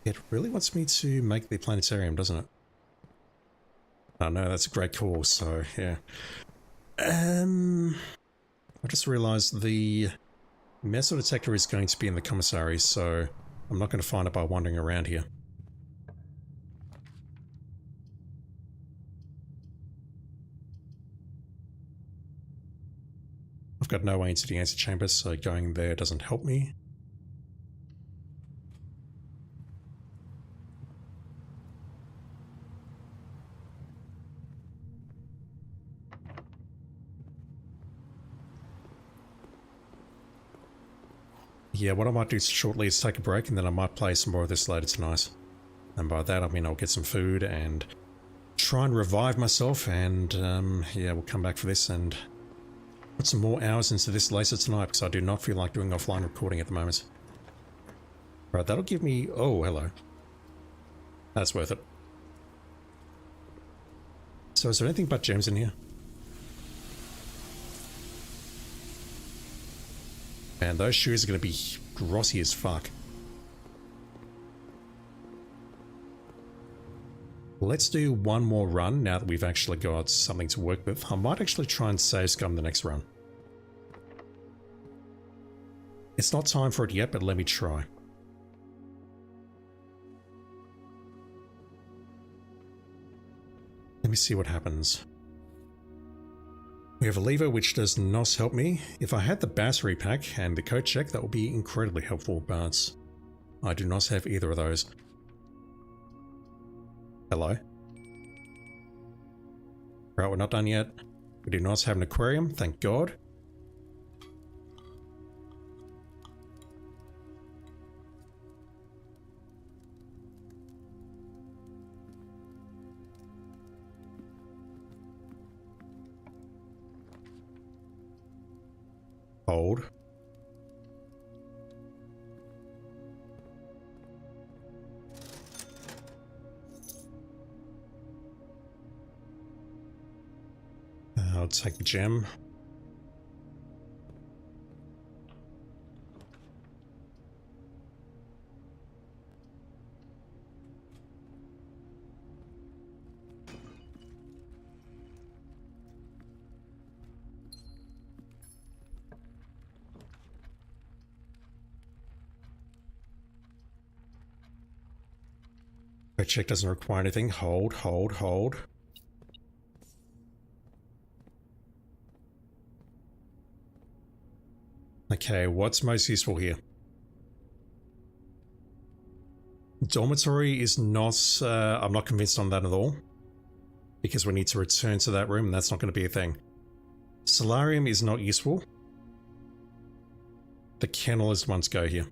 It really wants me to make the planetarium, doesn't it? Oh no, that's a great call, so yeah. I just realized the metal detector is going to be in the commissary, so I'm not going to find it by wandering around here. I've got no way into the antechamber, so going there doesn't help me. Yeah, what I might do shortly is take a break and then I might play some more of this later tonight. And by that I mean I'll get some food and try and revive myself and yeah, we'll come back for this and put some more hours into this later tonight because I do not feel like doing offline recording at the moment. Right, that'll give me... Oh, hello. That's worth it. So is there anything but gems in here? Man, those shoes are going to be grossy as fuck. Let's do one more run now that we've actually got something to work with. I might actually try and save scum the next run. It's not time for it yet, but let me try. Let me see what happens. We have a lever which does not help me. If I had the battery pack and the code check, that would be incredibly helpful, but I do not have either of those. Hello? Right, we're not done yet. We do not have an aquarium, thank God. Hold. I'll take the gem. Check doesn't require anything. Hold, hold, hold. Okay, what's most useful here? Dormitory is not, I'm not convinced on that at all. Because we need to return to that room and that's not going to be a thing. Solarium is not useful. The kennel is the one to go here.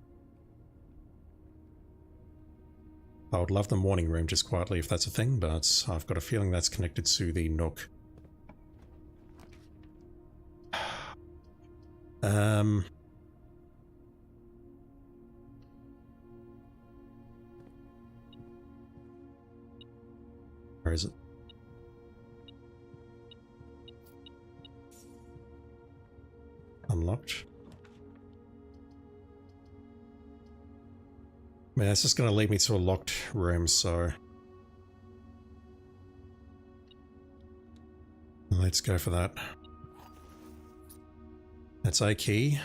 I would love the morning room just quietly if that's a thing, but I've got a feeling that's connected to the nook. Where is it? Unlocked. I mean, that's just going to lead me to a locked room, so... let's go for that. That's a key.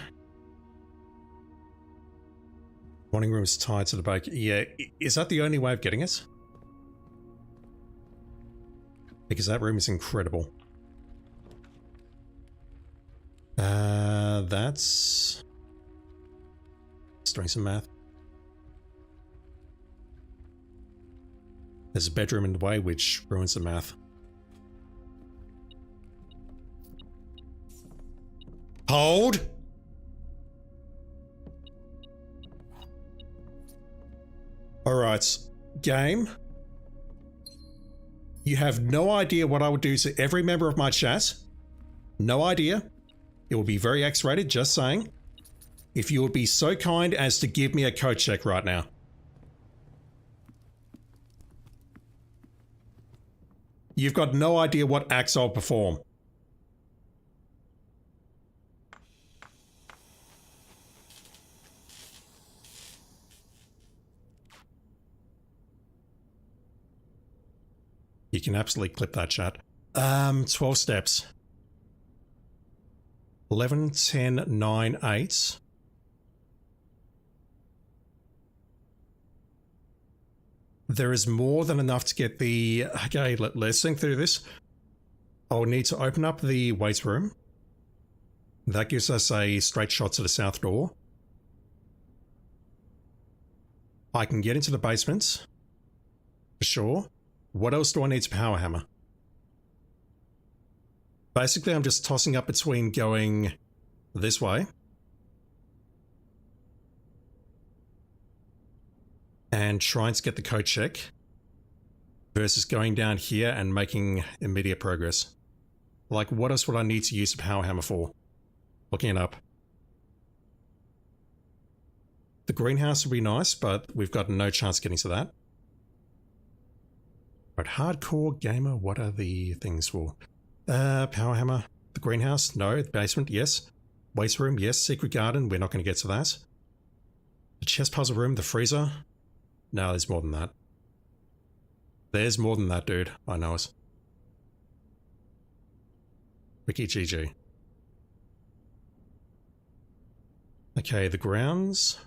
Morning room's tied to the bake. Yeah, is that the only way of getting it? Because that room is incredible. That's... let's doing some math. There's a bedroom in the way, which ruins the math. Hold! Alright, game. You have no idea what I would do to every member of my chat. No idea. It will be very X-rated, just saying. If you would be so kind as to give me a code check right now. You've got no idea what acts I'll perform. You can absolutely clip that, chat. 12 steps. 11, 10, 9, 8. There is more than enough to get the... okay, let's think through this. I'll need to open up the weight room. That gives us a straight shot to the south door. I can get into the basement. For sure. What else do I need to power hammer? Basically, I'm just tossing up between going this way and trying to get the code check versus going down here and making immediate progress. Like, what else would I need to use the power hammer for? Looking it up. The greenhouse would be nice, but we've got no chance getting to that. But hardcore gamer, what are the things for? Power hammer. The greenhouse? No. The basement? Yes. Weights room, yes. Secret garden, we're not going to get to that. The chess puzzle room, the freezer. No, there's more than that. There's more than that, dude. I know it. Wiki GG. Okay, the grounds.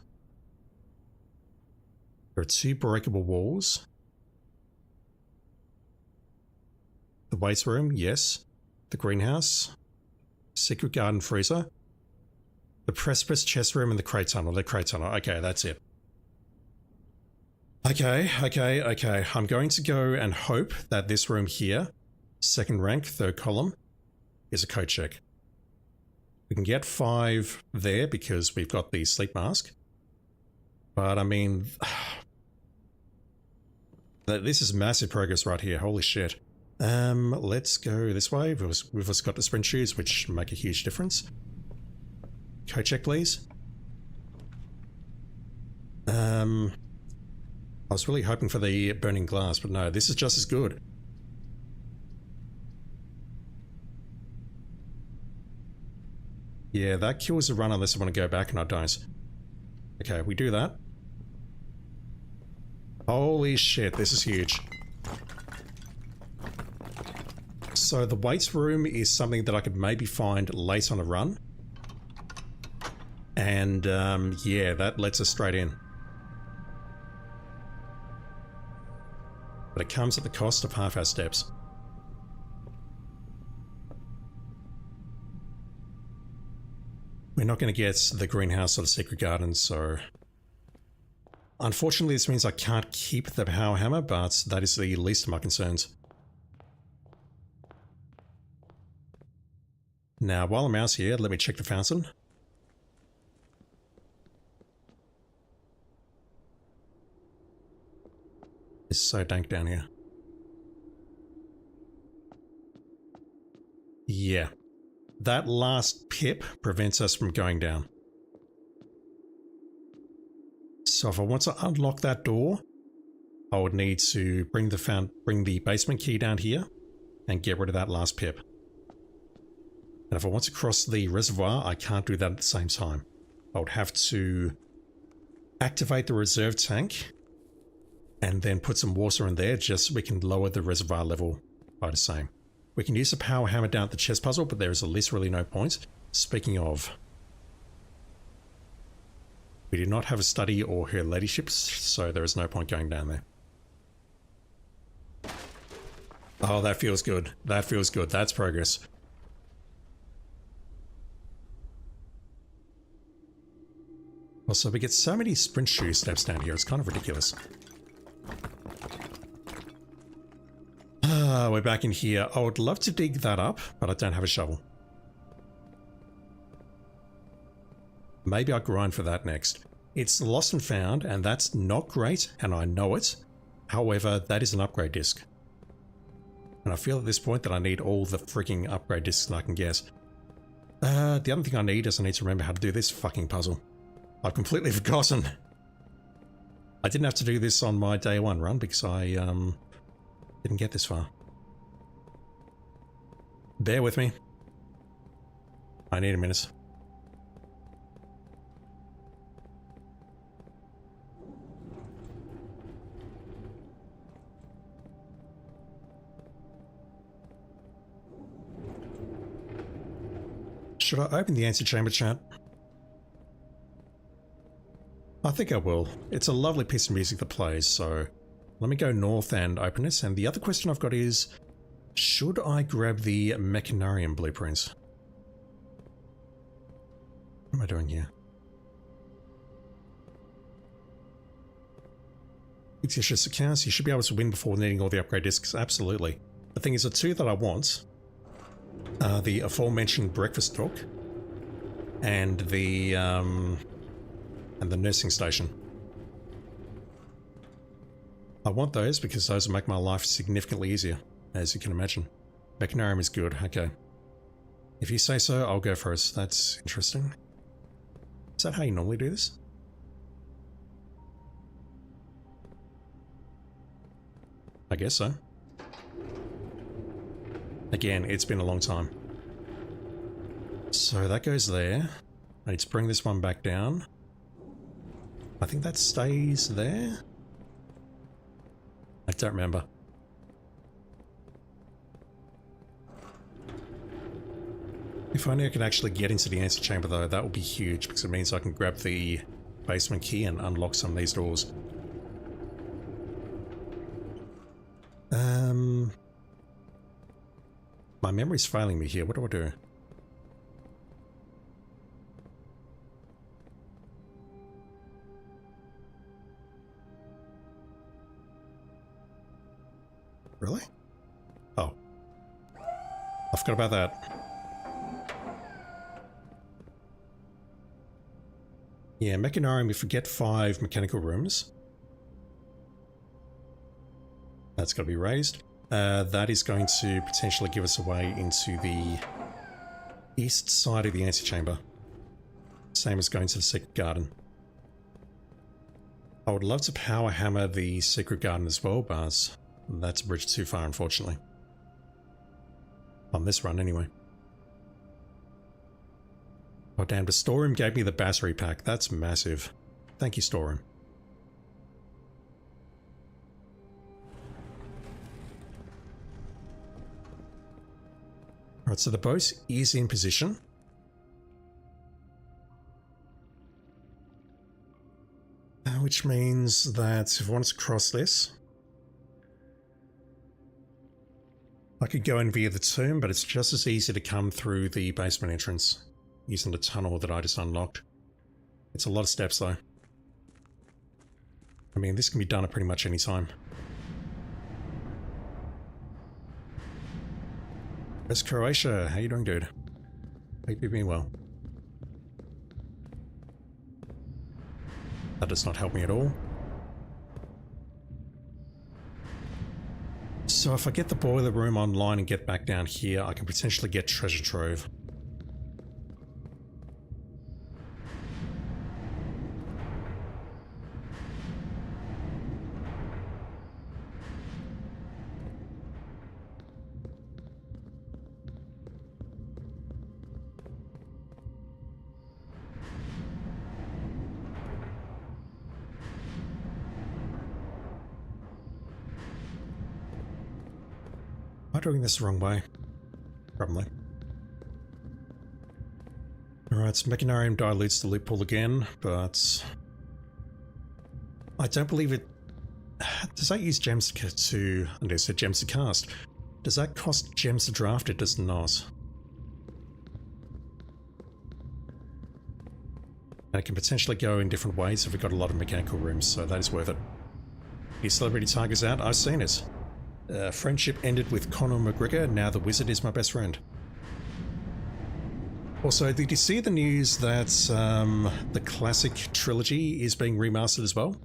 There are 2 breakable walls. The weights room, yes. The greenhouse. Secret garden freezer. The precipice chest room and the crate tunnel. The crate tunnel. Okay, that's it. Okay. I'm going to go and hope that this room here, second rank, third column, is a code check. We can get 5 there because we've got the sleep mask. But I mean, this is massive progress right here. Holy shit. Let's go this way. We've also got the sprint shoes, which make a huge difference. Code check, please. I was really hoping for the burning glass, but no, this is just as good. Yeah, that kills the run unless I want to go back, and I don't. Okay, we do that. Holy shit, this is huge. So the weights room is something that I could maybe find late on a run. And yeah, that lets us straight in. But it comes at the cost of half our steps. We're not going to get the greenhouse or the secret garden, so... Unfortunately, this means I can't keep the power hammer, but that is the least of my concerns. Now, while I'm out here, let me check the fountain. It's so dank down here. Yeah. That last pip prevents us from going down. So if I want to unlock that door, I would need to bring the basement key down here and get rid of that last pip. And if I want to cross the reservoir, I can't do that at the same time. I would have to activate the reserve tank and then put some water in there just so we can lower the reservoir level by the same. We can use the power hammer down at the chess puzzle, but there is literally no point. Speaking of, we do not have a study or her ladyships, so there is no point going down there. Oh, that feels good. That feels good. That's progress. Also, we get so many sprint shoe steps down here, it's kind of ridiculous. We're back in here. I would love to dig that up, but I don't have a shovel. Maybe I'll grind for that next. It's lost and found, and that's not great, and I know it. However, that is an upgrade disc. And I feel at this point that I need all the freaking upgrade discs that I can get. The other thing I need is I need to remember how to do this fucking puzzle. I've completely forgotten. I didn't have to do this on my day 1 run because I didn't get this far. Bear with me. I need a minute. Should I open the antechamber chat? I think I will. It's a lovely piece of music that plays, so let me go north and open it. And the other question I've got is, should I grab the Mechanarium blueprints? What am I doing here? Fictitious accounts, you should be able to win before needing all the upgrade discs. Absolutely. The thing is, the 2 that I want are the aforementioned breakfast nook and the nursing station. I want those because those will make my life significantly easier, as you can imagine. Mechanarium is good, okay. If you say so, I'll go for it. That's interesting. Is that how you normally do this? I guess so. Again, it's been a long time. So that goes there. I need to bring this one back down. I think that stays there. I don't remember. If only I could actually get into the answer chamber though, that would be huge because it means I can grab the basement key and unlock some of these doors. My memory's failing me here. What do I do? Really? Oh. I forgot about that. Yeah, Mechanarium, we forget 5 mechanical rooms. That's got to be raised. That is going to potentially give us a way into the east side of the antechamber. Same as going to the secret garden. I would love to power hammer the secret garden as well, but that's a bridge too far, unfortunately. On this run, anyway. Oh damn, the storeroom gave me the battery pack. That's massive. Thank you, storeroom. Alright, so the boat is in position. Which means that if I wanted to cross this, I could go in via the tomb, but it's just as easy to come through the basement entrance using the tunnel that I just unlocked. It's a lot of steps though. I mean, this can be done at pretty much any time. Where's Croatia? How you doing, dude? Hope you're doing well. That does not help me at all. So if I get the boiler room online and get back down here, I can potentially get treasure trove. Am I doing this the wrong way? Probably. Alright, so Mechanarium dilutes the loop pool again, but I don't believe it. Does that use gems to I guess gems to cast? Does that cost gems to draft? It does not. And it can potentially go in different ways if we've got a lot of mechanical rooms, so that is worth it. Your celebrity tiger's out. I've seen it. Friendship ended with Conor McGregor, now the wizard is my best friend. Also, did you see the news that the classic trilogy is being remastered as well?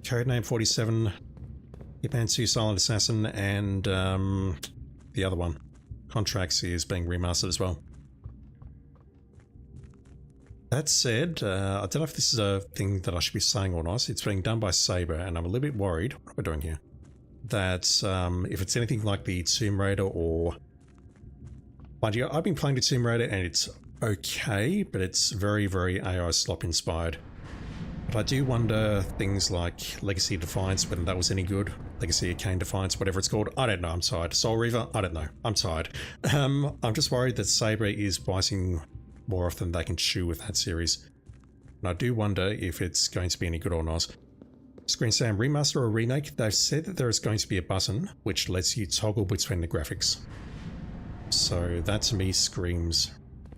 Codename 47, Hitman 2 Silent Assassin, and the other one, Contracts, is being remastered as well. That said, I don't know if this is a thing that I should be saying or not. It's being done by Saber, and I'm a little bit worried. What am I doing here? That if it's anything like the Tomb Raider or... Mind you, I've been playing the Tomb Raider and it's okay, but it's very, very AI slop inspired. But I do wonder things like Legacy of Defiance, whether that was any good. Legacy of Kain Defiance, whatever it's called. I don't know, I'm tired. Soul Reaver, I don't know, I'm tired. I'm just worried that Saber is biting more often than they can chew with that series. And I do wonder if it's going to be any good or not. Screen Sam, remaster or remake? They've said that there is going to be a button which lets you toggle between the graphics. So that to me screams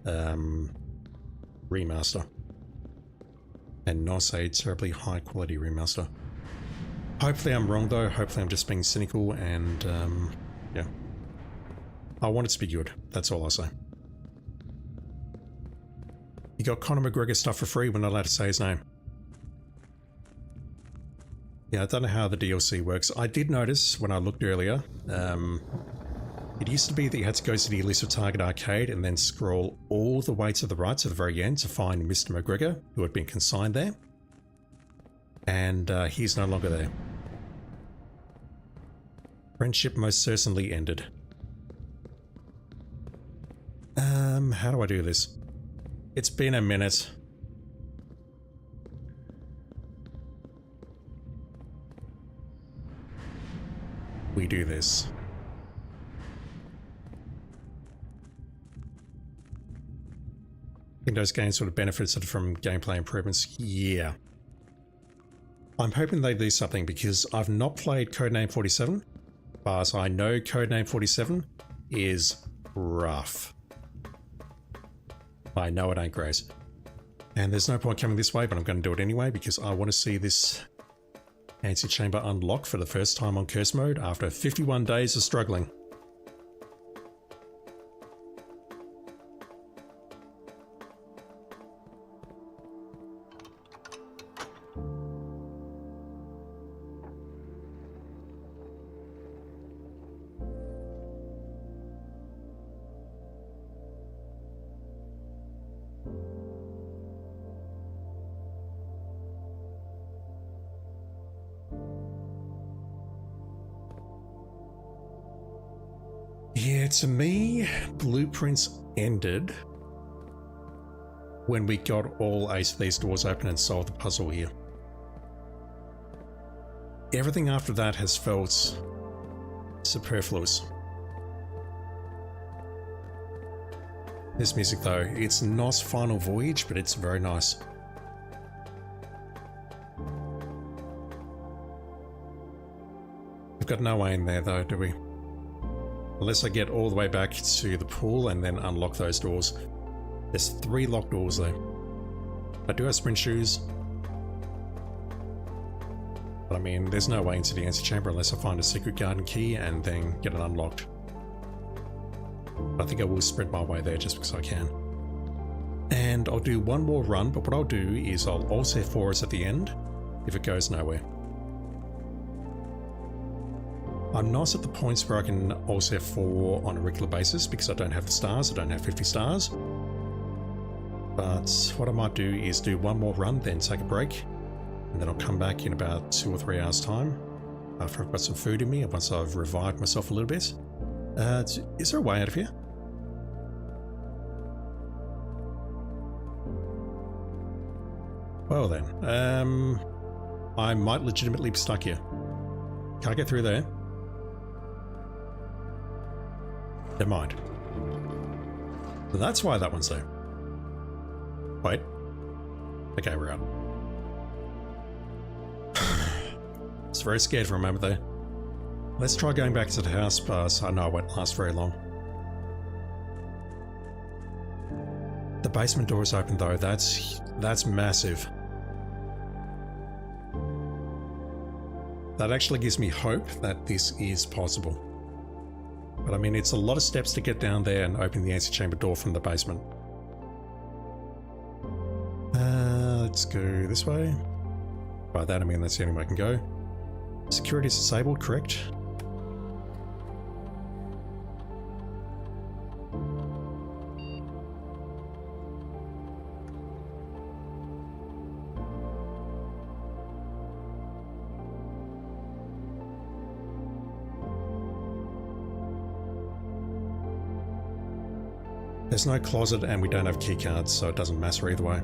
remaster. And not a terribly high quality remaster. Hopefully I'm wrong though, hopefully I'm just being cynical and yeah. I want it to be good, that's all I say. You got Conor McGregor stuff for free, we're not allowed to say his name. Yeah, I don't know how the DLC works. I did notice when I looked earlier, it used to be that you had to go to the Elusive Target arcade and then scroll all the way to the right to the very end to find Mr. McGregor, who had been consigned there. And he's no longer there. Friendship most certainly ended. how do I do this? It's been a minute. We do this. I think those games sort of benefited from gameplay improvements. Yeah. I'm hoping they do something because I've not played Codename 47, but I know Codename 47 is rough. I know it ain't great. And there's no point coming this way, but I'm going to do it anyway because I want to see this antechamber unlock for the first time on curse mode after 51 days of struggling. Yeah, to me, Blueprints ended when we got all 8 of these doors open and solved the puzzle here. Everything after that has felt superfluous. This music though, it's not Final Voyage, but it's very nice. We've got no way in there though, do we? Unless I get all the way back to the pool and then unlock those doors. There's 3 locked doors though. I do have sprint shoes. But I mean, there's no way into the antechamber unless I find a secret garden key and then get it unlocked. But I think I will sprint my way there just because I can. And I'll do one more run, but what I'll do is I'll Alt F4 us at the end if it goes nowhere. I'm not at the points where I can Alt F4 on a regular basis because I don't have the stars, I don't have 50 stars. But what I might do is do one more run, then take a break, and then I'll come back in about 2 or 3 hours time after I've got some food in me and once I've revived myself a little bit. Is there a way out of here? Well then, I might legitimately be stuck here. Can I get through there? Never mind. So that's why that one's there. Wait. Okay, we're out. I was very scared for a moment there. Let's try going back to the house, but I know it won't last very long. The basement door is open though, that's massive. That actually gives me hope that this is possible. But I mean, it's a lot of steps to get down there and open the antechamber door from the basement. Let's go this way. By that I mean that's the only way I can go. Security is disabled, correct? There's no closet and we don't have keycards, so it doesn't matter either way.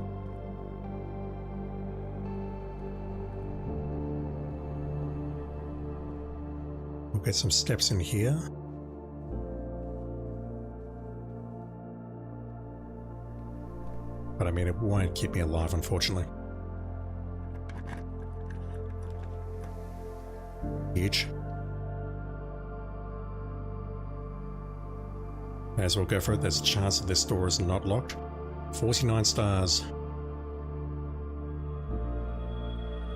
We'll get some steps in here. But I mean, it won't keep me alive, unfortunately. Huge. May as well go for it. There's a chance that this door is not locked. 49 stars.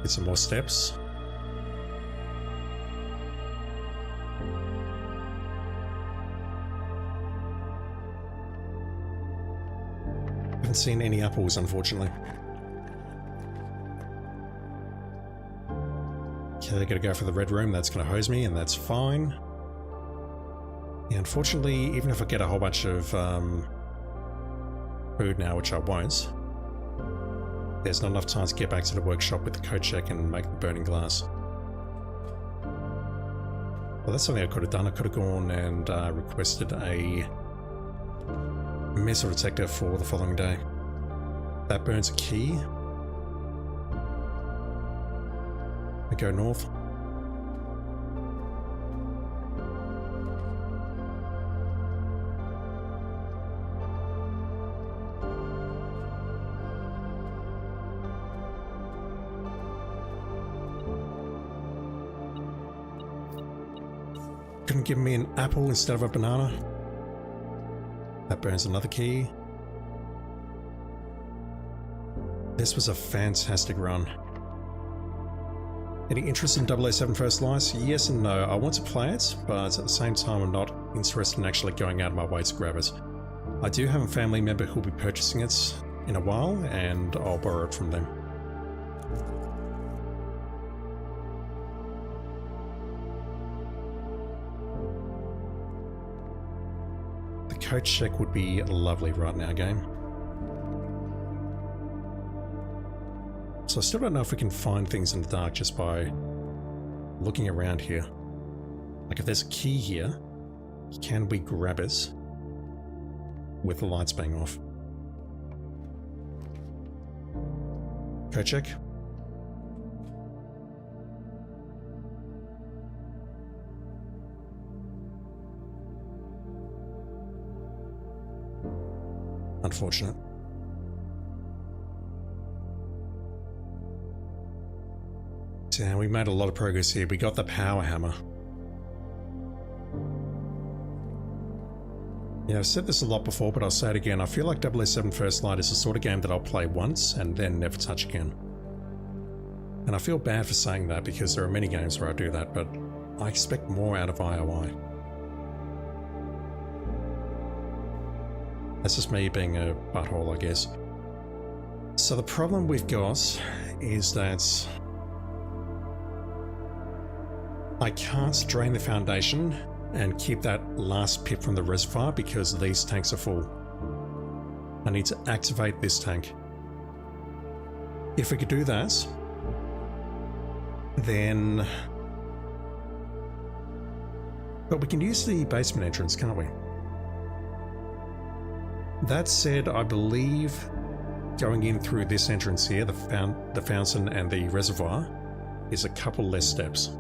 Get some more steps. Haven't seen any apples, unfortunately. Okay, gotta go for the red room. That's gonna hose me, and that's fine. Yeah, unfortunately, even if I get a whole bunch of food now, which I won't, there's not enough time to get back to the workshop with the code check and make the burning glass. Well, that's something I could have done. I could have gone and requested a Missile detector for the following day. That burns a key. I go north. Couldn't give me an apple instead of a banana. That burns another key. This was a fantastic run. Any interest in 007 First Slice? Yes and no. I want to play it, but at the same time I'm not interested in actually going out of my way to grab it. I do have a family member who'll be purchasing it in a while, and I'll borrow it from them. Coach check would be lovely right now, game. So I still don't know if we can find things in the dark just by looking around here. Like if there's a key here, can we grab it with the lights being off? Coach check. Unfortunate. So we made a lot of progress here. We got the power hammer. Yeah, I've said this a lot before, but I'll say it again. I feel like 007 First Light is the sort of game that I'll play once and then never touch again. And I feel bad for saying that because there are many games where I do that, but I expect more out of IOI. That's just me being a butthole, I guess. So the problem we've got is that I can't drain the foundation and keep that last pip from the reservoir because these tanks are full. I need to activate this tank. If we could do that, then... But we can use the basement entrance, can't we? That said, I believe going in through this entrance here, the fountain and the reservoir, is a couple less steps.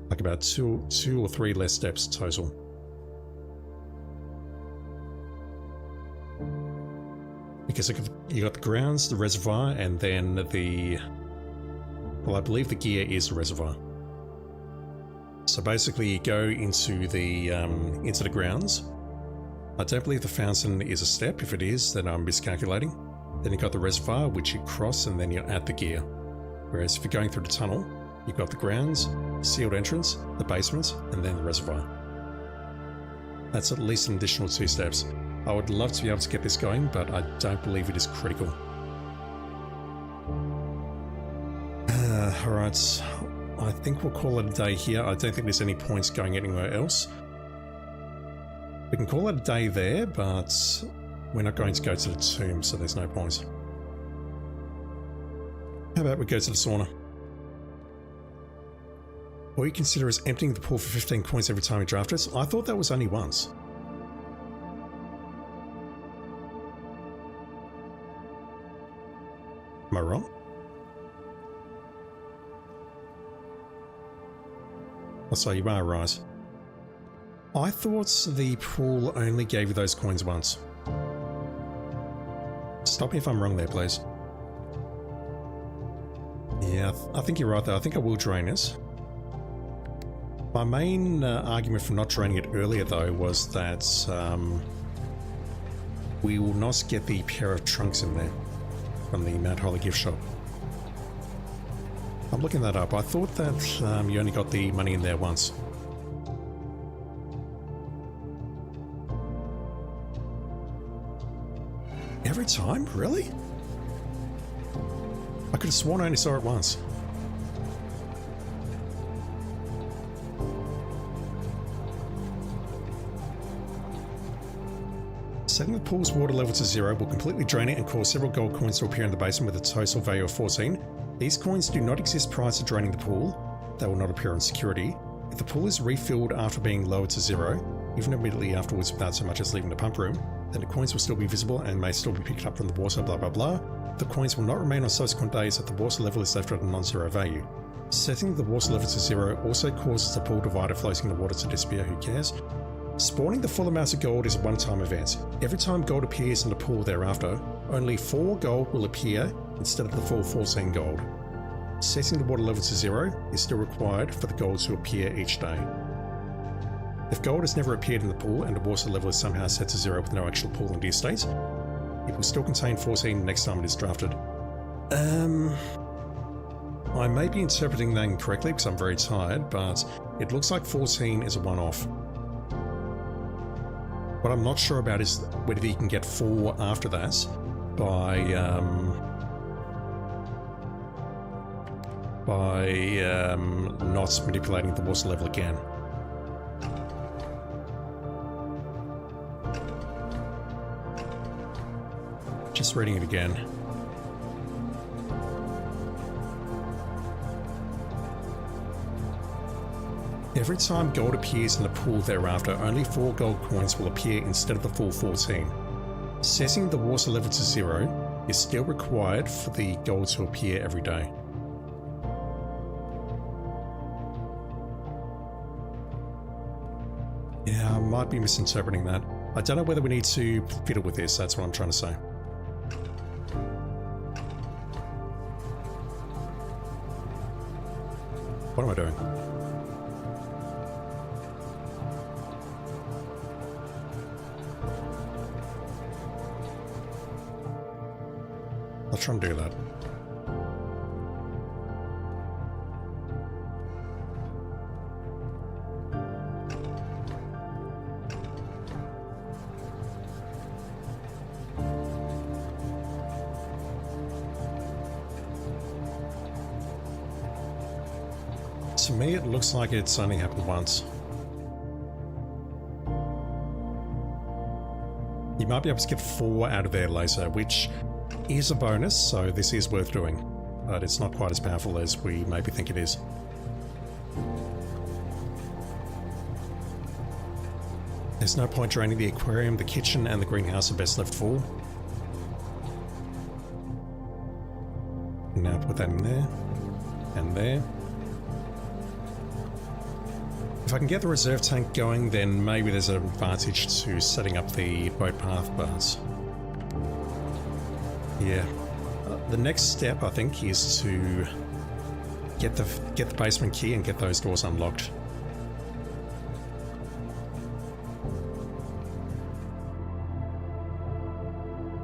Like about two or three less steps total. Because you got the grounds, the reservoir, and then the... Well, I believe the gear is the reservoir. So basically you go into the grounds. I don't believe the fountain is a step. If it is, then I'm miscalculating. Then you've got the reservoir, which you cross, and then you're at the gear. Whereas if you're going through the tunnel, you've got the grounds, sealed entrance, the basement, and then the reservoir. That's at least an additional 2 steps. I would love to be able to get this going, but I don't believe it is critical. Alright. I think we'll call it a day here. I don't think there's any points going anywhere else. We can call it a day there, but we're not going to go to the tomb, so there's no point. How about we go to the sauna? All you consider is emptying the pool for 15 points every time you draft it. I thought that was only once. Am I wrong? Oh, so you are right. I thought the pool only gave you those coins once. Stop me if I'm wrong there, please. Yeah, I think you're right though. I think I will drain it. My main argument for not draining it earlier though was that we will not get the pair of trunks in there from the Mount Holly gift shop. I'm looking that up. I thought that you only got the money in there once. Every time? Really? I could have sworn I only saw it once. Setting the pool's water level to 0 will completely drain it and cause several gold coins to appear in the basement with a total value of 14. These coins do not exist prior to draining the pool. They will not appear on security. If the pool is refilled after being lowered to 0, even immediately afterwards without so much as leaving the pump room, then the coins will still be visible and may still be picked up from the water, blah blah blah. The coins will not remain on subsequent days if the water level is left at a non-zero value. Setting the water level to 0 also causes the pool divider floating in the water to disappear, who cares? Spawning the full amount of gold is a one-time event. Every time gold appears in the pool thereafter, only 4 gold will appear instead of the full 14 gold. Setting the water level to 0 is still required for the gold to appear each day. If gold has never appeared in the pool and the water level is somehow set to 0 with no actual pool in the state, it will still contain 14 next time it is drafted. I may be interpreting that incorrectly because I'm very tired, but it looks like 14 is a one-off. What I'm not sure about is whether you can get 4 after that by not manipulating the water level again. Just reading it again. Every time gold appears in the pool thereafter, only 4 gold coins will appear instead of the full 14. Setting the water level to 0 is still required for the gold to appear every day. Yeah, I might be misinterpreting that. I don't know whether we need to fiddle with this, that's what I'm trying to say. What am I doing? I'll try and do that. To me, it looks like it's only happened once. You might be able to get 4 out of there later, which is a bonus, so this is worth doing. But it's not quite as powerful as we maybe think it is. There's no point draining the aquarium, the kitchen, and the greenhouse are best left full. Now put that in there, and there. If I can get the reserve tank going, then maybe there's an advantage to setting up the boat path, but yeah. The next step, I think, is to get the basement key and get those doors unlocked.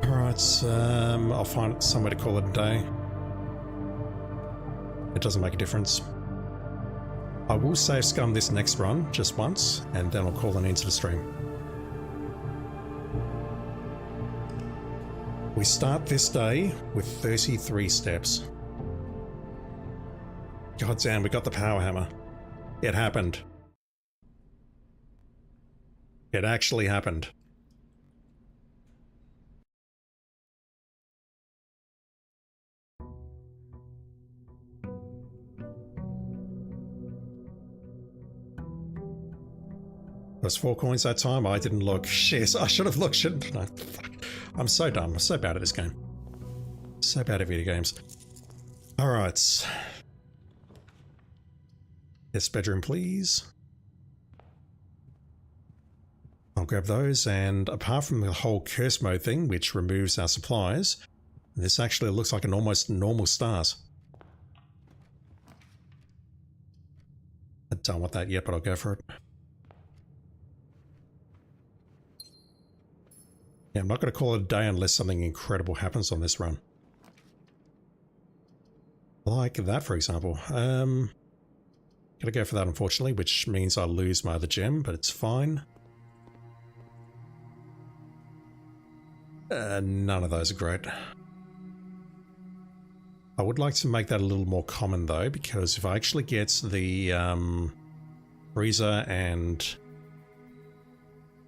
Alright, I'll find somewhere to call it a day. It doesn't make a difference. I will save scum this next run, just once, and then I'll call an end to the stream. We start this day with 33 steps. God damn, we got the power hammer. It happened. It actually happened. Those 4 coins that time, I didn't look. Shit, I should have looked, shouldn't I? Fuck. I'm so dumb. I'm so bad at this game. So bad at video games. Alright. This bedroom, please. I'll grab those, and apart from the whole curse mode thing, which removes our supplies, this actually looks like an almost normal start. I don't want that yet, but I'll go for it. Yeah, I'm not going to call it a day unless something incredible happens on this run. Like that, for example. Gotta go for that, unfortunately, which means I lose my other gem, but it's fine. None of those are great. I would like to make that a little more common, though, because if I actually get the freezer and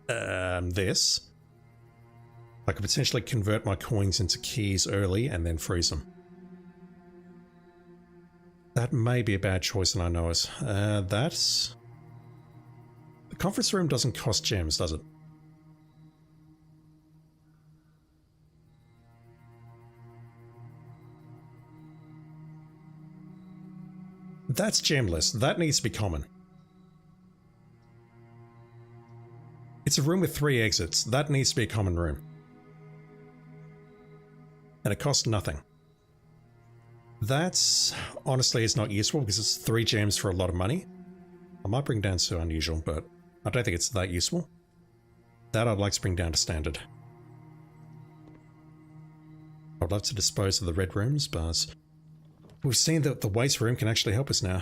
this, I could potentially convert my coins into keys early and then freeze them. That may be a bad choice, and I know it. That's conference room doesn't cost gems, does it? That's gemless. That needs to be common. It's a room with 3 exits. That needs to be a common room. And it costs nothing. That's honestly is not useful because it's 3 gems for a lot of money. I might bring down to unusual, but I don't think it's that useful. That I'd like to bring down to standard. I'd love to dispose of the red rooms, but we've seen that the waste room can actually help us now.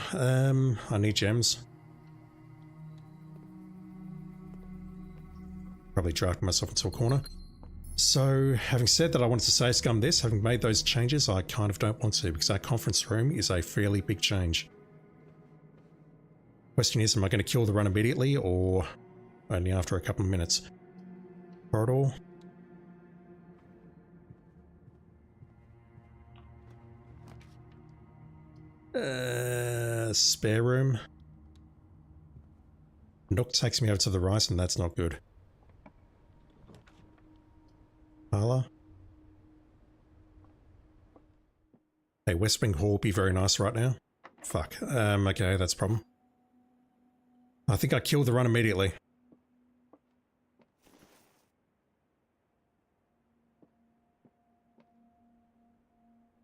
I need gems. Probably drafted myself into a corner. So, having said that I wanted to save scum this, having made those changes, I kind of don't want to, because our conference room is a fairly big change. Question is, am I going to kill the run immediately, or only after a couple of minutes? Corridor. Spare room. Nook takes me over to the right, and that's not good. Parlour. Hey, West Wing Hall would be very nice right now. Fuck. Okay, that's a problem. I think I killed the run immediately.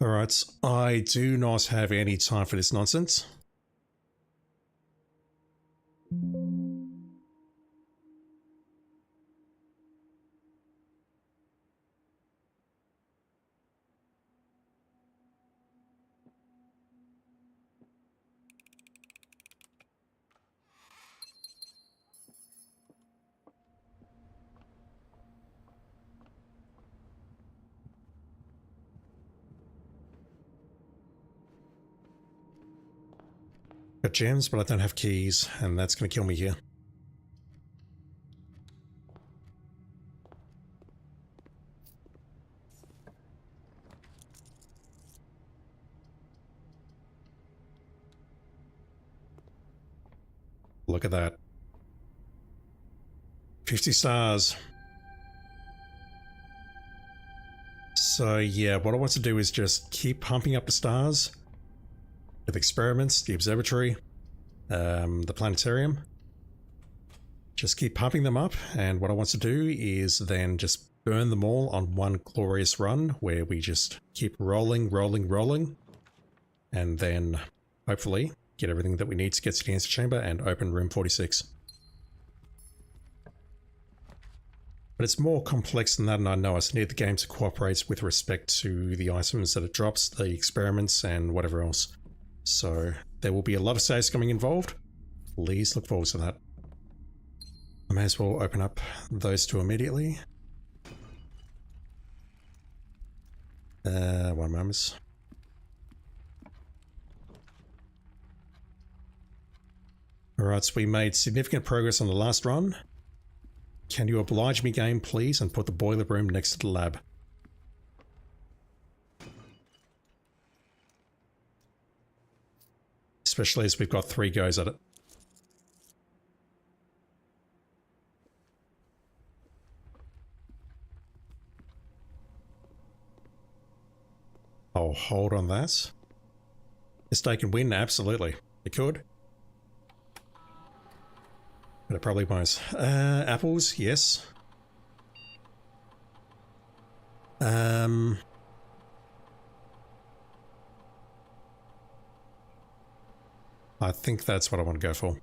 Alright, I do not have any time for this nonsense. Got gems, but I don't have keys, and that's going to kill me here. Look at that. 50 stars. So yeah, what I want to do is just keep pumping up the stars with experiments, the observatory, the planetarium. Just keep pumping them up, and what I want to do is then just burn them all on one glorious run where we just keep rolling, and then hopefully get everything that we need to get to the answer chamber and open room 46. But it's more complex than that, and I know I need the game to cooperate with respect to the items that it drops, the experiments, and whatever else. So there will be a lot of saves coming involved. Please look forward to that. I may as well open up those two immediately. 1 moment. Alright, so we made significant progress on the last run. Can you oblige me, game, please, and put the boiler room next to the lab? Especially as we've got 3 goes at it. I'll hold on that. This day can win, absolutely. It could. But it probably won't. Apples, yes. I think that's what I want to go for.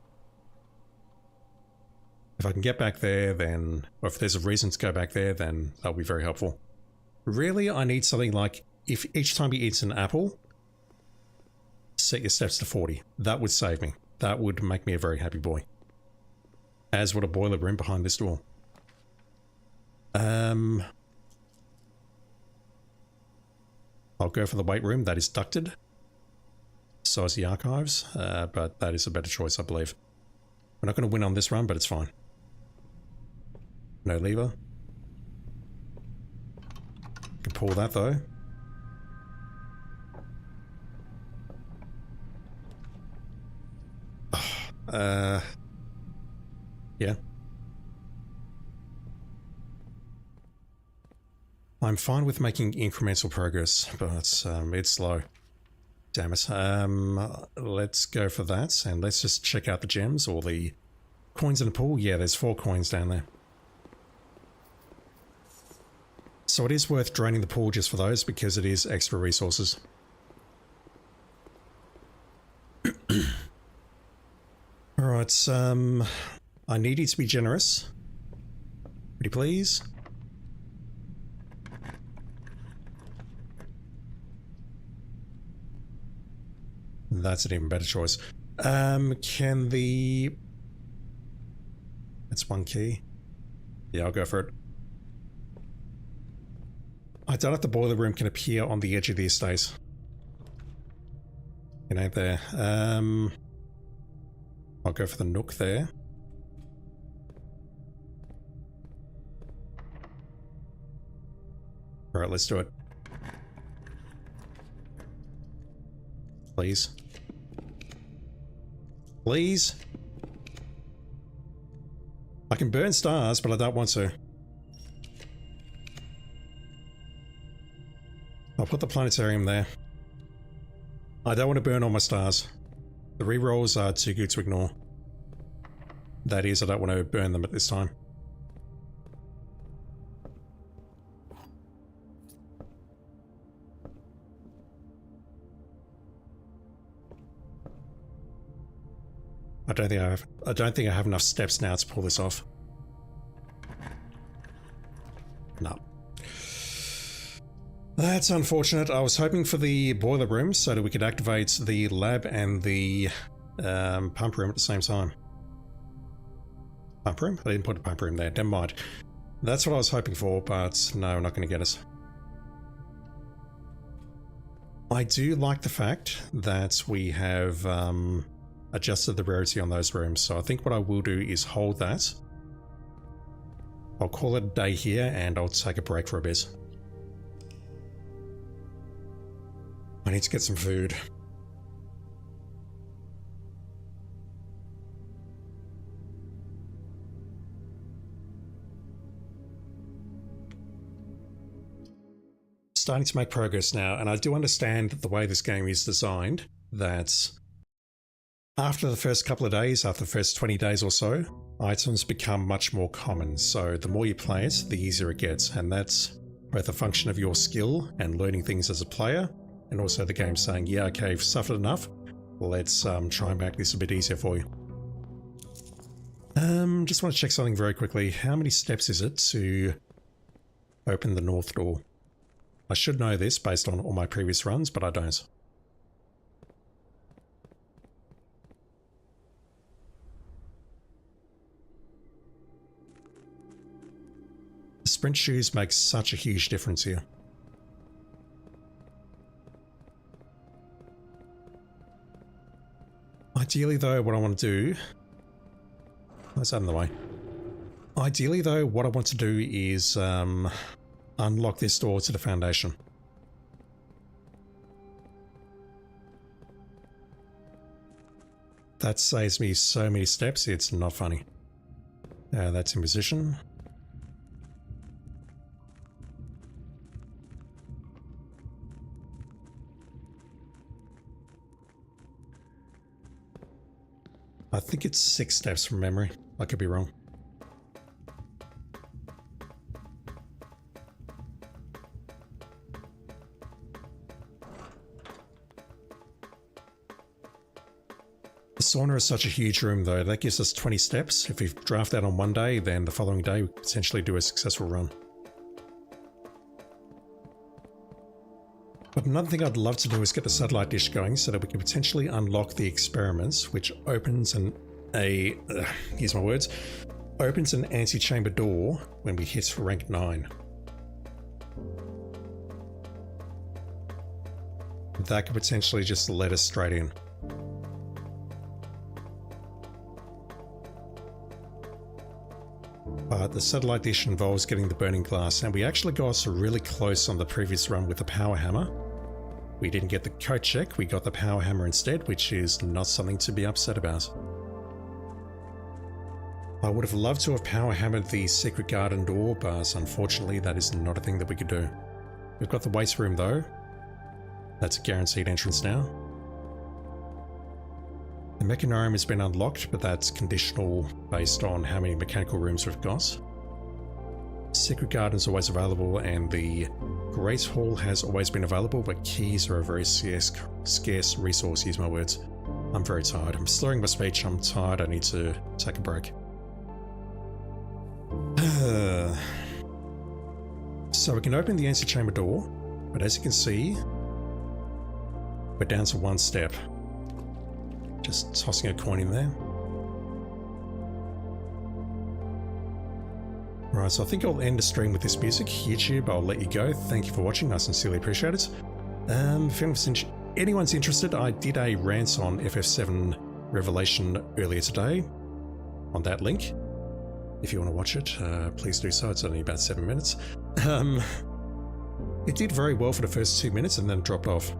If I can get back there, then, or if there's a reason to go back there, then that'll be very helpful. Really, I need something like, if each time you eat an apple, set your steps to 40. That would save me. That would make me a very happy boy. As would a boiler room behind this door. I'll go for the weight room. That is ducted. So is the archives, but that is a better choice, I believe. We're not going to win on this run, but it's fine. No lever. Can pull that though. Yeah. I'm fine with making incremental progress, but it's slow. Damn it. Let's go for that, and let's just check out the gems or the coins in the pool. Yeah, there's 4 coins down there. So it is worth draining the pool just for those, because it is extra resources. Alright, I need you to be generous. Pretty please. That's an even better choice. Can the... That's 1 key. Yeah, I'll go for it. I don't know if the boiler room can appear on the edge of the estate. It ain't there. I'll go for the nook there. Alright, let's do it. Please. Please. I can burn stars, but I don't want to. I'll put the planetarium there. I don't want to burn all my stars. The rerolls are too good to ignore. That is, I don't want to burn them at this time. I don't think I have enough steps now to pull this off. No. That's unfortunate. I was hoping for the boiler room so that we could activate the lab and the pump room at the same time. Pump room? I didn't put a pump room there. Never mind. That's what I was hoping for, but no, not going to get us. I do like the fact that we have adjusted the rarity on those rooms, so I think what I will do is hold that. I'll call it a day here and I'll take a break for a bit. I need to get some food. Starting to make progress now, and I do understand that the way this game is designed, that after the first couple of days, after the first 20 days or so, items become much more common. So the more you play it, the easier it gets, and that's both a function of your skill and learning things as a player, and also the game saying, yeah, okay, you've suffered enough, let's try and make this a bit easier for you. Just want to check something very quickly. How many steps is it to open the north door? I should know this based on all my previous runs, but I don't. The sprint shoes make such a huge difference here. Ideally though, what I want to do... That's out of the way. Ideally though, what I want to do is unlock this door to the foundation. That saves me so many steps, it's not funny. That's in position. I think it's 6 steps from memory. I could be wrong. The sauna is such a huge room though. That gives us 20 steps. If we draft that on one day, then the following day we could potentially do a successful run. But another thing I'd love to do is get the satellite dish going so that we can potentially unlock the experiments, which opens here's my words, opens an antechamber door when we hit rank 9. That could potentially just let us straight in. But the satellite dish involves getting the burning glass, and we actually got really close on the previous run with the power hammer. We didn't get the coat check, we got the power hammer instead, which is not something to be upset about. I would have loved to have power hammered the secret garden door, but unfortunately that is not a thing that we could do. We've got the waste room though. That's a guaranteed entrance now. The Mechanarium has been unlocked, but that's conditional based on how many mechanical rooms we've got. Secret Garden is always available, and the Great Hall has always been available, but keys are a very scarce resource, use my words. I'm very tired. I'm slurring my speech, I'm tired, I need to take a break. So we can open the antechamber door, but as you can see, we're down to one step. Just tossing a coin in there. Right, so I think I'll end the stream with this music. YouTube, I'll let you go. Thank you for watching. I sincerely appreciate it. If anyone's interested, I did a rant on FF7 Revelation earlier today on that link. If you want to watch it, please do so. It's only about 7 minutes. It did very well for the first 2 minutes and then dropped off.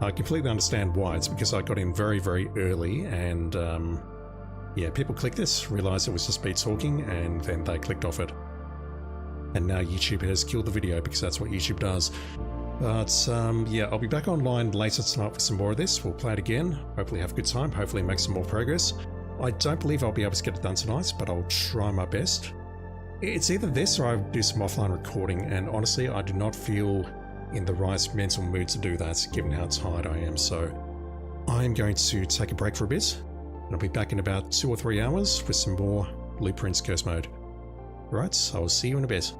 I completely understand why. It's because I got in very, very early and yeah, people clicked this, realised it was just me talking, and then they clicked off it. And now YouTube has killed the video because that's what YouTube does. But yeah, I'll be back online later tonight for some more of this. We'll play it again, hopefully have a good time, hopefully make some more progress. I don't believe I'll be able to get it done tonight, but I'll try my best. It's either this or I'll do some offline recording, and honestly, I do not feel in the right mental mood to do that, given how tired I am. So I'm going to take a break for a bit, and I'll be back in about 2 or 3 hours with some more Blueprints Curse Mode. Right, I'll see you in a bit.